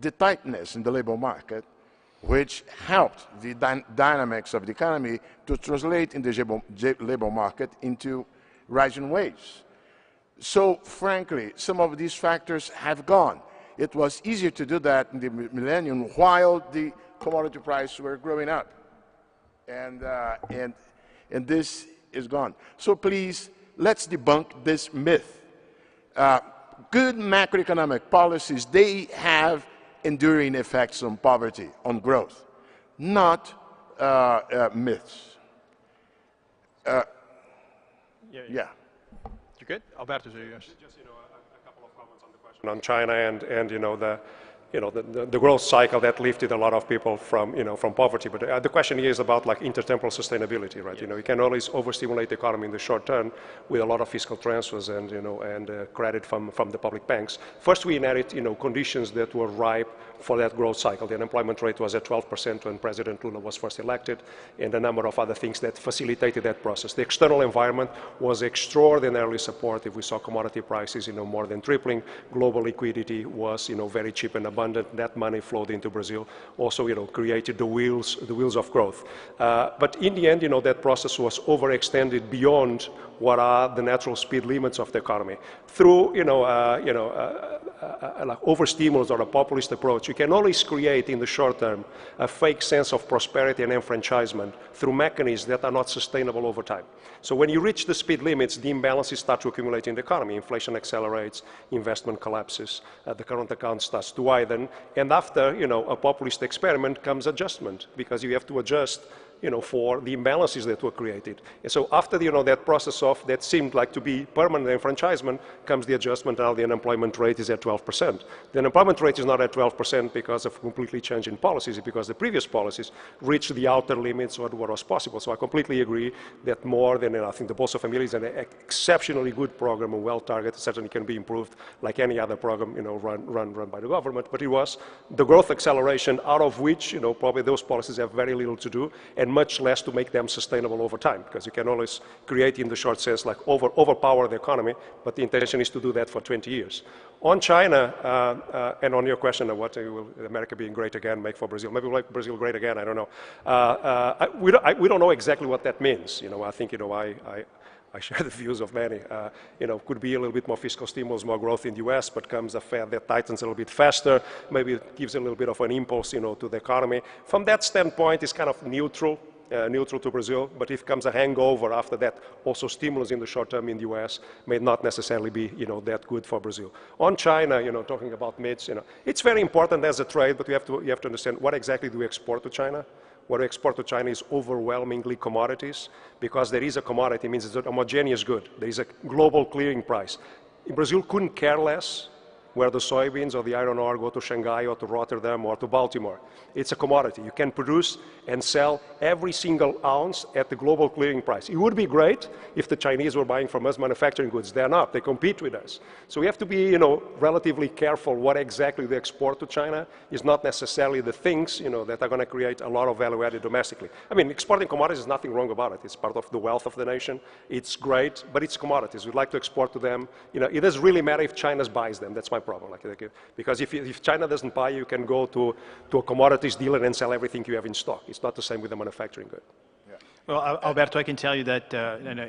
The tightness in the labor market, which helped the dynamics of the economy to translate in the labor market into rising wages. So, frankly, some of these factors have gone. It was easier to do that in the millennium while the commodity prices were growing up. And this is gone. So please, let's debunk this myth. Good macroeconomic policies, they have enduring effects on poverty, on growth, not myths. Yeah. You good? Alberto, yours. Just, a couple of comments on the question on China and the growth cycle that lifted a lot of people from, from poverty. But the question here is about like intertemporal sustainability, right? You can always overstimulate the economy in the short term with a lot of fiscal transfers and, credit from the public banks. First, we inherit, conditions that were ripe for that growth cycle. The unemployment rate was at 12% when President Lula was first elected, and a number of other things that facilitated that process. The external environment was extraordinarily supportive. We saw commodity prices, more than tripling. Global liquidity was, very cheap and abundant. That money flowed into Brazil. Also, created the wheels of growth. But in the end, that process was overextended beyond what are the natural speed limits of the economy. Through, like overstimulus or a populist approach, you can always create in the short term a fake sense of prosperity and enfranchisement through mechanisms that are not sustainable over time. So when you reach the speed limits, the imbalances start to accumulate in the economy. Inflation accelerates, investment collapses, the current account starts to widen, and after, a populist experiment comes adjustment, because you have to adjust for the imbalances that were created. And so after, that process of that seemed like to be permanent enfranchisement comes the adjustment. Now the unemployment rate is at 12%. The unemployment rate is not at 12% because of completely changing policies, because the previous policies reached the outer limits of what was possible. So I completely agree that more than, I think the Bolsa Família is an exceptionally good program, and well-targeted, certainly can be improved like any other program, run by the government. But it was the growth acceleration out of which, probably those policies have very little to do, and much less to make them sustainable over time, because you can always create in the short sense like overpower the economy, but the intention is to do that for 20 years. On China, and on your question of what will America being great again make for Brazil, maybe we'll make Brazil great again, I don't know. We don't know exactly what that means. I think, I share the views of many. Could be a little bit more fiscal stimulus, more growth in the U.S., but comes a Fed that tightens a little bit faster. Maybe it gives a little bit of an impulse, to the economy. From that standpoint, it's kind of neutral to Brazil. But if comes a hangover after that, also stimulus in the short term in the U.S. may not necessarily be, that good for Brazil. On China, talking about MIDs, it's very important as a trade, but you have to understand what exactly do we export to China. What we export to China is overwhelmingly commodities, because there is a commodity, it means it's a homogeneous good. There is a global clearing price. Brazil couldn't care less where the soybeans or the iron ore go to Shanghai or to Rotterdam or to Baltimore. It's a commodity. You can produce and sell every single ounce at the global clearing price. It would be great if the Chinese were buying from us manufacturing goods. They're not. They compete with us. So we have to be, relatively careful what exactly we export to China is not necessarily the things, that are going to create a lot of value added domestically. I mean, exporting commodities, there's nothing wrong about it. It's part of the wealth of the nation. It's great, but it's commodities. We'd like to export to them. It doesn't really matter if China buys them. That's my problem. Because if China doesn't buy, you can go to a commodities dealer and sell everything you have in stock. It's not the same with the manufacturing good. Yeah. Well, Alberto, I can tell you that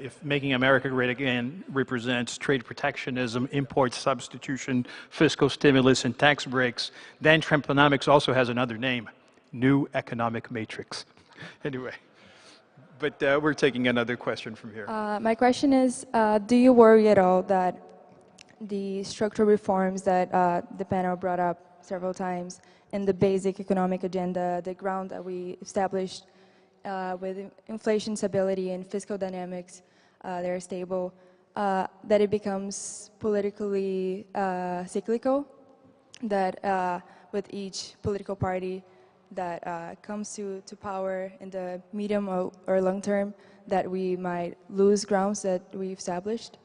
if making America great again represents trade protectionism, import substitution, fiscal stimulus, and tax breaks, then Trumponomics also has another name, New Economic Matrix. Anyway. But we're taking another question from here. My question is, do you worry at all that the structural reforms that the panel brought up several times and the basic economic agenda, the ground that we established with inflation stability and fiscal dynamics, they're stable, that it becomes politically cyclical, that with each political party that comes to power in the medium or long term, that we might lose grounds that we've established?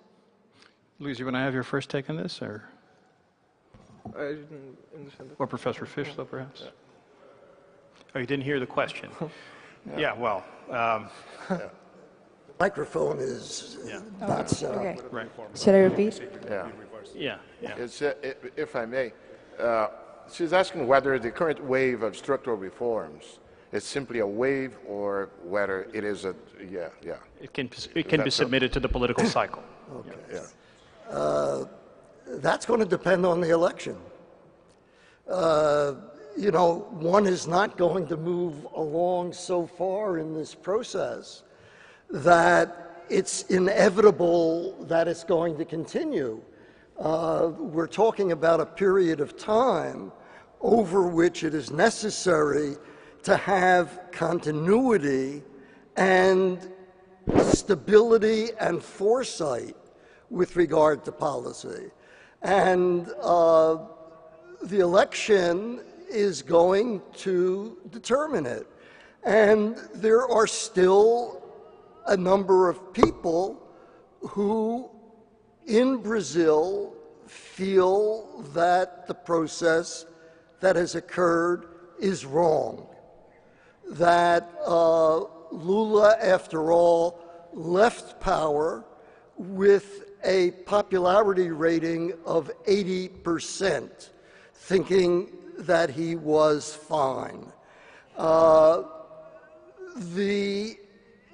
Luis, you want to have your first take on this, or? I didn't understand that. Or Professor Fischler, perhaps? Yeah. Oh, you didn't hear the question. Yeah, well. The microphone is not set up. Okay. Right. Should I repeat? Yeah. Yeah. It's, if I may, she's asking whether the current wave of structural reforms is simply a wave or whether it is a, It can be submitted to the political cycle. Okay. Yeah. That's going to depend on the election. One is not going to move along so far in this process that it's inevitable that it's going to continue. We're talking about a period of time over which it is necessary to have continuity and stability and foresight with regard to policy. And the election is going to determine it. And there are still a number of people who in Brazil feel that the process that has occurred is wrong, that Lula, after all, left power with a popularity rating of 80%, thinking that he was fine. The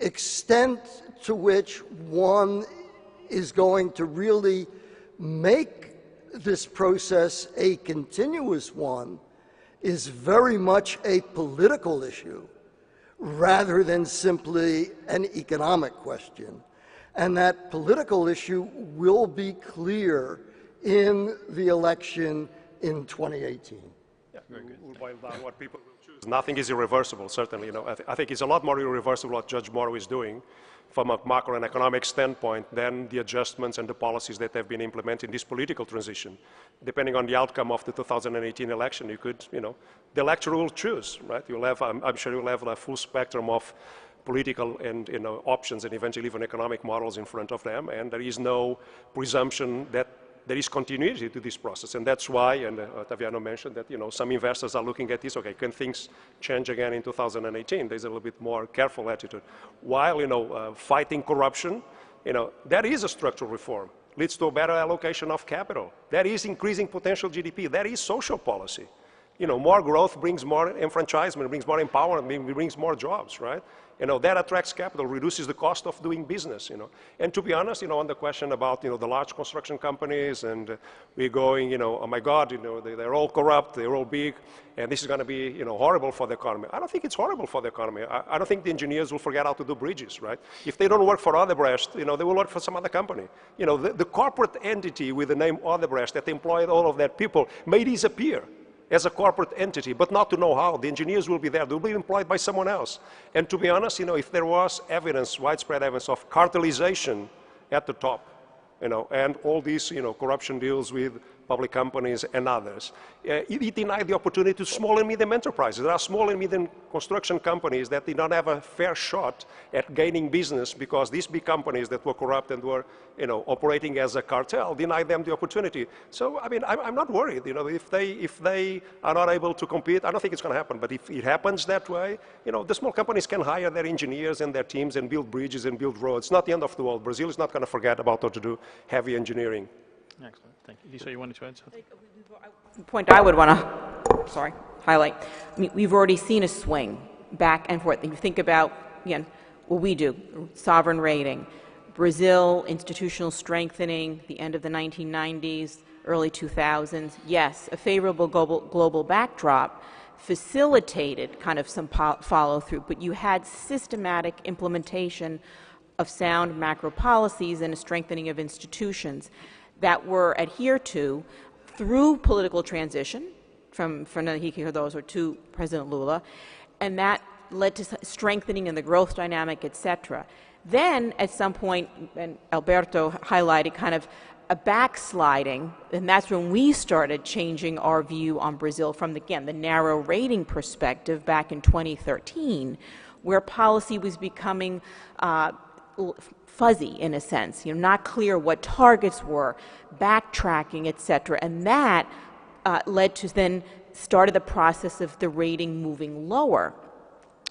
extent to which one is going to really make this process a continuous one is very much a political issue rather than simply an economic question. And that political issue will be clear in the election in 2018. Yeah, we'll boil down what people will choose. Nothing is irreversible, certainly. You know, I think it's a lot more irreversible what Judge Moro is doing from a macro and economic standpoint than the adjustments and the policies that have been implemented in this political transition. Depending on the outcome of the 2018 election, you could, you know, the electorate will choose, right? You'll have, I'm sure you'll have a full spectrum of political and, you know, options and eventually even economic models in front of them, and there is no presumption that there is continuity to this process. And that's why, and Taviano mentioned that, you know, some investors are looking at this, okay, can things change again in 2018? There's a little bit more careful attitude. While, you know, fighting corruption, you know, that is a structural reform. Leads to a better allocation of capital. That is increasing potential GDP. That is social policy. You know, more growth brings more enfranchisement, brings more empowerment, brings more jobs, right? You know, that attracts capital, reduces the cost of doing business, you know. And to be honest, you know, on the question about, you know, the large construction companies and we're going, you know, oh my God, you know, they're all corrupt, they're all big, and this is going to be, you know, horrible for the economy. I don't think it's horrible for the economy. I don't think the engineers will forget how to do bridges, right? If they don't work for Odebrecht, you know, they will work for some other company. You know, the corporate entity with the name Odebrecht that employed all of that people may disappear as a corporate entity, but not to know how. The engineers will be there. They'll be employed by someone else. And to be honest, you know, if there was evidence, widespread evidence of cartelization at the top, you know, and all these, you know, corruption deals with public companies and others, it denied the opportunity to small and medium enterprises. There are small and medium construction companies that did not have a fair shot at gaining business because these big companies that were corrupt and were, you know, operating as a cartel denied them the opportunity. So, I mean, I'm not worried. You know, if they are not able to compete, I don't think it's going to happen. But if it happens that way, you know, the small companies can hire their engineers and their teams and build bridges and build roads. It's not the end of the world. Brazil is not going to forget about how to do heavy engineering. Excellent. Thank you. Lisa, you wanted to add something? The point I would want to, highlight. I mean, we've already seen a swing back and forth. You think about, again, what we do, sovereign rating, Brazil, institutional strengthening, the end of the 1990s, early 2000s. Yes, a favorable global backdrop facilitated kind of some follow-through, but you had systematic implementation of sound macro policies and a strengthening of institutions that were adhered to through political transition from Fernando Henrique Cardoso to President Lula, and that led to strengthening in the growth dynamic, et cetera. Then, at some point, and Alberto highlighted kind of a backsliding, and that's when we started changing our view on Brazil from, again, the narrow rating perspective back in 2013, where policy was becoming fuzzy in a sense, you know, not clear what targets were, backtracking, et cetera, and that led to then started the process of the rating moving lower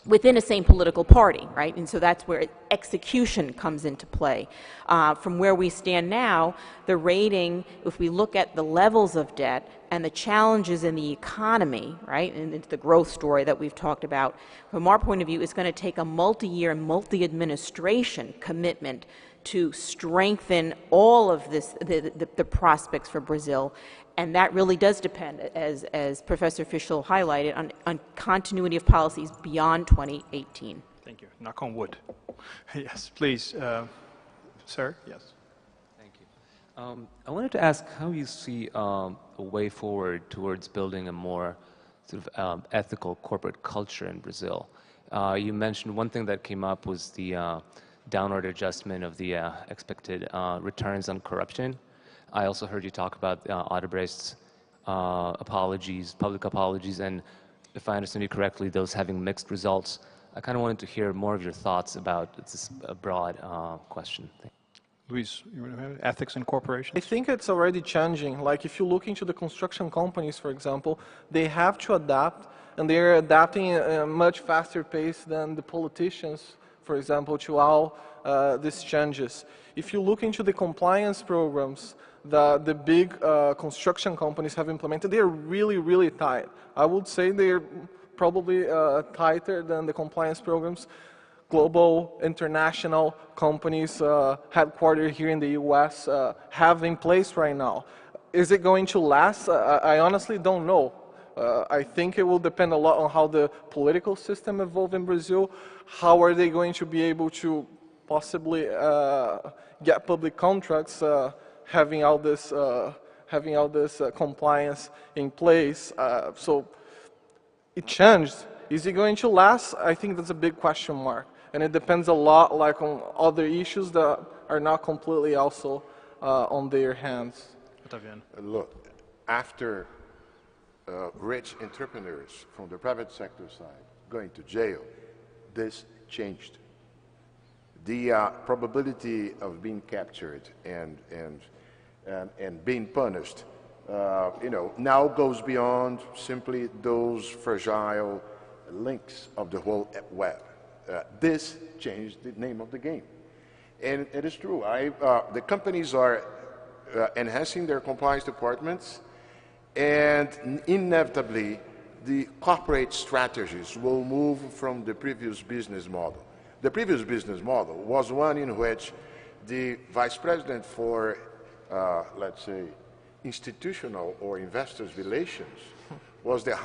within a same political party, right? And so that's where execution comes into play. From where we stand now, the rating, if we look at the levels of debt and the challenges in the economy, right, and it's the growth story that we've talked about, from our point of view, it's going to take a multi-year, multi-administration commitment to strengthen all of this, the prospects for Brazil. And that really does depend, as Professor Fischel highlighted, on continuity of policies beyond 2018. Thank you. Knock on wood. Yes, please. Sir, yes. Thank you. I wanted to ask how you see a way forward towards building a more sort of ethical corporate culture in Brazil. You mentioned one thing that came up was the downward adjustment of the expected returns on corruption. I also heard you talk about Odebrecht's apologies, public apologies, and if I understand you correctly, those having mixed results. I kind of wanted to hear more of your thoughts about this broad question. Luis, you want to have it? Ethics in corporations? I think it's already changing. Like if you look into the construction companies, for example, they have to adapt, and they're adapting at a much faster pace than the politicians, for example, to all these changes. If you look into the compliance programs the big construction companies have implemented, they're really, really tight. I would say they're probably tighter than the compliance programs global, international companies headquartered here in the US have in place right now. Is it going to last? I honestly don't know. I think it will depend a lot on how the political system evolves in Brazil. How are they going to be able to possibly get public contracts having all this compliance in place? So it changed. Is it going to last? I think that's a big question mark. And it depends a lot like on other issues that are not completely also on their hands. Look, after rich entrepreneurs from the private sector side going to jail, this changed. The probability of being captured and being punished, now goes beyond simply those fragile links of the whole web. This changed the name of the game. And it is true. The companies are enhancing their compliance departments, and inevitably the corporate strategies will move from the previous business model. The previous business model was one in which the vice president for, let's say, institutional or investors relations was the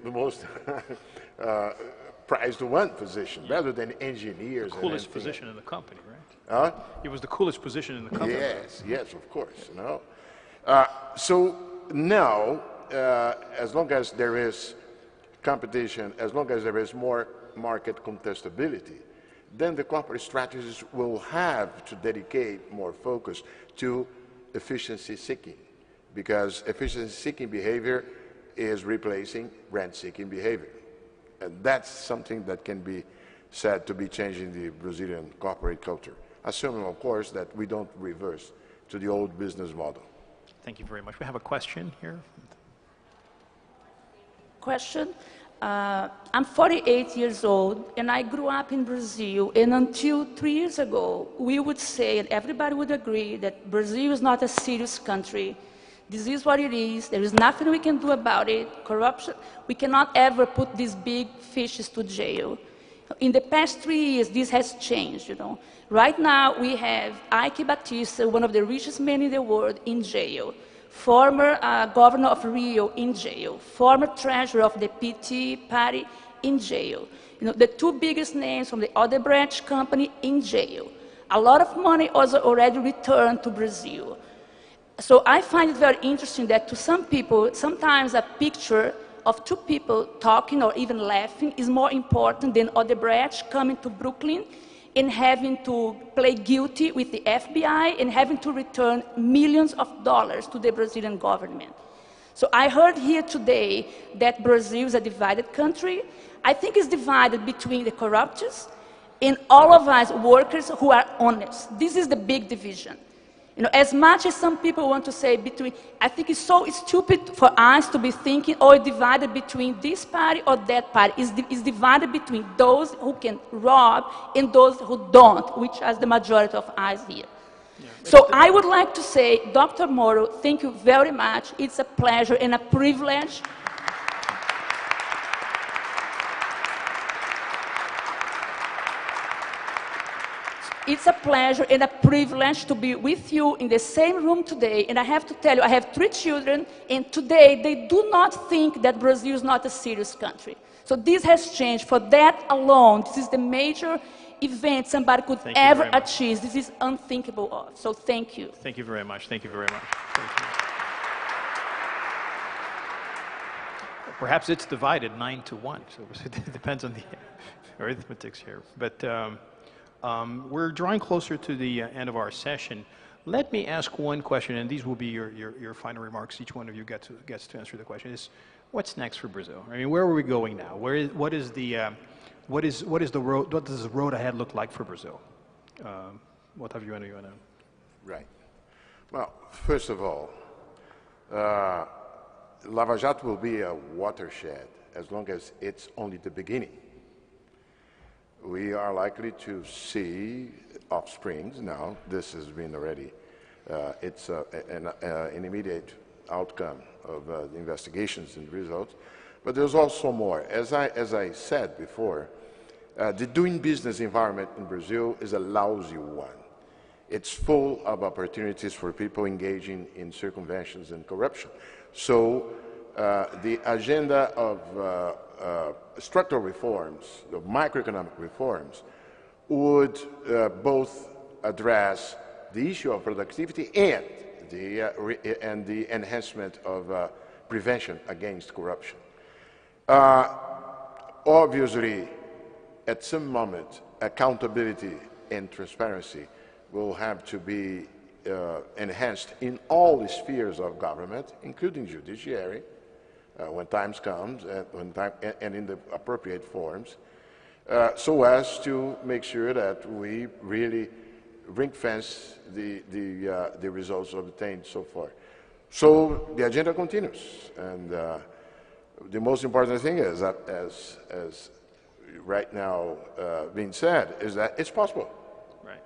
most prized one position, rather than engineers. The coolest position in the company, right? It was the coolest position in the company. Yes, yes, of course. No. So now, as long as there is competition, as long as there is more market contestability, then the corporate strategies will have to dedicate more focus to efficiency seeking, because efficiency seeking behavior is replacing rent seeking behavior. And that's something that can be said to be changing the Brazilian corporate culture, assuming, of course, that we don't reverse to the old business model. Thank you very much. We have a question here. Question. I'm 48 years old, and I grew up in Brazil, and until 3 years ago, we would say, and everybody would agree, that Brazil is not a serious country. This is what it is. There is nothing we can do about it. Corruption, we cannot ever put these big fishes to jail. In the past 3 years, this has changed, Right now, we have Ike Batista, one of the richest men in the world, in jail. Former governor of Rio in jail. Former treasurer of the PT party in jail. The two biggest names from the Odebrecht company in jail. A lot of money was already returned to Brazil. So I find it very interesting that to some people, sometimes a picture of two people talking or even laughing is more important than Odebrecht coming to Brooklyn and having to play guilty with the FBI and having to return millions of dollars to the Brazilian government. So I heard here today that Brazil is a divided country. I think it's divided between the corruptors and all of us workers who are honest. This is the big division. As much as some people want to say between, I think it's so stupid for us to be thinking, divided between this party or that party. It's divided between those who can rob and those who don't, which is the majority of us here. So I would like to say, Dr. Moro, thank you very much. It's a pleasure and a privilege. It's a pleasure and a privilege to be with you in the same room today. And I have to tell you, I have 3 children, and today they do not think that Brazil is not a serious country. So this has changed. For that alone, this is the major event somebody could ever achieve. This is unthinkable of. So thank you. Thank you very much. Thank you very much. Thank you. Perhaps it's divided 9-1. So it depends on the arithmetics here. But we're drawing closer to the end of our session. Let me ask one question, and these will be your final remarks. Each one of you gets to answer the question. Is what's next for Brazil? I mean, where are we going now? What does the road ahead look like for Brazil? What have you want to? Right. Well, first of all, Lava Jato will be a watershed as long as it's only the beginning. We are likely to see offsprings now. This has been already, it's an immediate outcome of the investigations and results. But there's also more. As I said before, the doing business environment in Brazil is a lousy one. It's full of opportunities for people engaging in circumventions and corruption. So the agenda of structural reforms, the microeconomic reforms, would both address the issue of productivity and the enhancement of prevention against corruption. Obviously, at some moment, accountability and transparency will have to be enhanced in all the spheres of government, including judiciary, when times comes and in the appropriate forms, so as to make sure that we really ring-fence the results obtained so far. So the agenda continues, and the most important thing is that, as right now being said, is that it's possible. Right.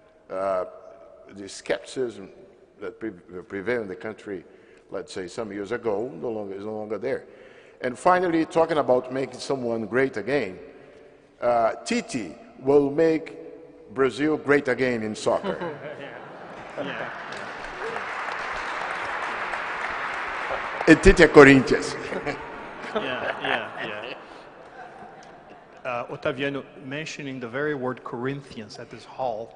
The skepticism that prevailed in the country, let's say some years ago, is no longer there. And finally, talking about making someone great again, Titi will make Brazil great again in soccer. E Titi é Corinthians. Otaviano, mentioning the very word Corinthians at this hall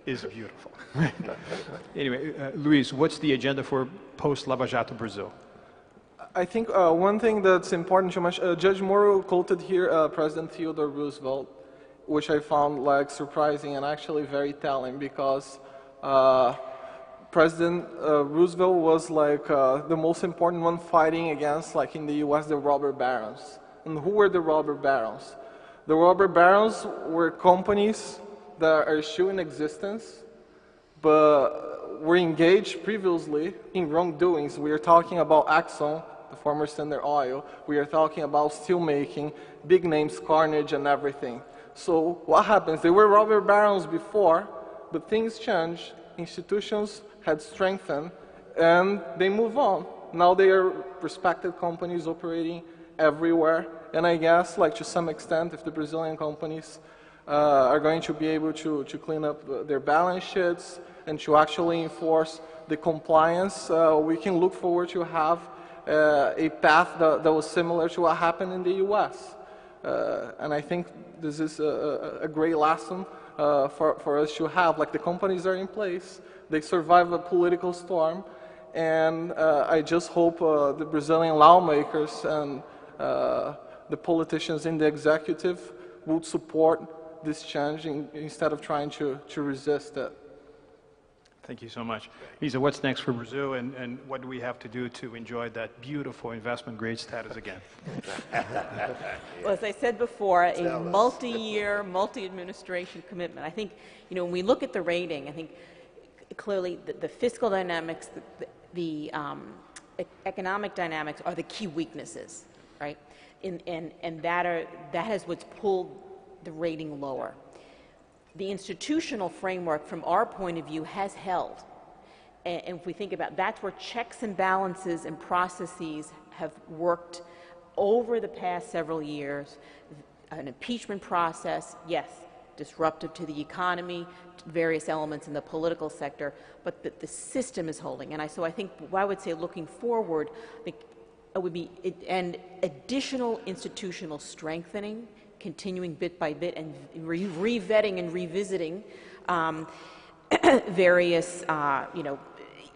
is beautiful. Anyway, Luis, what's the agenda for post-Lava Jato Brazil? I think one thing that's important to mention, Judge Moro quoted here President Theodore Roosevelt, which I found surprising and actually very telling, because President Roosevelt was the most important one fighting against, in the US, the robber barons. And who were the robber barons? The robber barons were companies that are still in existence, but were engaged previously in wrongdoings. We are talking about Exxon, the former Standard Oil. We are talking about steelmaking, big names, Carnage, and everything. So what happens? They were robber barons before, but things changed. Institutions had strengthened, and they move on. Now they are respected companies operating everywhere. And I guess, to some extent, if the Brazilian companies are going to be able to clean up their balance sheets and to actually enforce the compliance, we can look forward to have a path that was similar to what happened in the US. And I think this is a great lesson for us to have. The companies are in place, they survive a political storm, and I just hope the Brazilian lawmakers and the politicians in the executive would support this change instead of trying to resist it. Thank you so much. Lisa, what's next for Brazil, and what do we have to do to enjoy that beautiful investment-grade status again? Well, as I said before, a multi-year, multi-administration commitment. I think, when we look at the rating, I think clearly the fiscal dynamics, the economic dynamics are the key weaknesses, right? And that is what's pulled the rating lower. The institutional framework, from our point of view, has held. And if we think about that's where checks and balances and processes have worked over the past several years. An impeachment process, yes, disruptive to the economy, to various elements in the political sector, but the system is holding. And so I think I would say, looking forward, I think it would be additional institutional strengthening, continuing bit by bit, and revetting and revisiting various,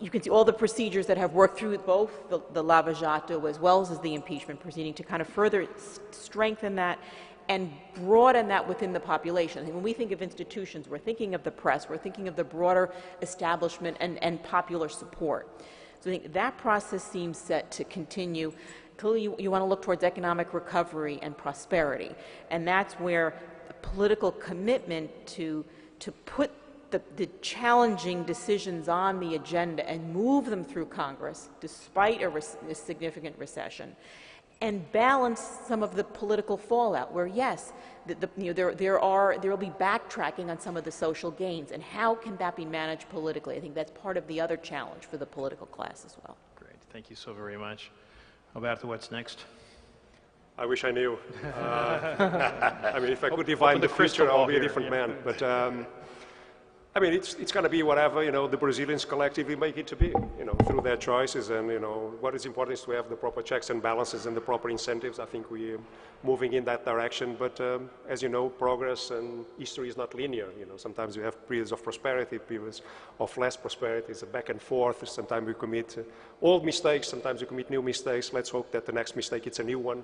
you can see all the procedures that have worked through both the Lava Jato as well as the impeachment proceeding to kind of further strengthen that and broaden that within the population. I think when we think of institutions, we're thinking of the press, we're thinking of the broader establishment and popular support. So I think that process seems set to continue. Clearly, you want to look towards economic recovery and prosperity, and that's where the political commitment to put the challenging decisions on the agenda and move them through Congress, despite a significant recession, and balance some of the political fallout, where yes, there will be backtracking on some of the social gains, and how can that be managed politically? I think that's part of the other challenge for the political class as well. Great, thank you so very much. Alberto, what's next? I wish I knew. I mean, if I could divine the future, I'll be a different man. But I mean, it's going to be whatever, you know, the Brazilians collectively make it to be, you know, through their choices. And, you know, what is important is to have the proper checks and balances and the proper incentives. I think we're moving in that direction. But as you know, progress and history is not linear. You know, sometimes you have periods of prosperity, periods of less prosperity. It's a back and forth. Sometimes we commit old mistakes. Sometimes we commit new mistakes. Let's hope that the next mistake, it's a new one,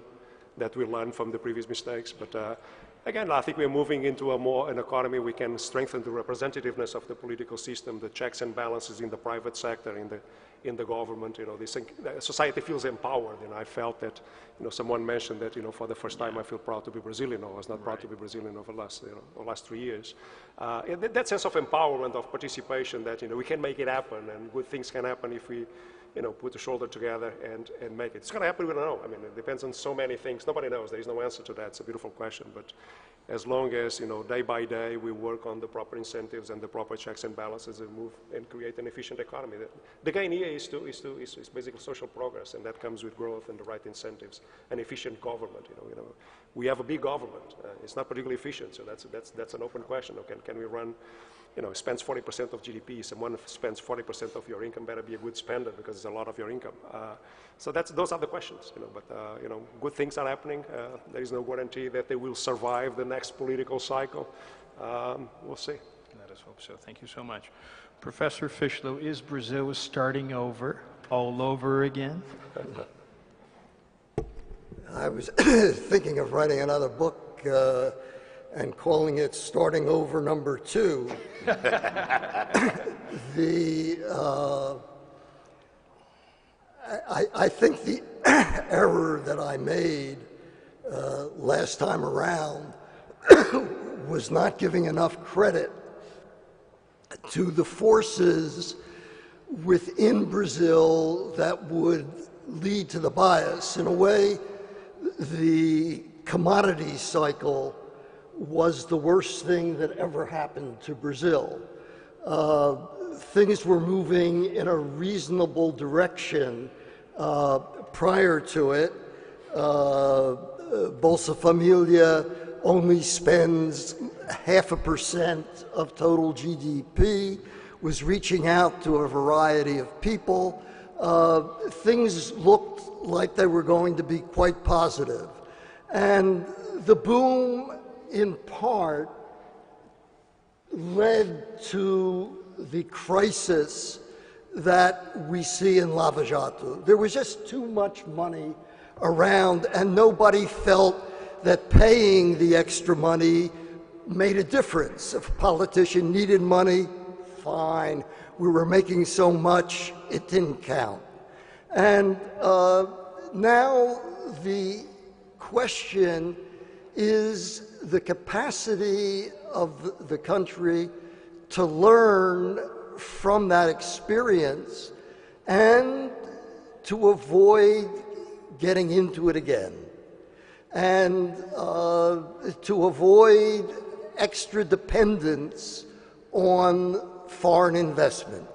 that we learn from the previous mistakes. But again, I think we're moving into an economy we can strengthen the representativeness of the political system, the checks and balances in the private sector, in the government. You know, society feels empowered. And I felt that, you know, someone mentioned that, you know, for the first time I feel proud to be Brazilian. I was not proud to be Brazilian over the last 3 years. And that sense of empowerment, of participation, that, you know, we can make it happen, and good things can happen if we, you know, put the shoulder together and make it. It's going to happen, we don't know. I mean, it depends on so many things. Nobody knows. There is no answer to that. It's a beautiful question. But as long as, you know, day by day we work on the proper incentives and the proper checks and balances and move and create an efficient economy. The gain here is basically social progress, and that comes with growth and the right incentives and efficient government. You know, we have a big government. It's not particularly efficient, so that's an open question. Can we run? You know, spends 40% of GDP. Someone spends 40% of your income better be a good spender, because it's a lot of your income. So those are the questions. You know, but you know, good things are happening. There is no guarantee that they will survive the next political cycle. We'll see. Let us hope so. Thank you so much, Professor Fischlow. Is Brazil starting over, all over again? I was thinking of writing another book. And calling it Starting Over Number 2. I think the error that I made last time around was not giving enough credit to the forces within Brazil that would lead to the bias. In a way, the commodity cycle was the worst thing that ever happened to Brazil. Things were moving in a reasonable direction prior to it. Bolsa Familia only spends 0.5% of total GDP, was reaching out to a variety of people. Things looked like they were going to be quite positive. And the boom, in part, led to the crisis that we see in Lava Jato. There was just too much money around, and nobody felt that paying the extra money made a difference. If a politician needed money, fine. We were making so much, it didn't count. And now the question is the capacity of the country to learn from that experience and to avoid getting into it again, and to avoid extra dependence on foreign investment.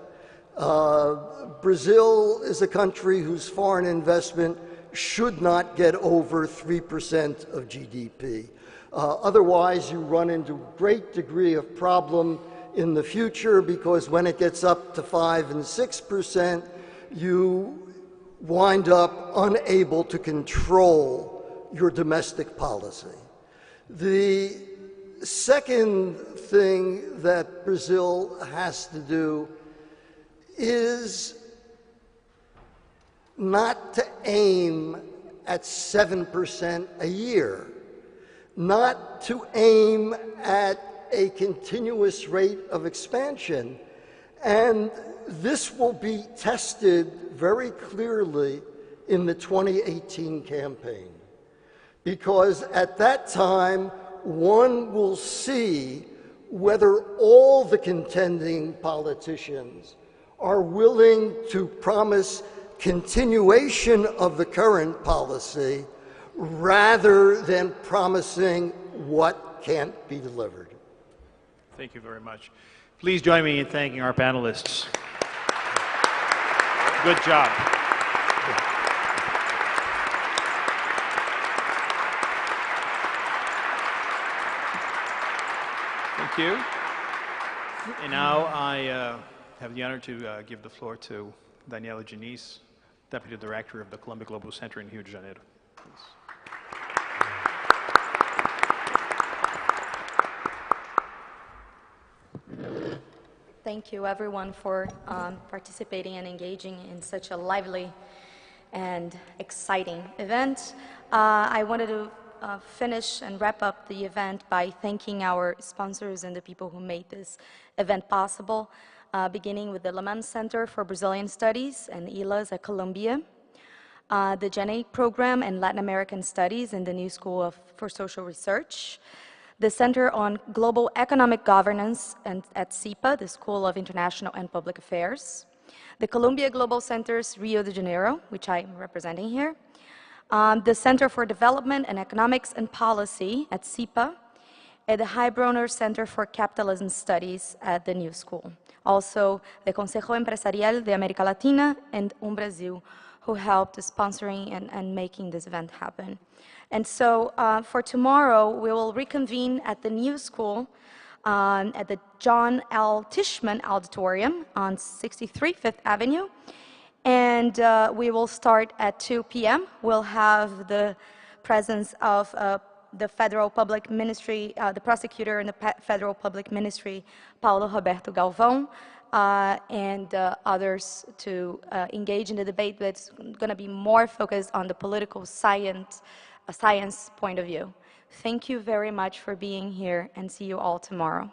Brazil is a country whose foreign investment should not get over 3% of GDP. Otherwise, you run into a great degree of problem in the future, because when it gets up to 5 and 6%, you wind up unable to control your domestic policy. The second thing that Brazil has to do is not to aim at 7% a year. not to aim at a continuous rate of expansion. And this will be tested very clearly in the 2018 campaign, because at that time, one will see whether all the contending politicians are willing to promise continuation of the current policy rather than promising what can't be delivered. Thank you very much. Please join me in thanking our panelists. Good job. Thank you. And now I have the honor to give the floor to Daniela Diniz, Deputy Director of the Columbia Global Center in Rio de Janeiro. Please. Thank you, everyone, for participating and engaging in such a lively and exciting event. I wanted to finish and wrap up the event by thanking our sponsors and the people who made this event possible, beginning with the Lemon Center for Brazilian Studies and ILAS at Columbia, the Janeiro Program and Latin American Studies in the New School for Social Research, the Center on Global Economic Governance at CIPA, the School of International and Public Affairs, the Columbia Global Centers Rio de Janeiro, which I'm representing here, the Center for Development and Economics and Policy at CIPA, and the Heilbronner Center for Capitalism Studies at the New School. Also, the Consejo Empresarial de América Latina and Brasil, who helped sponsoring and making this event happen. And so for tomorrow, we will reconvene at the New School at the John L. Tishman Auditorium on 63 Fifth Avenue. And we will start at 2 p.m. We'll have the presence of the Federal Public Ministry, the prosecutor in the Federal Public Ministry, Paulo Roberto Galvão, and others to engage in the debate that's going to be more focused on the political science point of view. Thank you very much for being here, and see you all tomorrow.